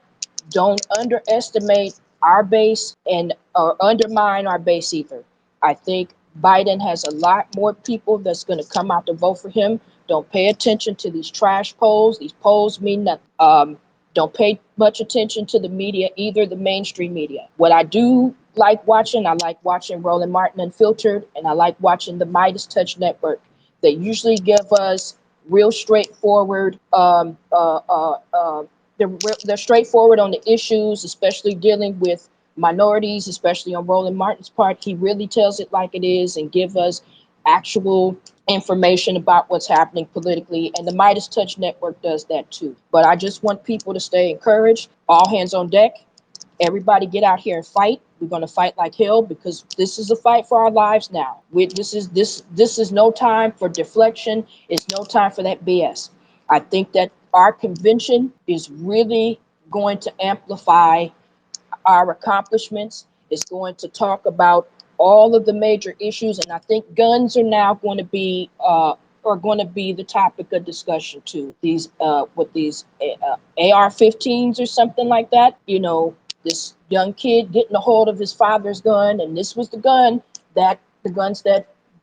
don't underestimate our base and or undermine our base either. I think Biden has a lot more people that's gonna come out to vote for him. Don't pay attention to these trash polls. These polls mean nothing. Don't pay much attention to the media, either the mainstream media. What I do I like watching Roland Martin Unfiltered, and I like watching the Midas Touch Network. They usually give us real straightforward. They're straightforward on the issues, especially dealing with minorities, especially on Roland Martin's part. He really tells it like it is and give us actual information about what's happening politically. And the Midas Touch Network does that too. But I just want people to stay encouraged. All hands on deck. Everybody get out here and fight. We're going to fight like hell because this is a fight for our lives now. This is no time for deflection. It's no time for that BS. I think that our convention is really going to amplify our accomplishments. It's going to talk about all of the major issues, and I think guns are now going to be the topic of discussion too. These with these AR-15s or something like that. You know, this young kid getting a hold of his father's gun, and this was the guns that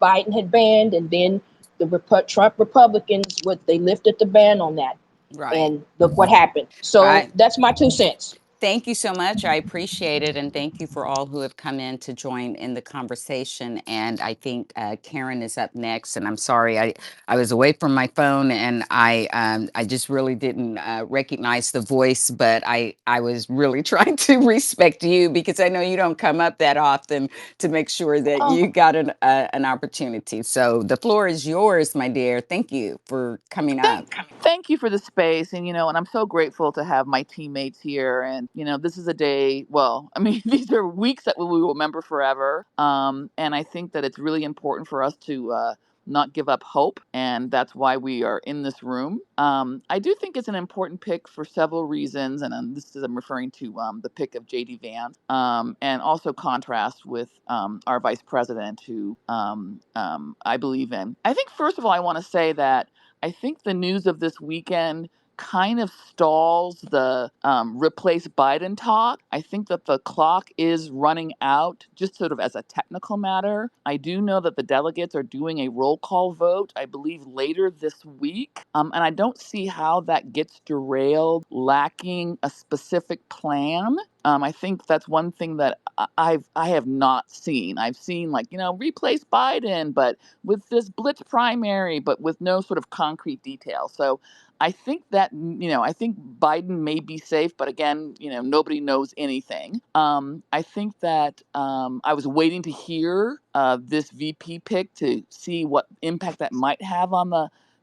Biden had banned, and then the Trump Republicans, they lifted the ban on that, Right. and look what happened. So I that's my 2 cents. Thank you so much. I appreciate it. And thank you for all who have come in to join in the conversation. And I think Karen is up next. And I'm sorry, I was away from my phone and I just really didn't recognize the voice, but I was really trying to respect you because I know you don't come up that often to make sure that Oh, you got an opportunity. So the floor is yours, my dear. Thank you for coming up. Thank you for the space. And, and I'm so grateful to have my teammates here. And, this is a day, well, I mean, these are weeks that we will remember forever. And I think that it's really important for us to not give up hope. And that's why we are in this room. I do think it's an important pick for several reasons. And I'm referring to the pick of JD Vance, and also contrast with our vice president, who I believe in. I think, first of all, I want to say that I think the news of this weekend kind of stalls the replace Biden talk. I think that the clock is running out, just sort of as a technical matter. I do know that the delegates are doing a roll call vote, I believe, later this week. And I don't see how that gets derailed, lacking a specific plan. I think that's one thing that I have not seen. I've seen, like, replace Biden, but with this blitz primary, but with no sort of concrete detail. So I think that, I think Biden may be safe, but again, nobody knows anything. I think that I was waiting to hear this VP pick to see what impact that might have on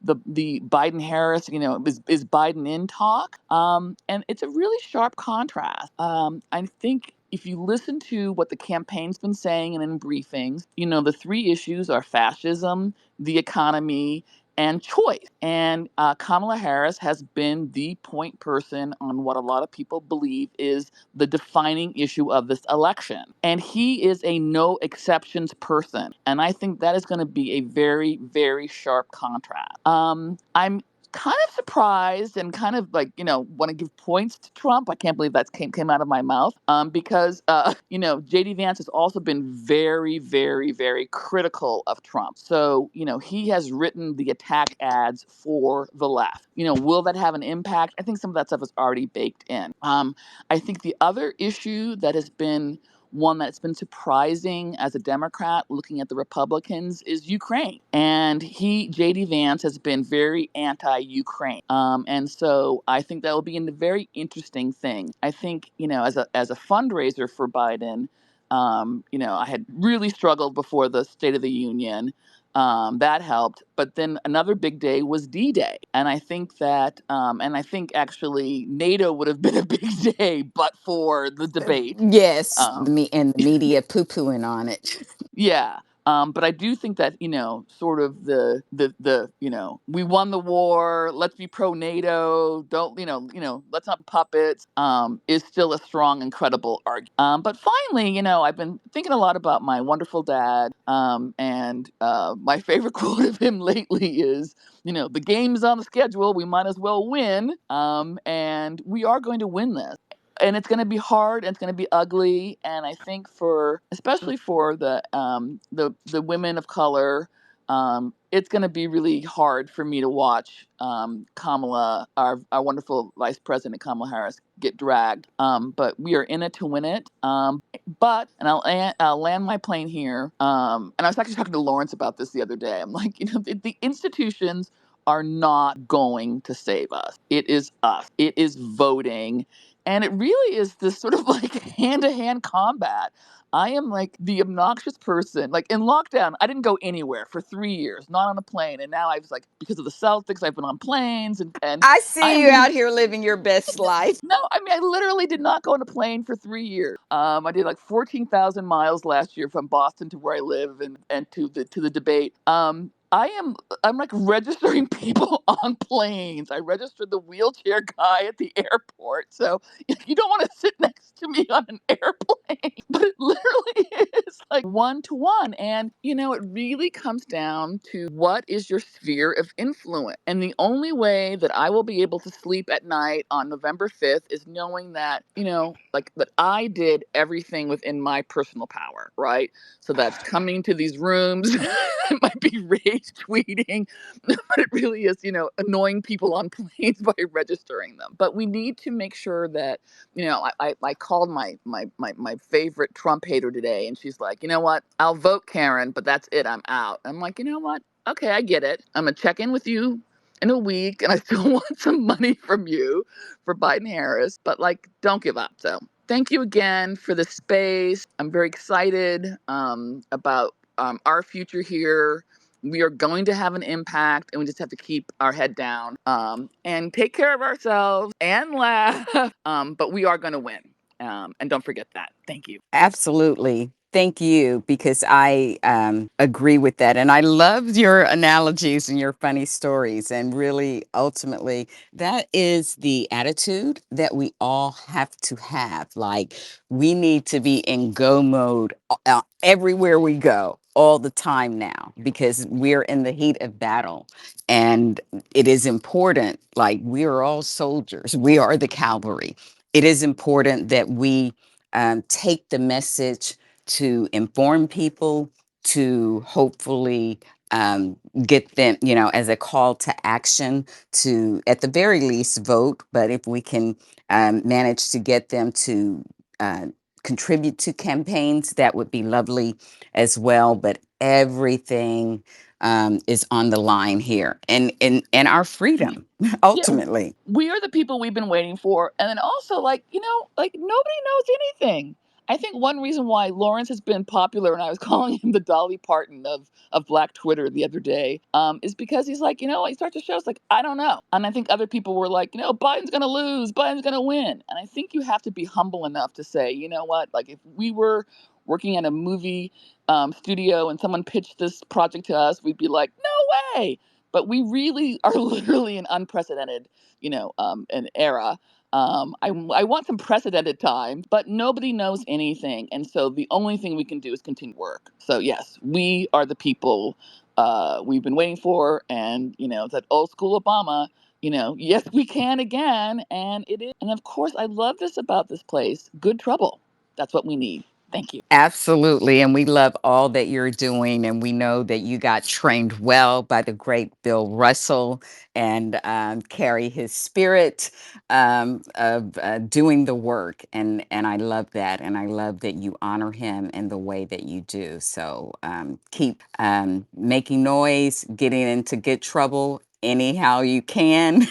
the Biden Harris, is Biden in talk? And it's a really sharp contrast. I think if you listen to what the campaign's been saying and in briefings, the three issues are fascism, the economy, and choice. And Kamala Harris has been the point person on what a lot of people believe is the defining issue of this election. And he is a no exceptions person. And I think that is going to be a very, very sharp contrast. I'm kind of surprised and kind of, like, want to give points to Trump. I can't believe that came out of my mouth, because JD Vance has also been very, very, very critical of Trump. So he has written the attack ads for the left. Will that have an impact? I think some of that stuff is already baked in. I think the other issue that has been one that's been surprising as a Democrat looking at the Republicans is Ukraine. And JD Vance, has been very anti-Ukraine. And so I think that will be a very interesting thing. I think, as a fundraiser for Biden, I had really struggled before the State of the Union. That helped. But then another big day was D-Day. And I think that, and I think actually NATO would have been a big day, but for the debate. Yes, Um, me and the media poo-pooing on it. yeah. But I do think that, sort of the we won the war. Let's be pro NATO. Don't, let's not be puppets. Is still a strong and credible argument. But finally, I've been thinking a lot about my wonderful dad. And my favorite quote of him lately is, the game's on the schedule. We might as well win. And we are going to win this, and it's going to be hard and it's going to be ugly. And I think especially for the women of color, it's going to be really hard for me to watch Kamala, our wonderful Vice President Kamala Harris, get dragged. But we are in it to win it. And I'll land my plane here. And I was actually talking to Lawrence about this the other day. I'm like, the institutions are not going to save us. It is us. It is voting. And it really is this sort of like hand to hand combat. I am like the obnoxious person. Like in lockdown, I didn't go anywhere for 3 years, not on a plane. And now I was like, because of the Celtics, I've been on planes and I I see am you out here living your best life. no, I mean, I literally did not go on a plane for 3 years. I did like 14,000 miles last year from Boston to where I live and to the debate. I'm like registering people on planes. I registered the wheelchair guy at the airport. So you don't want to sit next to me on an airplane. But it literally is like one to one. And, it really comes down to what is your sphere of influence. And the only way that I will be able to sleep at night on November 5th is knowing that, like that I did everything within my personal power, right? So that's coming to these rooms. It might be rage tweeting, but it really is, annoying people on planes by registering them. But we need to make sure that, I called my favorite Trump hater today, and she's like, you know what? I'll vote Karen, but that's it. I'm out. I'm like, you know what? Okay, I get it. I'm gonna check in with you in a week, and I still want some money from you for Biden Harris, but like, don't give up. So thank you again for the space. I'm very excited about our future here. We are going to have an impact, and we just have to keep our head down and take care of ourselves and laugh. But we are going to win. And don't forget that. Thank you. Absolutely. Thank you, because I agree with that. And I love your analogies and your funny stories. And really, ultimately, that is the attitude that we all have to have. Like, we need to be in go mode everywhere we go, all the time now, because we're in the heat of battle. And it is important, like, we are all soldiers, we are the cavalry. It is important that we take the message to inform people, to hopefully get them, as a call to action to, at the very least, vote. But if we can manage to get them to contribute to campaigns, that would be lovely as well. But everything is on the line here, and our freedom, Yeah, ultimately. we are the people we've been waiting for. And then also, like, like nobody knows anything. I think one reason why Lawrence has been popular, and I was calling him the Dolly Parton of Black Twitter the other day, is because he's like, he starts to show us like, I don't know. And I think other people were like, Biden's going to lose, Biden's going to win. And I think you have to be humble enough to say, you know what, like if we were working at a movie studio and someone pitched this project to us, we'd be like, no way. But we really are literally an unprecedented, an era. I want some precedented time, but nobody knows anything. And so the only thing we can do is continue work. So yes, we are the people we've been waiting for. And, that old school Obama, yes, we can again. And it is. And of course, I love this about this place. Good trouble. That's what we need. Thank you. Absolutely. And we love all that you're doing. And we know that you got trained well by the great Bill Russell, and carry his spirit of doing the work. And I love that. And I love that you honor him in the way that you do. So keep making noise, getting into good trouble, anyhow you can.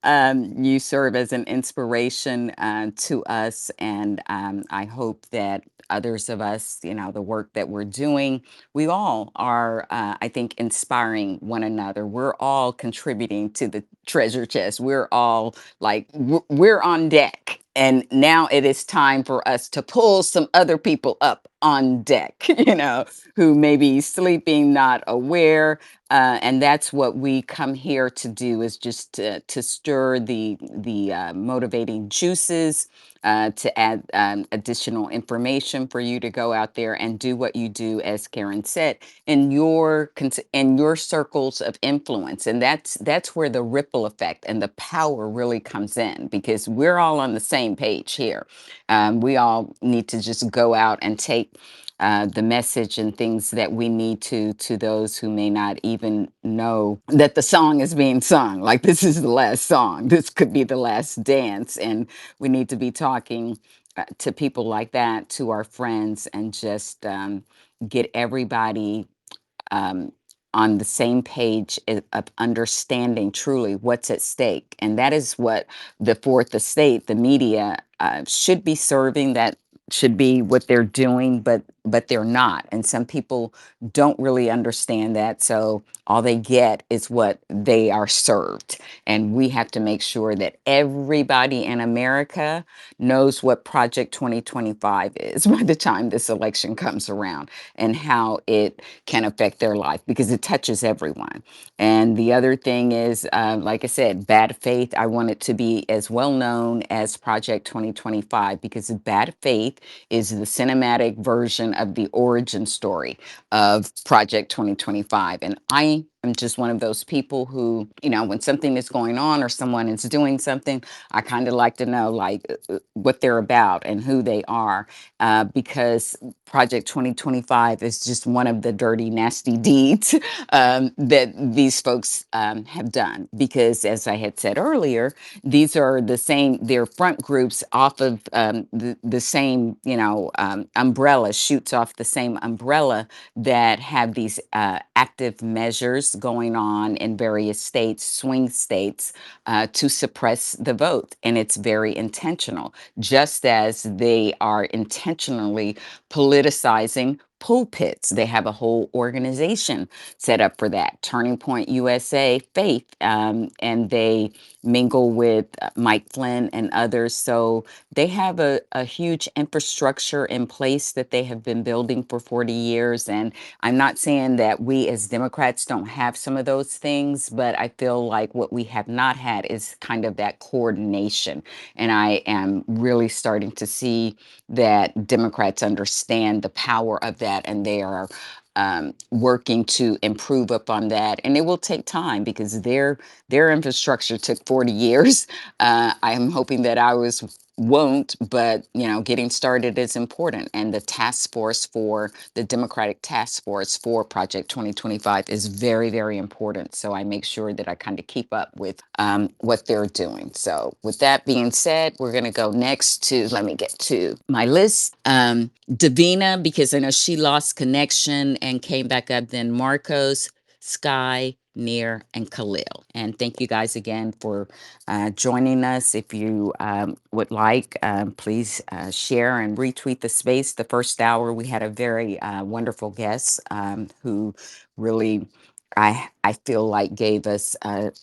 And you serve as an inspiration to us. And I hope that others of us, the work that we're doing, we all are, I think, inspiring one another. We're all contributing to the treasure chest. We're all like, we're on deck. And now it is time for us to pull some other people up on deck, who may be sleeping, not aware. And that's what we come here to do, is just to stir the motivating juices, to add additional information for you to go out there and do what you do, as Karen said, in your circles of influence. And that's where the ripple effect and the power really comes in, because we're all on the same page here. We all need to just go out and take the message and things that we need to those who may not even know that the song is being sung. Like, this is the last song. This could be the last dance. And we need to be talking to people like that, to our friends, and just get everybody um, on the same page of understanding truly what's at stake. And that is what the fourth estate, the media, should be serving. That should be what they're doing, but they're not. And some people don't really understand that. So all they get is what they are served. And we have to make sure that everybody in America knows what Project 2025 is by the time this election comes around, and how it can affect their life, because it touches everyone. And the other thing is, like I said, bad faith. I want it to be as well known as Project 2025, because bad faith is the cinematic version of the origin story of Project 2025. And I am just one of those people who, when something is going on or someone is doing something, I kind of like to know, like, what they're about and who they are, because Project 2025 is just one of the dirty, nasty deeds that these folks have done. Because, as I had said earlier, these are they're front groups off of the same, umbrella, shoots off the same umbrella, that have these active measures going on in various states, swing states, to suppress the vote. And it's very intentional, just as they are intentionally politicizing pulpits. They have a whole organization set up for that, Turning Point USA Faith, and they mingle with Mike Flynn and others. So they have a huge infrastructure in place that they have been building for 40 years. And I'm not saying that we as Democrats don't have some of those things, but I feel like what we have not had is kind of that coordination. And I am really starting to see that Democrats understand the power of that, and they are working to improve upon that. And it will take time, because their infrastructure took 40 years. I am hoping that ours won't, but getting started is important. And the Democratic task force for Project 2025 is very, very important. So I make sure that I kind of keep up with what they're doing. So with that being said, we're going to go next to, let me get to my list. Davina, because I know she lost connection and came back up. Then Marcos, Sky, Near, and Khalil. And thank you guys again for joining us. If you would like, please share and retweet the space. The first hour, we had a very wonderful guest who really, I feel like, gave us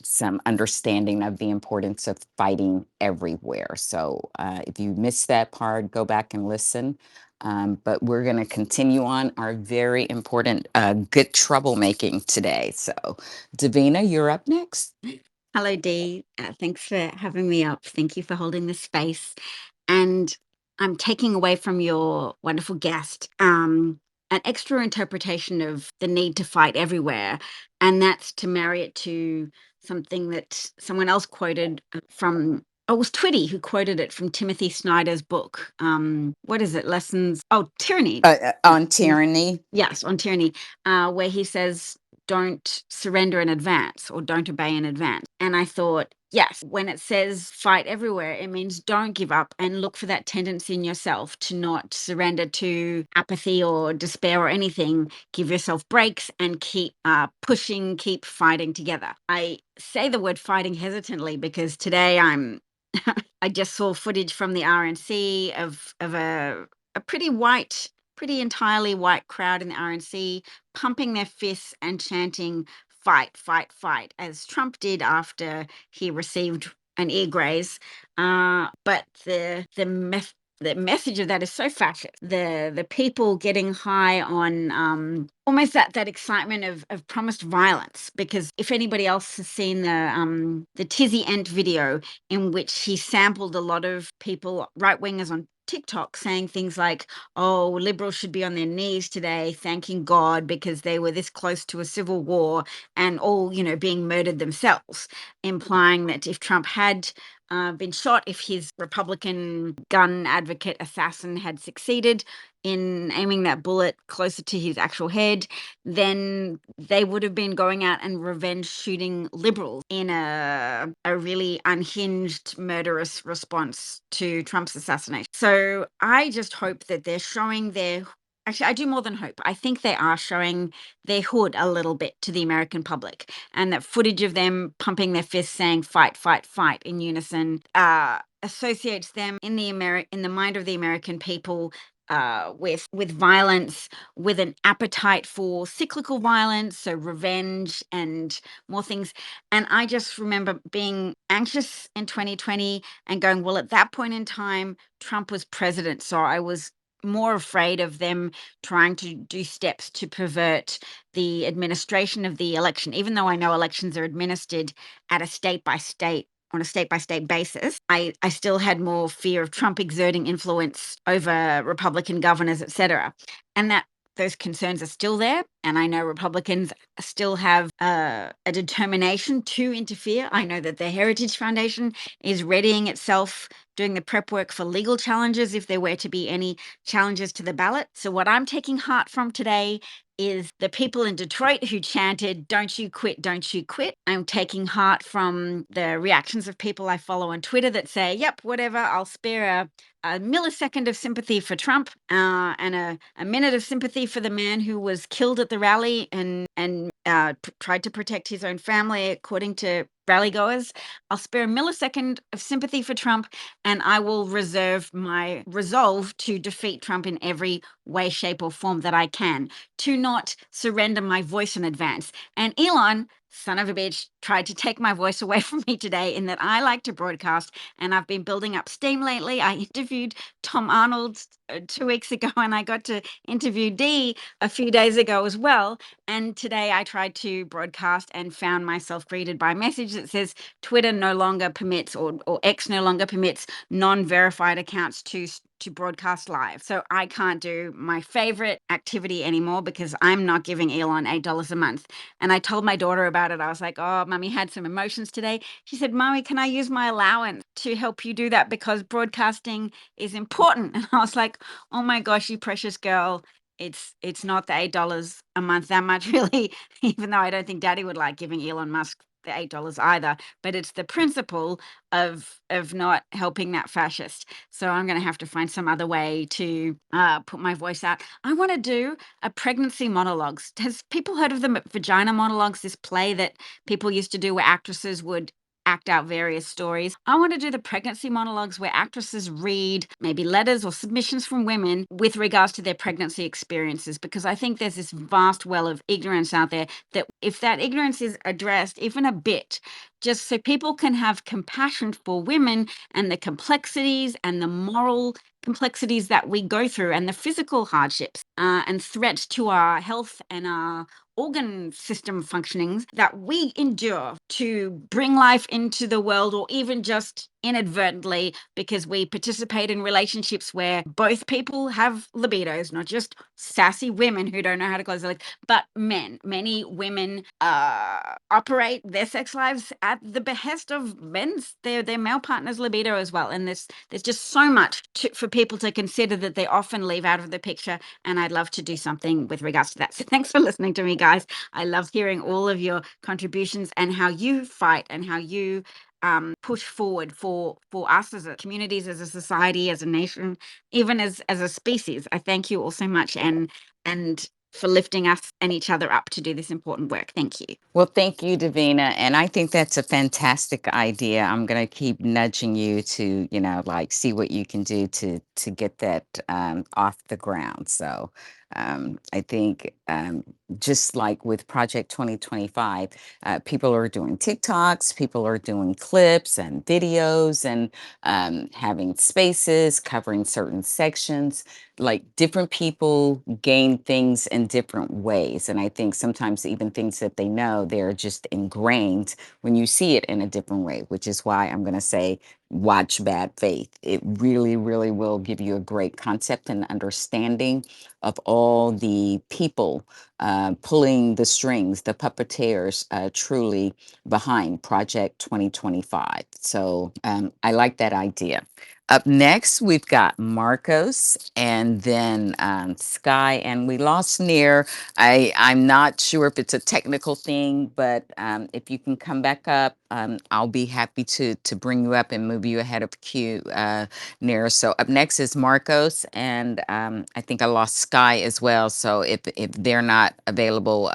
some understanding of the importance of fighting everywhere. So if you missed that part, go back and listen. But we're going to continue on our very important good troublemaking today. So, Davina, you're up next. Hello, Dee. Thanks for having me up. Thank you for holding this space. And I'm taking away from your wonderful guest an extra interpretation of the need to fight everywhere. And that's to marry it to something that someone else quoted from. Oh, it was Twitty who quoted it from Timothy Snyder's book. What is it? Lessons. Oh, Tyranny. On tyranny. Yes, on tyranny, where he says, don't surrender in advance or don't obey in advance. And I thought, yes, when it says fight everywhere, it means don't give up and look for that tendency in yourself to not surrender to apathy or despair or anything. Give yourself breaks and keep pushing, keep fighting together. I say the word fighting hesitantly because today I just saw footage from the RNC of a pretty entirely white crowd in the RNC pumping their fists and chanting fight, fight, fight, as Trump did after he received an ear graze. But the message of that is so fascist. The people getting high on almost that excitement of promised violence. Because if anybody else has seen the Tizzy Ent video in which he sampled a lot of people, right wingers on TikTok, saying things like, oh, liberals should be on their knees today, thanking God because they were this close to a civil war and all, being murdered themselves, implying that if Trump had been shot, if his Republican gun advocate assassin had succeeded in aiming that bullet closer to his actual head, then they would have been going out and revenge shooting liberals in a really unhinged, murderous response to Trump's assassination. So I just hope that they're showing actually, I do more than hope. I think they are showing their hood a little bit to the American public, and that footage of them pumping their fists saying fight, fight, fight in unison associates them in the mind of the American people with violence, with an appetite for cyclical violence, so revenge and more things. And I just remember being anxious in 2020 and going, well, at that point in time, Trump was president. So I was more afraid of them trying to do steps to pervert the administration of the election, even though I know elections are administered at a state by state on a state-by-state basis. I still had more fear of Trump exerting influence over Republican governors, et cetera. And that those concerns are still there. And I know Republicans still have a determination to interfere. I know that the Heritage Foundation is readying itself, doing the prep work for legal challenges if there were to be any challenges to the ballot. So what I'm taking heart from today is the people in Detroit who chanted, don't you quit, don't you quit. I'm taking heart from the reactions of people I follow on Twitter that say, yep, whatever, I'll spare a millisecond of sympathy for Trump and a minute of sympathy for the man who was killed at the rally and tried to protect his own family, according to rally goers. I'll spare a millisecond of sympathy for Trump, and I will reserve my resolve to defeat Trump in every way, shape, or form that I can, to not surrender my voice in advance. And Elon, son of a bitch, tried to take my voice away from me today in that I like to broadcast, and I've been building up steam lately. I interviewed Tom Arnold 2 weeks ago, and I got to interview Dee a few days ago as well. And today I tried to broadcast and found myself greeted by a message that says Twitter no longer permits, or X no longer permits, non-verified accounts to broadcast live. So I can't do my favorite activity anymore because I'm not giving Elon $8 a month. And I told my daughter about it. I was like, oh, Mummy had some emotions today. She said, Mommy, can I use my allowance to help you do that because broadcasting is important? And I was like, oh my gosh, you precious girl. It's not the $8 a month that much, really, even though I don't think Daddy would like giving Elon Musk the $8 either, but it's the principle of not helping that fascist. So I'm going to have to find some other way to put my voice out. I want to do a pregnancy monologues. Has people heard of the vagina monologues, this play that people used to do where actresses would act out various stories? I want to do the pregnancy monologues where actresses read maybe letters or submissions from women with regards to their pregnancy experiences, because I think there's this vast well of ignorance out there that if that ignorance is addressed even a bit, just so people can have compassion for women and the complexities and the moral complexities that we go through and the physical hardships and threats to our health and our organ system functionings that we endure to bring life into the world, or even just inadvertently because we participate in relationships where both people have libidos, not just sassy women who don't know how to close their legs, but men. Many women operate their sex lives at the behest of their male partner's libido as well. And there's just so much for people to consider that they often leave out of the picture. And I'd love to do something with regards to that. So thanks for listening to me, guys. I love hearing all of your contributions and how you fight and how you push forward for us as a communities, as a society, as a nation, even as a species. I thank you all so much, and for lifting us and each other up to do this important work. Thank you. Well, thank you, Davina. And I think that's a fantastic idea. I'm going to keep nudging you to, like see what you can do to get that off the ground. So I think just like with Project 2025, people are doing TikToks, people are doing clips and videos and having spaces, covering certain sections. Like different people gain things in different ways. And I think sometimes even things that they know, they're just ingrained when you see it in a different way, which is why I'm going to say, watch Bad Faith. It really, really will give you a great concept and understanding of all the people pulling the strings, the puppeteers truly behind Project 2025. So I like that idea. Up next, we've got Marcos and then Sky, and we lost Near. I'm not sure if it's a technical thing, but if you can come back up, I'll be happy to bring you up and move you ahead of queue, Near. So up next is Marcos, and I think I lost Sky as well. So if they're not available,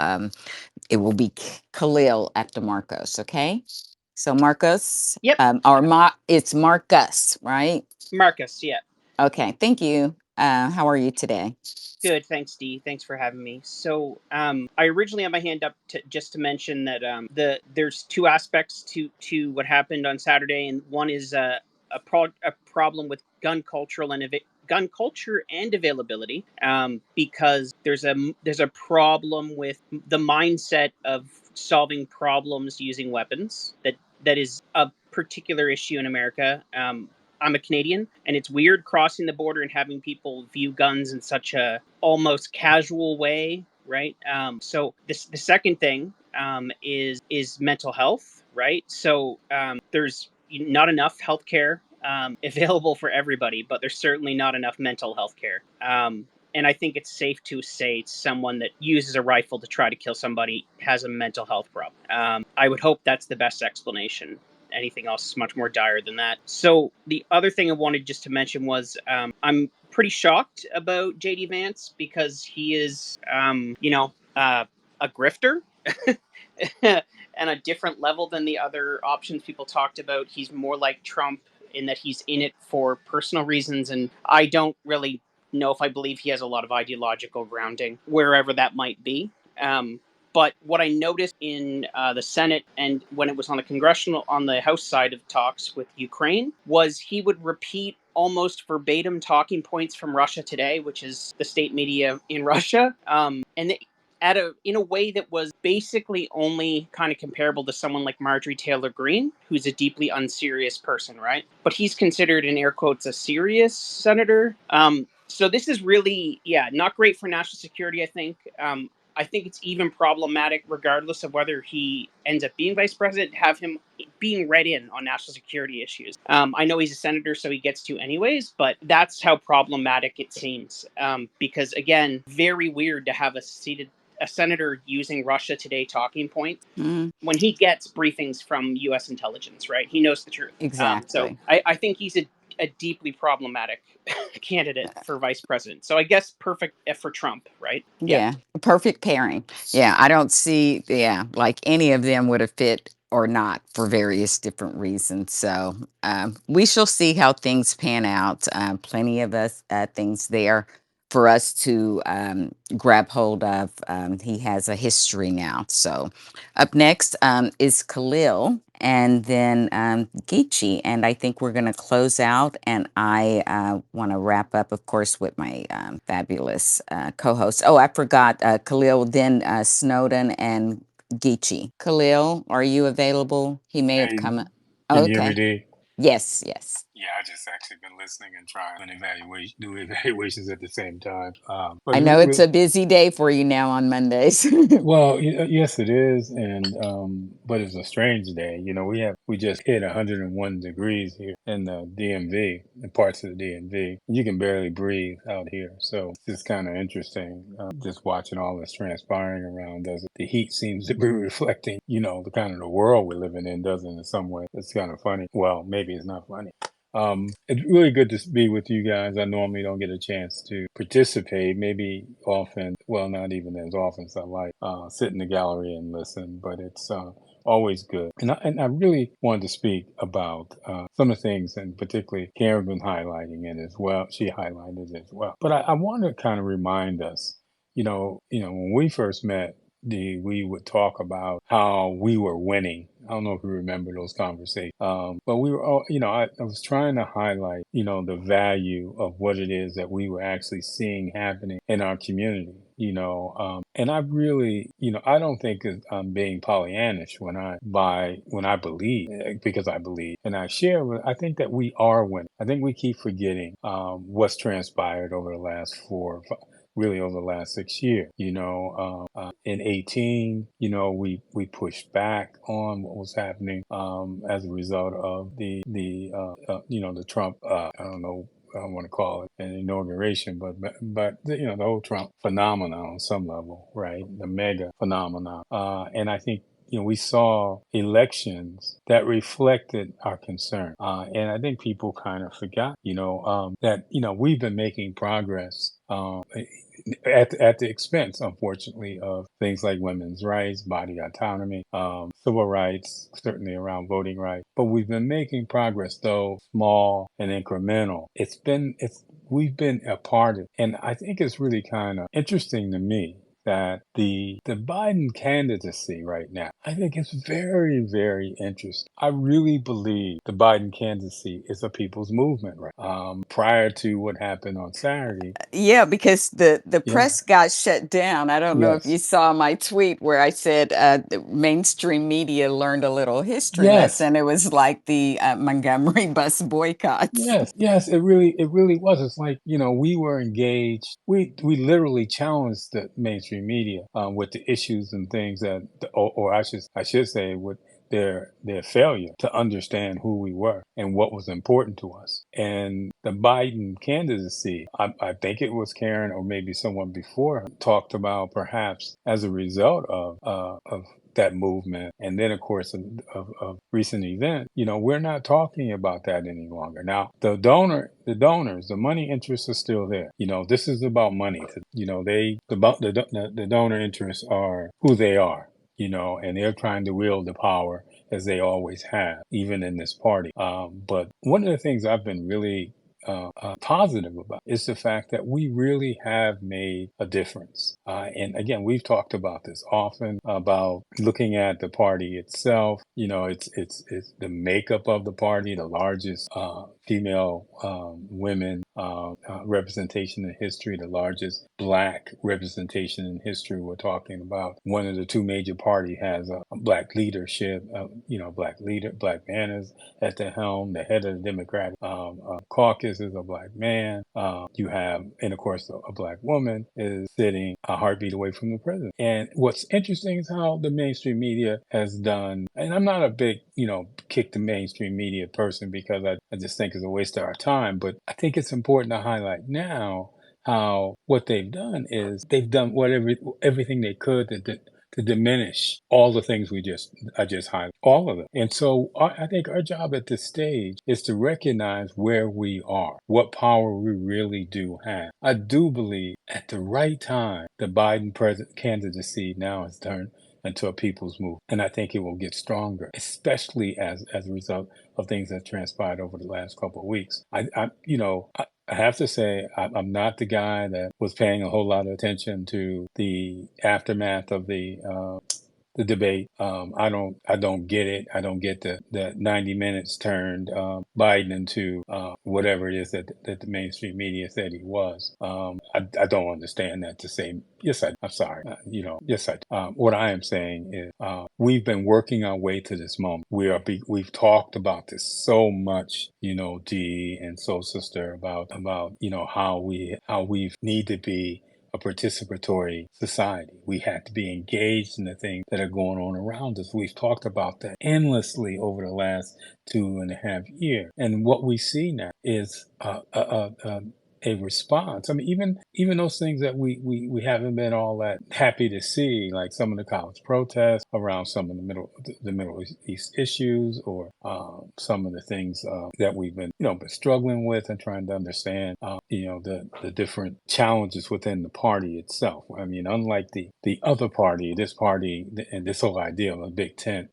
it will be Khalil after Marcos. Okay. So Marcos, Yep. It's Marcus, right? Marcus, yeah. Okay, thank you. How are you today? Good, thanks, Dee. Thanks for having me. So, I originally had my hand up just to mention that there's two aspects to what happened on Saturday, and one is a problem with gun culture and availability, because there's a problem with the mindset of solving problems using weapons that is a particular issue in America. I'm a Canadian, and it's weird crossing the border and having people view guns in such a almost casual way, right? So the second thing is mental health, right? So there's not enough healthcare available for everybody, but there's certainly not enough mental health care. And I think it's safe to say someone that uses a rifle to try to kill somebody has a mental health problem. I would hope that's the best explanation. Anything else is much more dire than that. So the other thing I wanted just to mention was I'm pretty shocked about JD Vance because he is, a grifter. And a different level than the other options people talked about. He's more like Trump in that he's in it for personal reasons, and I don't really know if I believe he has a lot of ideological grounding, wherever that might be. But what I noticed in the Senate and when it was on the House side of talks with Ukraine was he would repeat almost verbatim talking points from Russia Today, which is the state media in Russia, and in a way that was basically only kind of comparable to someone like Marjorie Taylor Greene, who's a deeply unserious person, right? But he's considered, in air quotes, a serious senator. So this is really, not great for national security, I think. I think it's even problematic, regardless of whether he ends up being vice president, have him being read in on national security issues. I know he's a senator, so he gets to anyways, but that's how problematic it seems. Because again, very weird to have a senator using Russia Today talking points when he gets briefings from U.S. intelligence, right? He knows the truth. So Exactly. I think he's a deeply problematic candidate for vice president. So I guess perfect for Trump, right? Yeah, a perfect pairing. Yeah, I don't see, like any of them would have fit or not for various different reasons. So we shall see how things pan out. Plenty of us things there for us to grab hold of. He has a history now. So up next is Khalil and then Geechee. And I think we're going to close out. And I want to wrap up, of course, with my fabulous co host. Oh, I forgot Khalil, then Snowden and Geechee. Khalil, are you available? He may have Hey, come. can you hear me, Okay. D? Yes, yes. Yeah, I just actually been listening and trying to do evaluations at the same time. But I know it's a busy day for you now on Mondays. well, yes, it is, and but it's a strange day. You know, we just hit 101 degrees here in the DMV, in parts of the DMV. You can barely breathe out here, so it's just kind of interesting. Just watching all this transpiring around us. The heat seems to be reflecting, the kind of the world we're living in, doesn't it, in some way. It's kind of funny. Well, maybe it's not funny. It's really good to be with you guys. I normally don't get a chance to participate, maybe often, well, not even as often as I like, sit in the gallery and listen, but it's always good. And I really wanted to speak about some of the things, and particularly Karen been highlighting it as well. She highlighted it as well. But I want to kind of remind us, when we first met, we would talk about how we were winning. I don't know if you remember those conversations, but we were all, I was trying to highlight, the value of what it is that we were actually seeing happening in our community. And I really, I don't think that I'm being Pollyannish when I believe, because I believe and I share. I think that we are winning. I think we keep forgetting what's transpired over the last 4 or 5, really over the last 6 years. In 18, we pushed back on what was happening as a result of the Trump. I don't know. I don't want to call it an inauguration, but the whole Trump phenomenon on some level, right? The mega phenomenon, and I think we saw elections that reflected our concern. And I think people kind of forgot, that, we've been making progress at the expense, unfortunately, of things like women's rights, body autonomy, civil rights, certainly around voting rights. But we've been making progress, though small and incremental. We've been a part of, and I think it's really kind of interesting to me that the Biden candidacy right now, I think it's very, very interesting. I really believe the Biden candidacy is a people's movement, right? Prior to what happened on Saturday. Yeah, because the Yeah. press got shut down. I don't know if you Yes. saw my tweet where I said the mainstream media learned a little history Yes. lesson. It was like the Montgomery bus boycotts. Yes, it really was. It's like, we were engaged. We literally challenged the mainstream media with the issues and things that, or I should say, with their failure to understand who we were and what was important to us. And the Biden candidacy, I think it was Karen or maybe someone before her, talked about perhaps as a result of that movement, and then of course of recent events, we're not talking about that any longer. Now the donors, the money interests are still there. This is about money. The donor interests are who they are. And they're trying to wield the power as they always have, even in this party. But one of the things I've been really positive about is the fact that we really have made a difference. And again, we've talked about this often, about looking at the party itself. It's the makeup of the party, the largest female women representation in history, the largest black representation in history. We're talking about one of the two major parties has a black leadership, black man is at the helm. The head of the Democratic caucus is a black man. You have, and of course, a black woman is sitting a heartbeat away from the president. And what's interesting is how the mainstream media has done, and I'm not a big, kick the mainstream media person, because I just think it's a waste of our time. But I think it's important to highlight now how what they've done is they've done everything they could to diminish all the things I just highlighted, all of them. And so I think our job at this stage is to recognize where we are, what power we really do have. I do believe at the right time, the Biden president candidacy now has turned into a people's move. And I think it will get stronger, especially as a result of things that transpired over the last couple of weeks. I have to say, I'm not the guy that was paying a whole lot of attention to the aftermath of the the debate. I don't get it. I don't get the 90 minutes turned Biden into whatever it is that the mainstream media said he was. I don't understand that to say, yes, I'm sorry. Yes, what I am saying is we've been working our way to this moment. We've talked about this so much, Dee and Soul Sister, about how we need to be a participatory society. We have to be engaged in the things that are going on around us. We've talked about that endlessly over the last 2.5 years. And what we see now is a response. I mean, even those things that we haven't been all that happy to see, like some of the college protests around some of the Middle East issues, or some of the things that we've been struggling with and trying to understand. The different challenges within the party itself. I mean, unlike the other party, this party and this whole idea of a big tent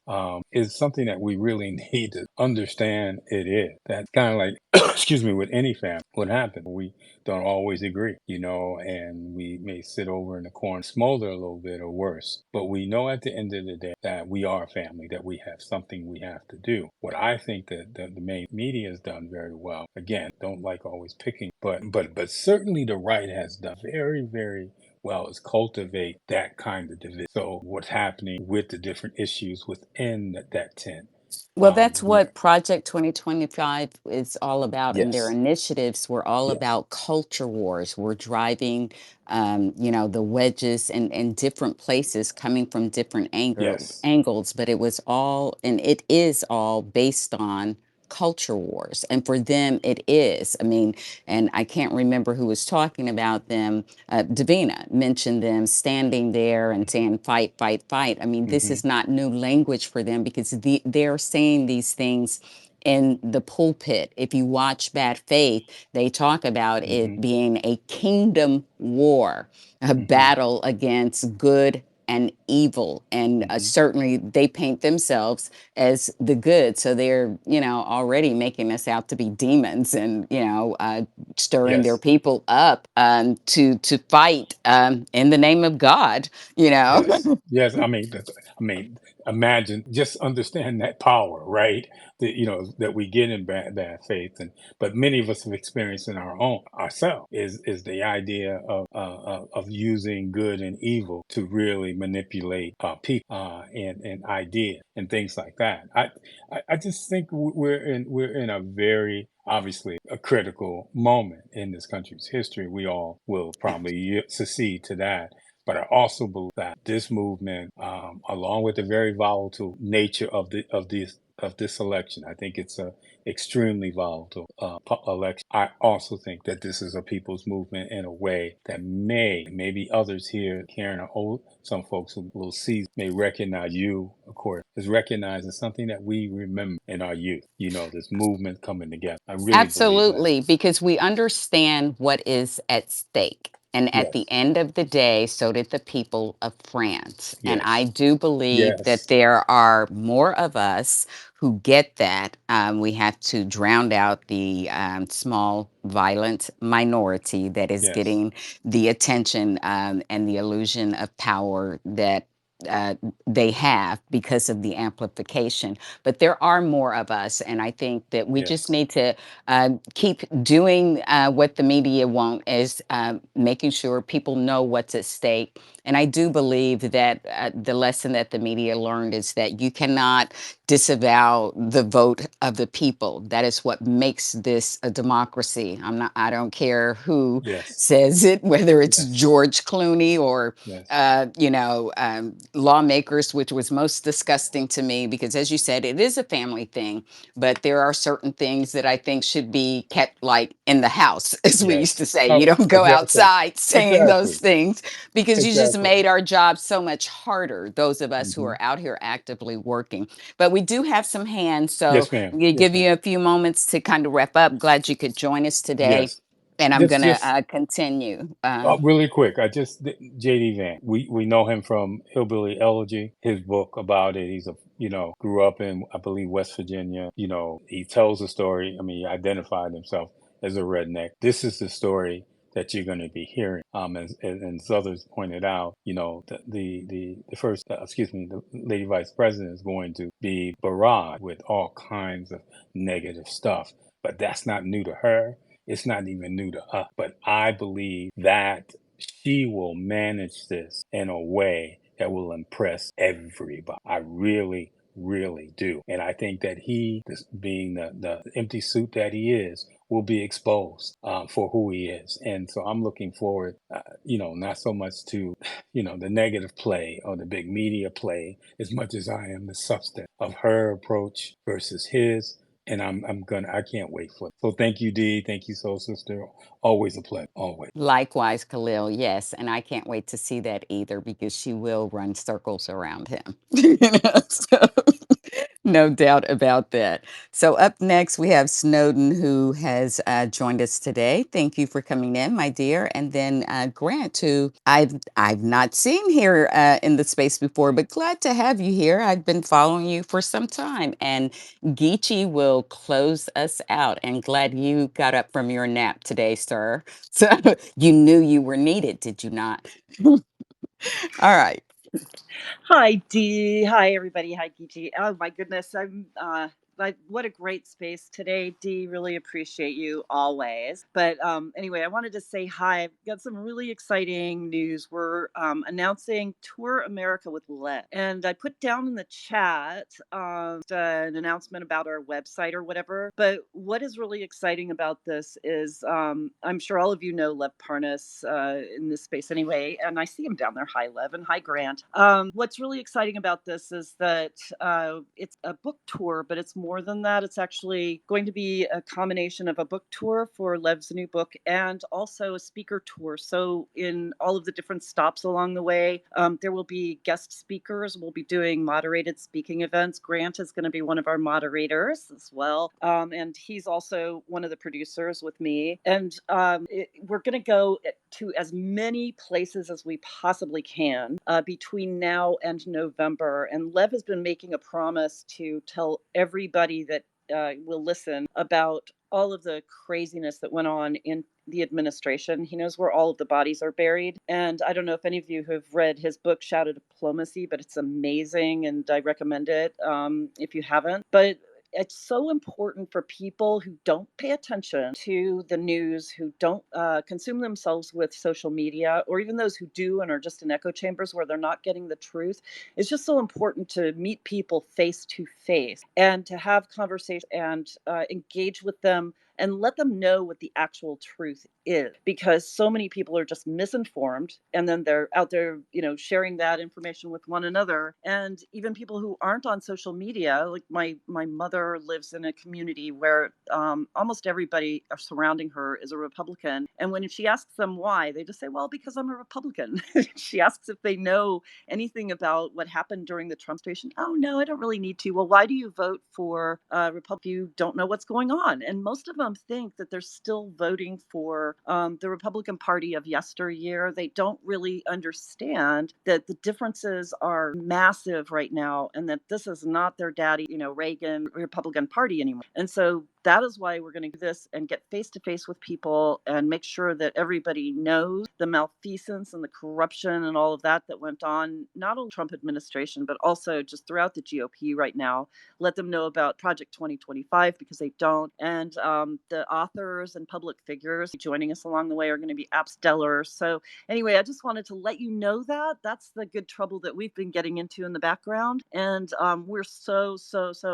is something that we really need to understand. It is that kind of like, excuse me, with any family, what happened? We don't always agree, and we may sit over in the corner, smolder a little bit or worse. But we know at the end of the day that we are a family, that we have something we have to do. What I think that the main media has done very well, again, don't like always picking, but certainly the right has done very, very well, is cultivate that kind of division. So what's happening with the different issues within that tent? Well, that's We what Project 2025 is all about, and their Yes, initiatives were all yes, about culture wars. We're driving, the wedges in different places coming from different yes, angles, but it was all, and it is all based on culture wars. And for them, it is. I mean, and I can't remember who was talking about them. Davina mentioned them standing there and saying, fight, fight, fight. I mean, this hmm is not new language for them because they're saying these things in the pulpit. If you watch Bad Faith, they talk about it hmm being a kingdom war, a hmm battle against good and evil. And hmm certainly they paint themselves as the good. So they're, already making us out to be demons and, stirring their yes. people up to fight in the name of God, you know. Yes, yes. I mean, imagine, just understand that power, right? That that we get in bad faith, and but many of us have experienced in our own ourselves is the idea of using good and evil to really manipulate people and ideas and things like that. I just think we're in a very obviously a critical moment in this country's history. We all will probably succeed to that, but I also believe that this movement, along with the very volatile nature of this election, I think it's a extremely volatile election. I also think that this is a people's movement in a way that maybe others here, Karen, or some folks who will see may recognize. You, of course, is recognized as something that we remember in our youth. This movement coming together. I really believe that. Absolutely, because we understand what is at stake. And at the Yes, end of the day, so did the people of France. And I yes, do believe that yes, there are more of us who get that. We have to drown out the small, violent minority that is yes, getting the attention and the illusion of power that uh, they have because of the amplification. But there are more of us. And I think that we just yes, need to keep doing what the media won't, is making sure people know what's at stake. And I do believe that the lesson that the media learned is that you cannot disavow the vote of the people. That is what makes this a democracy. I don't care who yes, says it, whether it's yes, George Clooney or yes. lawmakers, which was most disgusting to me because, as you said, it is a family thing, but there are certain things that I think should be kept like in the house, as we used to Yes. say. You Oh, don't go exactly. outside saying those Exactly. things because you just Exactly. made our jobs so much harder, those of us who Hmm. are out here actively working. But we do have some hands, so Yes, ma'am. I'm going to Yes, give ma'am. you a few moments to kind of wrap up. Glad you could join us today. Yes. And I'm going Just to continue. really quick. JD Van. We know him from Hillbilly Elegy. His book about it. He's grew up in, I believe, West Virginia. He tells a story. I mean, he identified himself as a redneck. This is the story that you're going to be hearing. As others pointed out, the first, the Lady Vice President is going to be barraged with all kinds of negative stuff. But that's not new to her. It's not even new to us. But I believe that she will manage this in a way that will impress everybody. I really, really do. And I think that he, this being the empty suit that he is, will be exposed for who he is. And so I'm looking forward, not so much to, the negative play or the big media play as much as I am the substance of her approach versus his. And I can't wait for it. So thank you, Dee. Thank you, Soul Sister. Always a pleasure. Always. Likewise, Khalil, yes, and I can't wait to see that either because she will run circles around him. So, no doubt about that. So up next, we have Snowden, who has joined us today. Thank you for coming in, my dear. And then Grant, who I've not seen here in the space before, but glad to have you here. I've been following you for some time. And Geechee will close us out. And glad you got up from your nap today, sir. So you knew you were needed, did you not? All right. Hi, Dee. Hi, everybody. Hi, Geechee. Oh my goodness, what a great space today, Dee. Really appreciate you always. But anyway, I wanted to say hi. I've got some really exciting news. We're announcing Tour America with Lev, and I put down in the chat an announcement about our website or whatever. But what is really exciting about this is I'm sure all of you know Lev Parnas in this space anyway, and I see him down there. Hi, Lev, and hi, Grant. What's really exciting about this is that it's a book tour, but it's more than that. It's actually going to be a combination of a book tour for Lev's new book and also a speaker tour. So in all of the different stops along the way, there will be guest speakers. We'll be doing moderated speaking events. Grant is going to be one of our moderators as well. And he's also one of the producers with me. And we're going to go to as many places as we possibly can between now and November. And Lev has been making a promise to tell everybody that will listen about all of the craziness that went on in the administration. He knows where all of the bodies are buried. And I don't know if any of you have read his book, Shadow Diplomacy, but it's amazing and I recommend it if you haven't. But it's so important for people who don't pay attention to the news, who don't consume themselves with social media, or even those who do and are just in echo chambers where they're not getting the truth. It's just so important to meet people face to face and to have conversations and engage with them and let them know what the actual truth is, because so many people are just misinformed and then they're out there, sharing that information with one another. And even people who aren't on social media, like my mother lives in a community where almost everybody surrounding her is a Republican. And when she asks them why, they just say, well, because I'm a Republican. She asks if they know anything about what happened during the Trump station. Oh, no, I don't really need to. Well, why do you vote for Republican? You don't know what's going on. And most of them think that they're still voting for the Republican Party of yesteryear. They don't really understand that the differences are massive right now and that this is not their daddy, Reagan Republican Party anymore. And so that is why we're going to do this and get face to face with people and make sure that everybody knows the malfeasance and the corruption and all of that went on, not only Trump administration, but also just throughout the GOP right now. Let them know about Project 2025 because they don't. And the authors and public figures joining us along the way are going to be stellar. So anyway, I just wanted to let you know that that's the good trouble that we've been getting into in the background. And we're so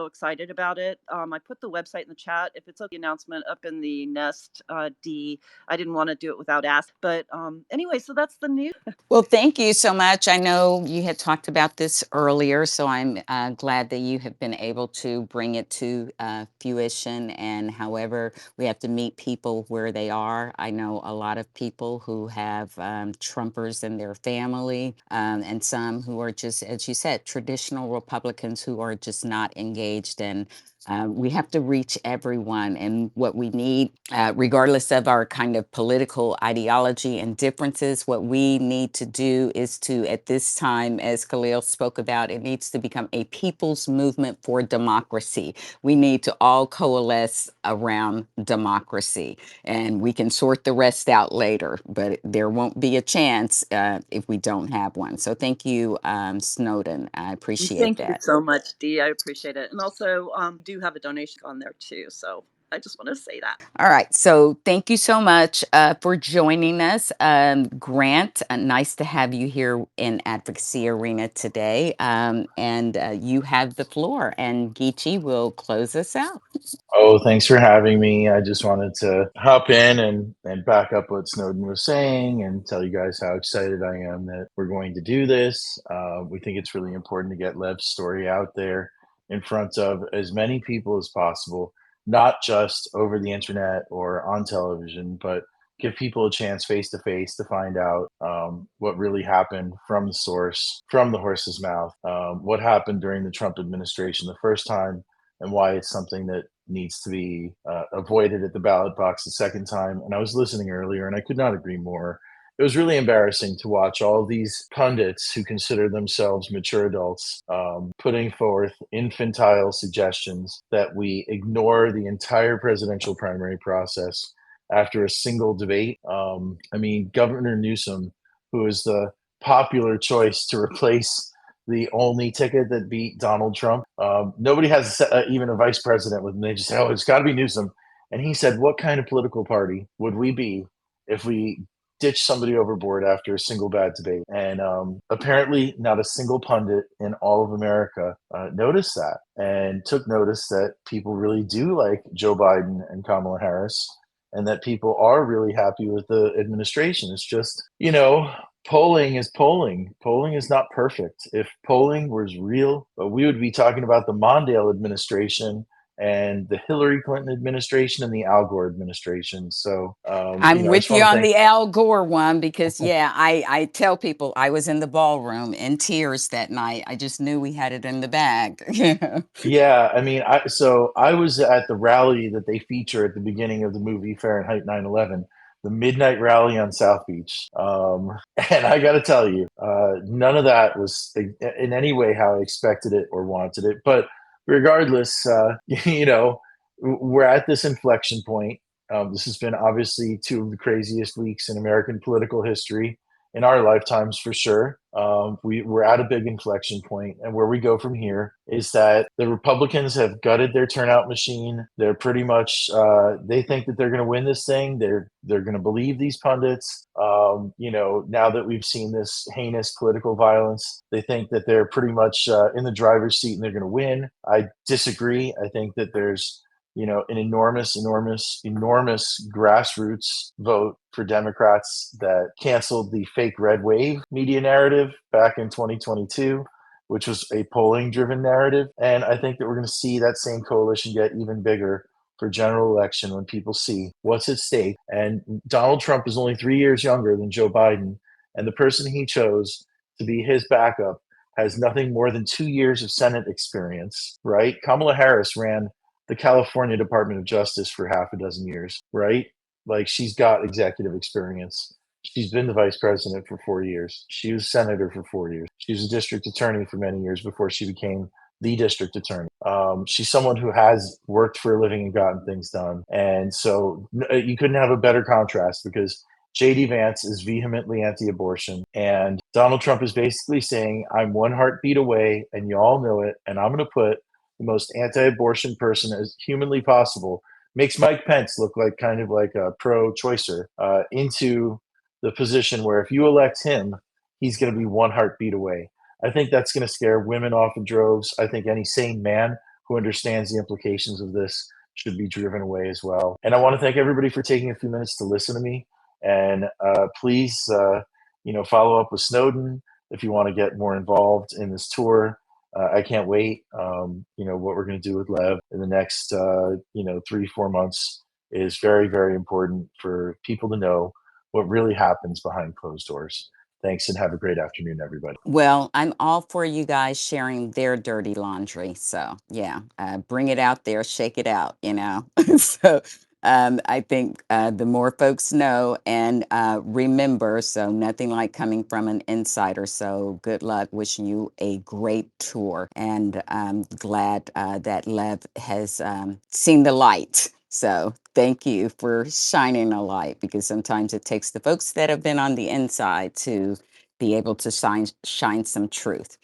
excited about it. I put the website in the chat. If it's the announcement up in the nest, D, I didn't want to do it without asking. But anyway, so that's the news. Well, thank you so much. I know you had talked about this earlier, so I'm glad that you have been able to bring it to fruition. And however, we have to meet people where they are. I know a lot of people who have Trumpers in their family, and some who are just, as you said, traditional Republicans who are just not engaged in We have to reach everyone, and what we need, regardless of our kind of political ideology and differences, what we need to do is to, at this time, as Khalil spoke about, it needs to become a people's movement for democracy. We need to all coalesce around democracy, and we can sort the rest out later, but there won't be a chance if we don't have one. So thank you, Snowden. I appreciate Thank you that. so much, Dee. I appreciate it. And also, do have a donation on there too. So I just want to say that. All right. So thank you so much for joining us. Grant, nice to have you here in Advocacy Arena today. And you have the floor, and Geechee will close us out. Oh, thanks for having me. I just wanted to hop in and back up what Snowden was saying and tell you guys how excited I am that we're going to do this. We think it's really important to get Lev's story out there in front of as many people as possible, not just over the internet or on television, but give people a chance face to face to find out what really happened from the source, from the horse's mouth, what happened during the Trump administration the first time, and why it's something that needs to be avoided at the ballot box the second time. And I was listening earlier, and I could not agree more. It was really embarrassing to watch all these pundits who consider themselves mature adults putting forth infantile suggestions that we ignore the entire presidential primary process after a single debate. I mean, Governor Newsom, who is the popular choice to replace the only ticket that beat Donald Trump. Nobody has even a vice president with them. They just say, oh, it's got to be Newsom. And he said, what kind of political party would we be if we ditch somebody overboard after a single bad debate? And apparently, not a single pundit in all of America noticed that and took notice that people really do like Joe Biden and Kamala Harris, and that people are really happy with the administration. It's just, polling is polling. Polling is not perfect. If polling was real, we would be talking about the Mondale administration and the Hillary Clinton administration and the Al Gore administration. So, I'm I just with you want to on thank. the Al Gore one because, yeah, I tell people I was in the ballroom in tears that night. I just knew we had it in the bag. Yeah, I mean, I was at the rally that they feature at the beginning of the movie Fahrenheit 9/11, the midnight rally on South Beach, and I got to tell you, none of that was in any way how I expected it or wanted it. But regardless, we're at this inflection point. This has been obviously two of the craziest weeks in American political history in our lifetimes for sure. We're at a big inflection point, and where we go from here is that the Republicans have gutted their turnout machine. They're pretty much they think that they're going to win this thing. They're going to believe these pundits. Now that we've seen this heinous political violence, they think that they're pretty much in the driver's seat and they're going to win. I disagree. I think that there's an enormous, enormous, enormous grassroots vote for Democrats that canceled the fake red wave media narrative back in 2022, which was a polling driven narrative. And I think that we're going to see that same coalition get even bigger for general election when people see what's at stake. And Donald Trump is only 3 years younger than Joe Biden. And the person he chose to be his backup has nothing more than 2 years of Senate experience, right? Kamala Harris ran the California Department of Justice for half a dozen years, right? Like she's got executive experience. She's been the vice president for 4 years. She was senator for 4 years. She was a district attorney for many years before she became the district attorney. She's someone who has worked for a living and gotten things done. And so you couldn't have a better contrast because JD Vance is vehemently anti abortion. And Donald Trump is basically saying, I'm one heartbeat away, and you all know it. And I'm going to put the most anti-abortion person as humanly possible, makes Mike Pence look like kind of like a pro-choicer into the position where if you elect him, he's going to be one heartbeat away. I think that's going to scare women off in droves. I think any sane man who understands the implications of this should be driven away as well. And I want to thank everybody for taking a few minutes to listen to me. And please, follow up with Snowden if you want to get more involved in this tour. I can't wait. What we're going to do with Lev in the next, 3-4 months is very, very important for people to know what really happens behind closed doors. Thanks, and have a great afternoon, everybody. Well, I'm all for you guys sharing their dirty laundry. So, yeah, bring it out there, shake it out, you know? So, I think the more folks know and remember, so nothing like coming from an insider. So, good luck. Wishing you a great tour. And I'm glad that Lev has seen the light. So, thank you for shining a light because sometimes it takes the folks that have been on the inside to be able to shine some truth.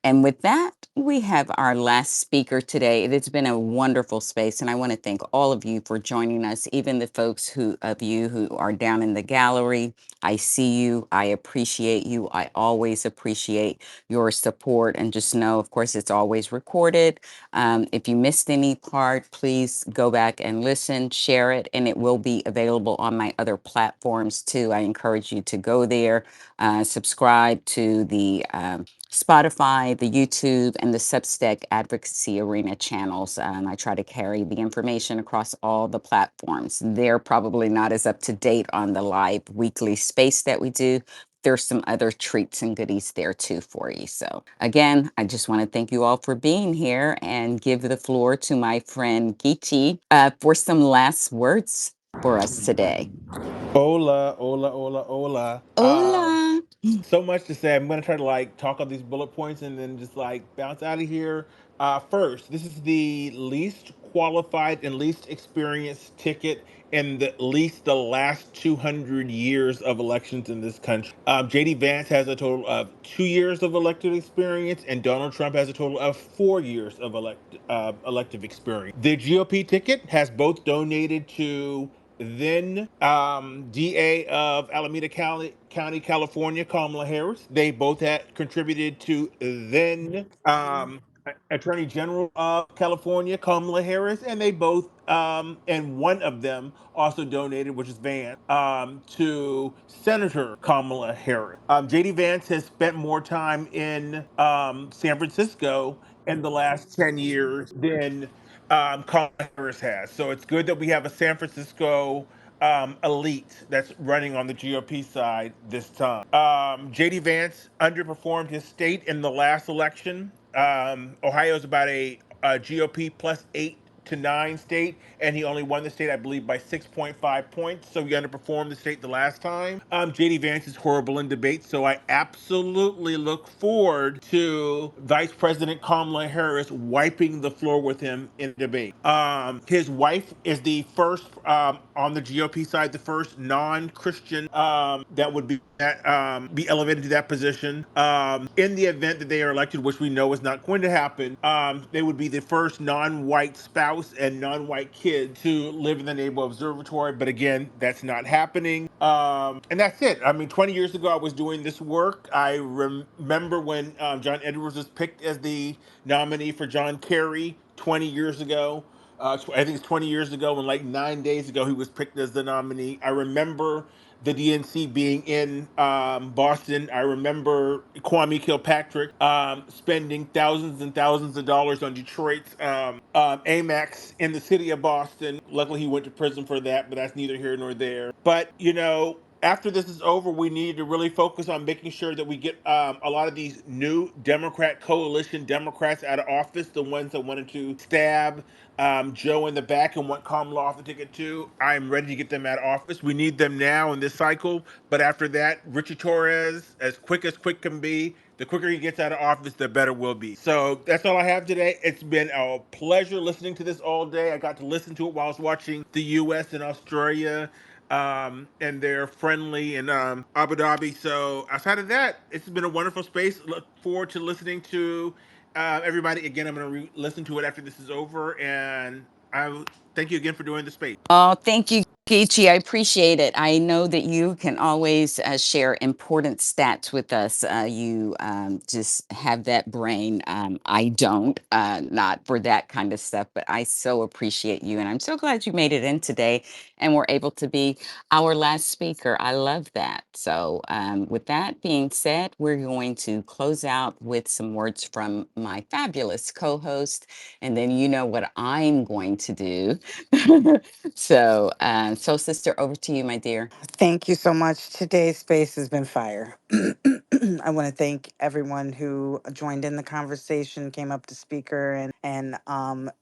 And with that, we have our last speaker today. It has been a wonderful space, and I want to thank all of you for joining us, even the folks of you who are down in the gallery. I see you. I appreciate you. I always appreciate your support. And just know, of course, it's always recorded. If you missed any part, please go back and listen, share it, and it will be available on my other platforms too. I encourage you to go there, subscribe to the Spotify, the YouTube, and the Substack Advocacy Arena channels. I try to carry the information across all the platforms. They're probably not as up to date on the live weekly space that we do. There's some other treats and goodies there too for you. So again, I just want to thank you all for being here and give the floor to my friend Geechee for some last words for us today. Hola, hola, hola, hola. Hola. So much to say. I'm gonna try to like talk on these bullet points and then just like bounce out of here. First, this is the least qualified and least experienced ticket in the least the last 200 years of elections in this country. JD Vance has a total of 2 years of elected experience, and Donald Trump has a total of 4 years of elective experience. The GOP ticket has both donated to then DA of Alameda County, California, Kamala Harris. They both had contributed to then Attorney General of California, Kamala Harris, and they both and one of them also donated, which is Vance, to Senator Kamala Harris. JD Vance has spent more time in San Francisco in the last 10 years than Kamala Harris has. So it's good that we have a San Francisco elite that's running on the GOP side this time. JD Vance underperformed his state in the last election. Ohio's about a GOP +8 to 9 state, and he only won the state, I believe, by 6.5 points. So he underperformed the state the last time. JD Vance is horrible in debate, so I absolutely look forward to Vice President Kamala Harris wiping the floor with him in debate. His wife is the first on the GOP side, the first non-Christian that would be elevated to that position. In the event that they are elected, which we know is not going to happen, they would be the first non-white spouse and non-white kid to live in the Naval Observatory. But again, that's not happening. And that's it. I mean, 20 years ago, I was doing this work. I remember when John Edwards was picked as the nominee for John Kerry 20 years ago. I think it's 20 years ago, and like 9 days ago, he was picked as the nominee. I remember the DNC being in Boston. I remember Kwame Kilpatrick spending thousands and thousands of dollars on Detroit's Amex in the city of Boston. Luckily, he went to prison for that, but that's neither here nor there. But, you know, after this is over, we need to really focus on making sure that we get a lot of these new Democrat coalition Democrats out of office, the ones that wanted to stab Joe in the back and want Kamala off the ticket too. I'm ready to get them out of office. We need them now in this cycle. But after that, Richie Torres, as quick can be, the quicker he gets out of office, the better we'll be. So that's all I have today. It's been a pleasure listening to this all day. I got to listen to it while I was watching the U.S. and Australia and they're friendly in Abu Dhabi. So outside of that, it's been a wonderful space. Look forward to listening to everybody again. I'm going to listen to it after this is over, and I thank you again for doing the space. Oh, thank you, Geechee. I appreciate it. I know that you can always share important stats with us. You just have that brain. I don't, not for that kind of stuff, but I so appreciate you. And I'm so glad you made it in today. and were able to be our last speaker. I love that. So, with that being said, we're going to close out with some words from my fabulous co host, and then you know what I'm going to do. So, Soul Sister, over to you, my dear. Thank you so much. Today's space has been fire. I want to thank everyone who joined in the conversation, came up to speaker, and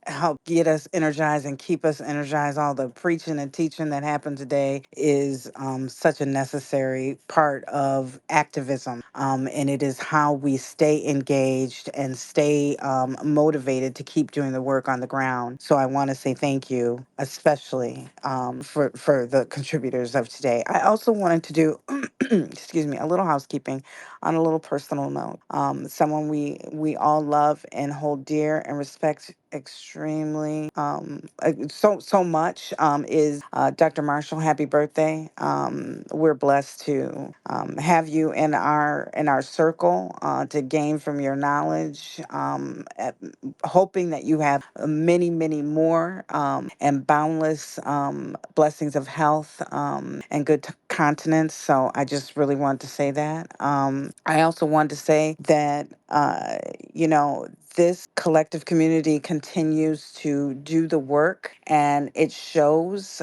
helped get us energized and keep us energized. All the preaching and teaching that happened today is such a necessary part of activism, and it is how we stay engaged and stay motivated to keep doing the work on the ground. So I want to say thank you, especially for the contributors of today. I also wanted to do, excuse me, a little housekeeping on a little personal note. Someone we all love and hold dear and respect extremely so much is Dr. Marshall. Happy birthday. We're blessed to have you in our circle to gain from your knowledge, hoping that you have many more and boundless blessings of health and good continence. So I just really want to say that. I also want to say that, you know, this collective community continues to do the work, and it shows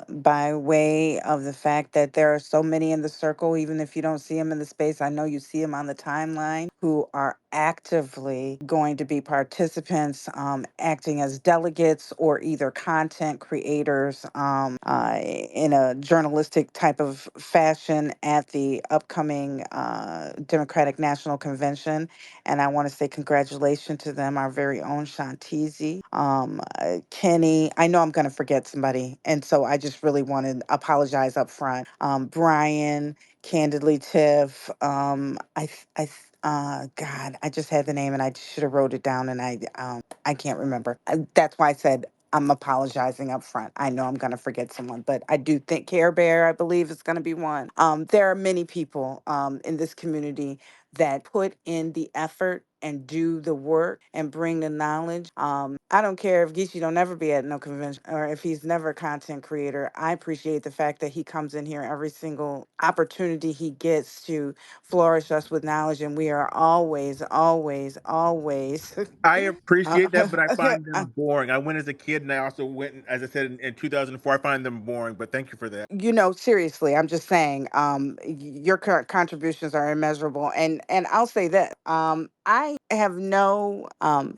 by way of the fact that there are so many in the circle. Even if you don't see them in the space, I know you see them on the timeline, who are actively going to be participants, acting as delegates or either content creators in a journalistic type of fashion at the upcoming Democratic National Convention. And I want to say congratulations to them, our very own Shantizi, Kenny. I know I'm going to forget somebody. And so I just really want to apologize up front. Brian, Candidly Tiff, God, I just had the name and I should have wrote it down and I can't remember. That's why I said I'm apologizing up front. I know I'm going to forget someone, but I do think Care Bear, I believe, is going to be one. There are many people in this community that put in the effort and do the work and bring the knowledge. I don't care if Geechee don't ever be at no convention or if he's never a content creator. I appreciate the fact that he comes in here every single opportunity he gets to flourish us with knowledge, and we are always I uh, appreciate that, but I find them boring. I went as a kid, and I also went, as I said, in 2004. I find them boring, but thank you for that. you know, seriously, I'm just saying, your contributions are immeasurable. And I'll say that, I have no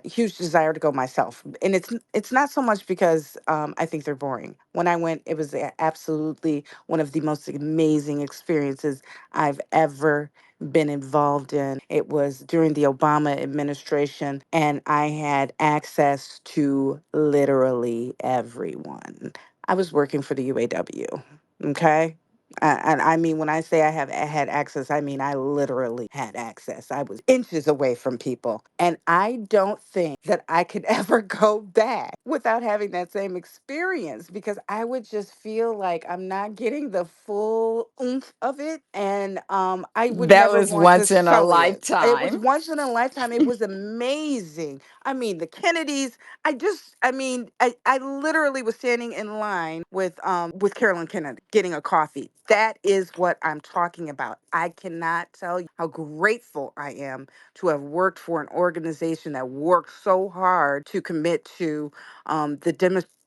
huge desire to go myself, and it's not so much because I think they're boring. When I went, it was absolutely one of the most amazing experiences I've ever been involved in. It was during the Obama administration, and I had access to literally everyone. I was working for the UAW. Okay. And I mean, when I say I had access, I mean I literally had access. I was inches away from people, and I don't think that I could ever go back without having that same experience, because I would just feel like I'm not getting the full oomph of it, and I would That never was want to once in a sully it. It was lifetime. once in a lifetime. It was amazing. I mean, the Kennedys. I literally was standing in line with Carolyn Kennedy getting a coffee. That is what I'm talking about. I cannot tell you how grateful I am to have worked for an organization that worked so hard to commit to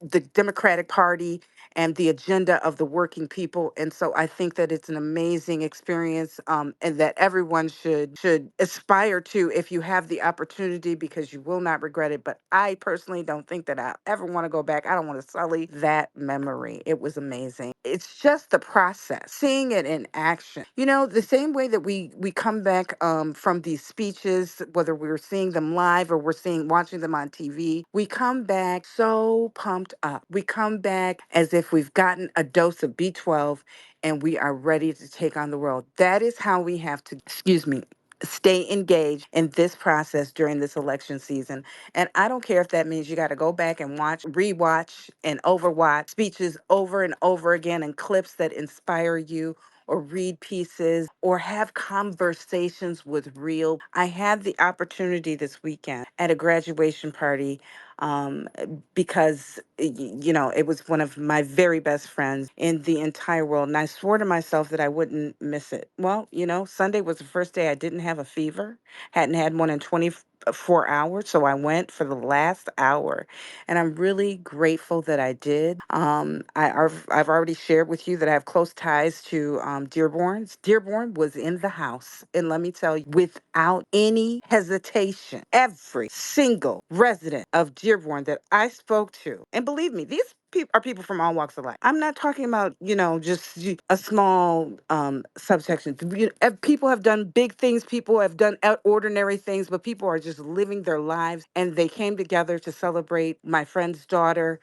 the Democratic Party and the agenda of the working people. And so I think that it's an amazing experience, and that everyone should aspire to if you have the opportunity, because you will not regret it. But I personally don't think that I ever want to go back. I don't want to sully that memory. It was amazing. It's just the process, seeing it in action. You know, the same way that we come back from these speeches, whether we're seeing them live or we're watching them on TV, we come back so pumped up. We come back as if we've gotten a dose of B12 and we are ready to take on the world. That is how we have to, excuse me, stay engaged in this process during this election season. And I don't care if that means you got to go back and rewatch and overwatch speeches over and over again, and clips that inspire you, or read pieces, or have conversations with real. I had the opportunity this weekend at a graduation party um, because, it was one of my very best friends in the entire world. And I swore to myself that I wouldn't miss it. Well, Sunday was the first day I didn't have a fever, hadn't had one in 24 hours. So I went for the last hour. And I'm really grateful that I did. I've already shared with you that I have close ties to Dearborn's. Dearborn was in the house. And let me tell you, without any hesitation, every single resident of Dearborn that I spoke to, and believe me, these are people from all walks of life. I'm not talking about, just a small subsection. People have done big things, people have done ordinary things, but people are just living their lives. And they came together to celebrate my friend's daughter,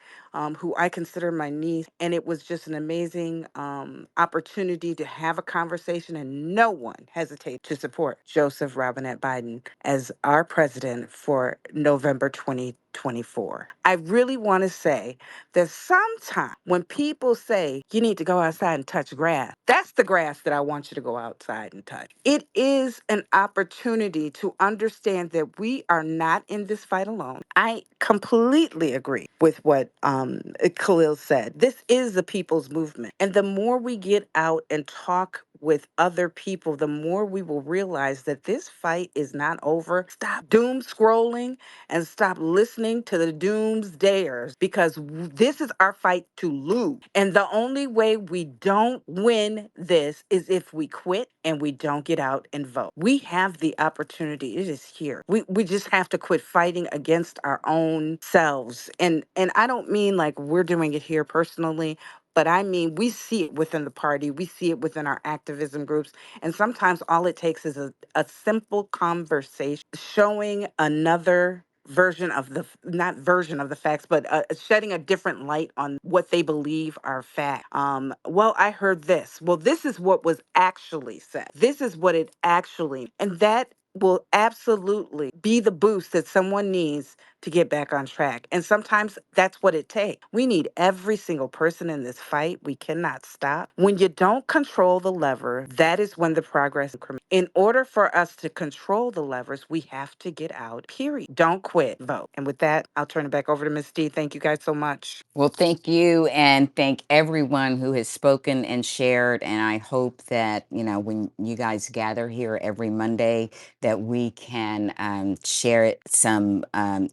who I consider my niece. And it was just an amazing opportunity to have a conversation. And no one hesitated to support Joseph Robinette Biden as our president for November 2024. I really want to say that sometimes when people say you need to go outside and touch grass, that's the grass that I want you to go outside and touch. It is an opportunity to understand that we are not in this fight alone. I completely agree with what Khalil said. This is the people's movement. And the more we get out and talk with other people, the more we will realize that this fight is not over. Stop doom scrolling and stop listening to the doomsdayers, because this is our fight to lose. And the only way we don't win this is if we quit and we don't get out and vote. We have the opportunity. It is here. We just have to quit fighting against our own selves. And I don't mean like we're doing it here personally, but I mean, we see it within the party. We see it within our activism groups. And sometimes all it takes is a simple conversation showing another version of not version of the facts, but shedding a different light on what they believe are fact. Well, I heard this. Well, this is what was actually said. This is what it actually, and that will absolutely be the boost that someone needs to get back on track. And sometimes that's what it takes. We need every single person in this fight. We cannot stop. When you don't control the lever, that is when the progress increments. In order for us to control the levers, we have to get out, period. Don't quit, vote. And with that, I'll turn it back over to Ms. D. Thank you guys so much. Well, thank you, and thank everyone who has spoken and shared. And I hope that, when you guys gather here every Monday, that we can share some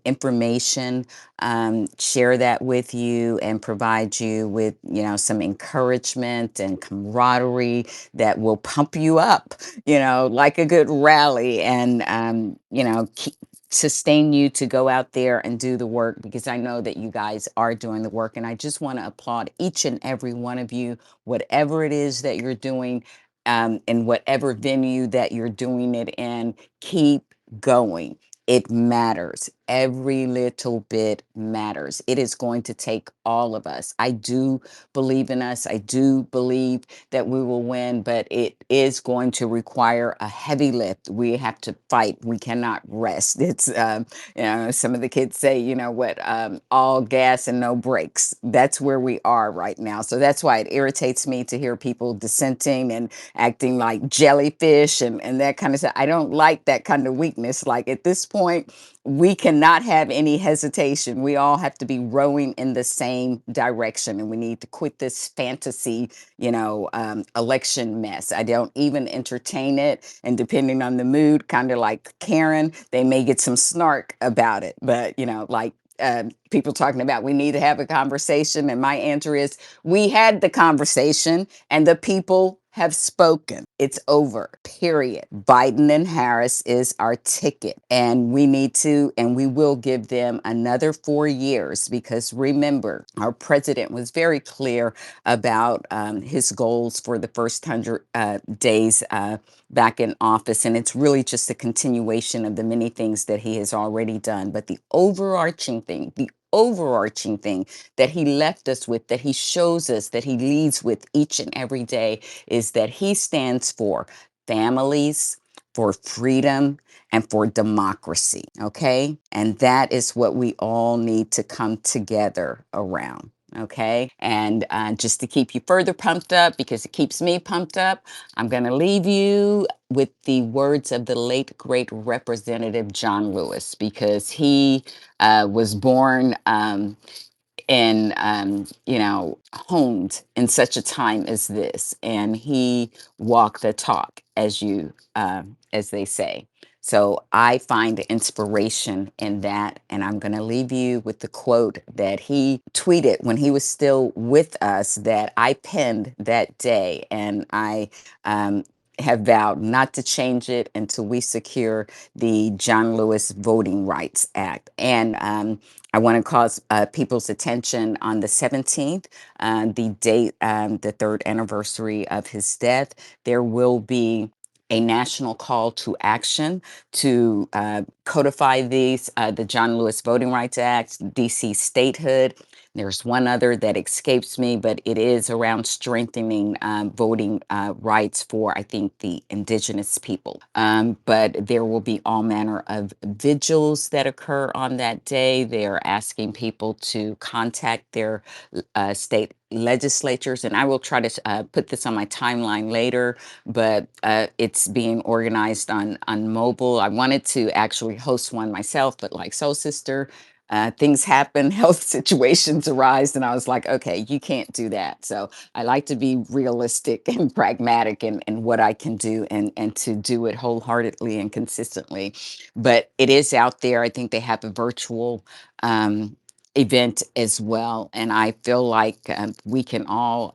information, share that with you, and provide you with, some encouragement and camaraderie that will pump you up, like a good rally, and, keep sustain you to go out there and do the work, because I know that you guys are doing the work. And I just want to applaud each and every one of you, whatever it is that you're doing, in whatever venue that you're doing it in. Keep going. It matters. Every little bit matters. It is going to take all of us. I do believe in us. I do believe that we will win, but it is going to require a heavy lift. We have to fight. We cannot rest. It's, some of the kids say, all gas and no brakes. That's where we are right now. So that's why it irritates me to hear people dissenting and acting like jellyfish and that kind of stuff. I don't like that kind of weakness. Like at this point, we cannot have any hesitation. We all have to be rowing in the same direction, and we need to quit this fantasy, election mess. I don't even entertain it. And depending on the mood, kind of like Karen, they may get some snark about it. But, people talking about we need to have a conversation. And my answer is we had the conversation and the people have spoken. It's over, period. Biden and Harris is our ticket. And we need to, and we will give them another 4 years, because remember, our president was very clear about his goals for the first 100 days back in office. And it's really just a continuation of the many things that he has already done. But the overarching thing that he left us with, that he shows us, that he leads with each and every day, is that he stands for families, for freedom, and for democracy. Okay. And that is what we all need to come together around. Okay. And just to keep you further pumped up, because it keeps me pumped up, I'm going to leave you with the words of the late, great Representative John Lewis, because he was born. And honed in such a time as this, and he walked the talk, as they say. So I find inspiration in that, and I'm going to leave you with the quote that he tweeted when he was still with us, that I penned that day, and I have vowed not to change it until we secure the John Lewis Voting Rights Act. And I want to cause people's attention on the 17th, the date, the third anniversary of his death. There will be a national call to action to codify the John Lewis Voting Rights Act, DC statehood. There's one other that escapes me, but it is around strengthening voting rights for, I think, the indigenous people. But there will be all manner of vigils that occur on that day. They're asking people to contact their state legislatures, and I will try to put this on my timeline later, but it's being organized on mobile. I wanted to actually host one myself, but like Soul Sister, things happen, health situations arise, and I was like, okay, you can't do that. So I like to be realistic and pragmatic in what I can do, and to do it wholeheartedly and consistently. But it is out there. I think they have a virtual event as well. And I feel like we can all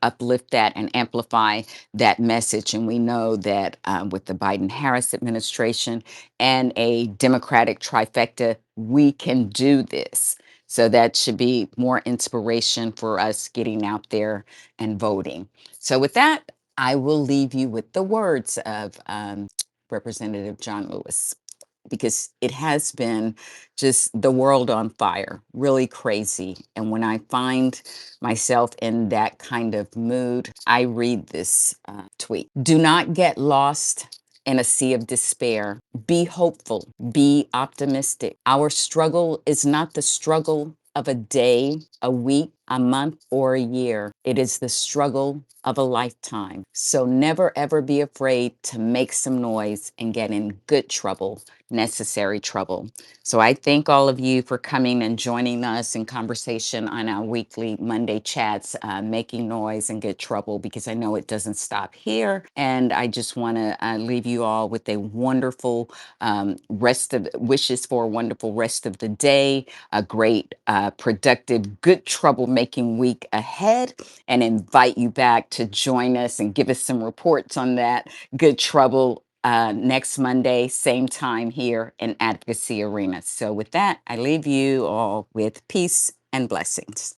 uplift that and amplify that message. And we know that with the Biden Harris administration and a Democratic trifecta, we can do this. So that should be more inspiration for us getting out there and voting. So, with that, I will leave you with the words of Representative John Lewis, because it has been just the world on fire, really crazy. And when I find myself in that kind of mood, I read this tweet. Do not get lost in a sea of despair. Be hopeful, be optimistic. Our struggle is not the struggle of a day, a week, a month, or a year. It is the struggle of a lifetime. So never ever be afraid to make some noise and get in good trouble, necessary trouble. So I thank all of you for coming and joining us in conversation on our weekly Monday chats, making noise and get trouble, because I know it doesn't stop here. And I just want to leave you all with a wonderful wishes for a wonderful rest of the day, a great, productive, good troublemaking week ahead, and invite you back to join us and give us some reports on that good trouble next Monday, same time here in Advocacy Arena. So with that, I leave you all with peace and blessings.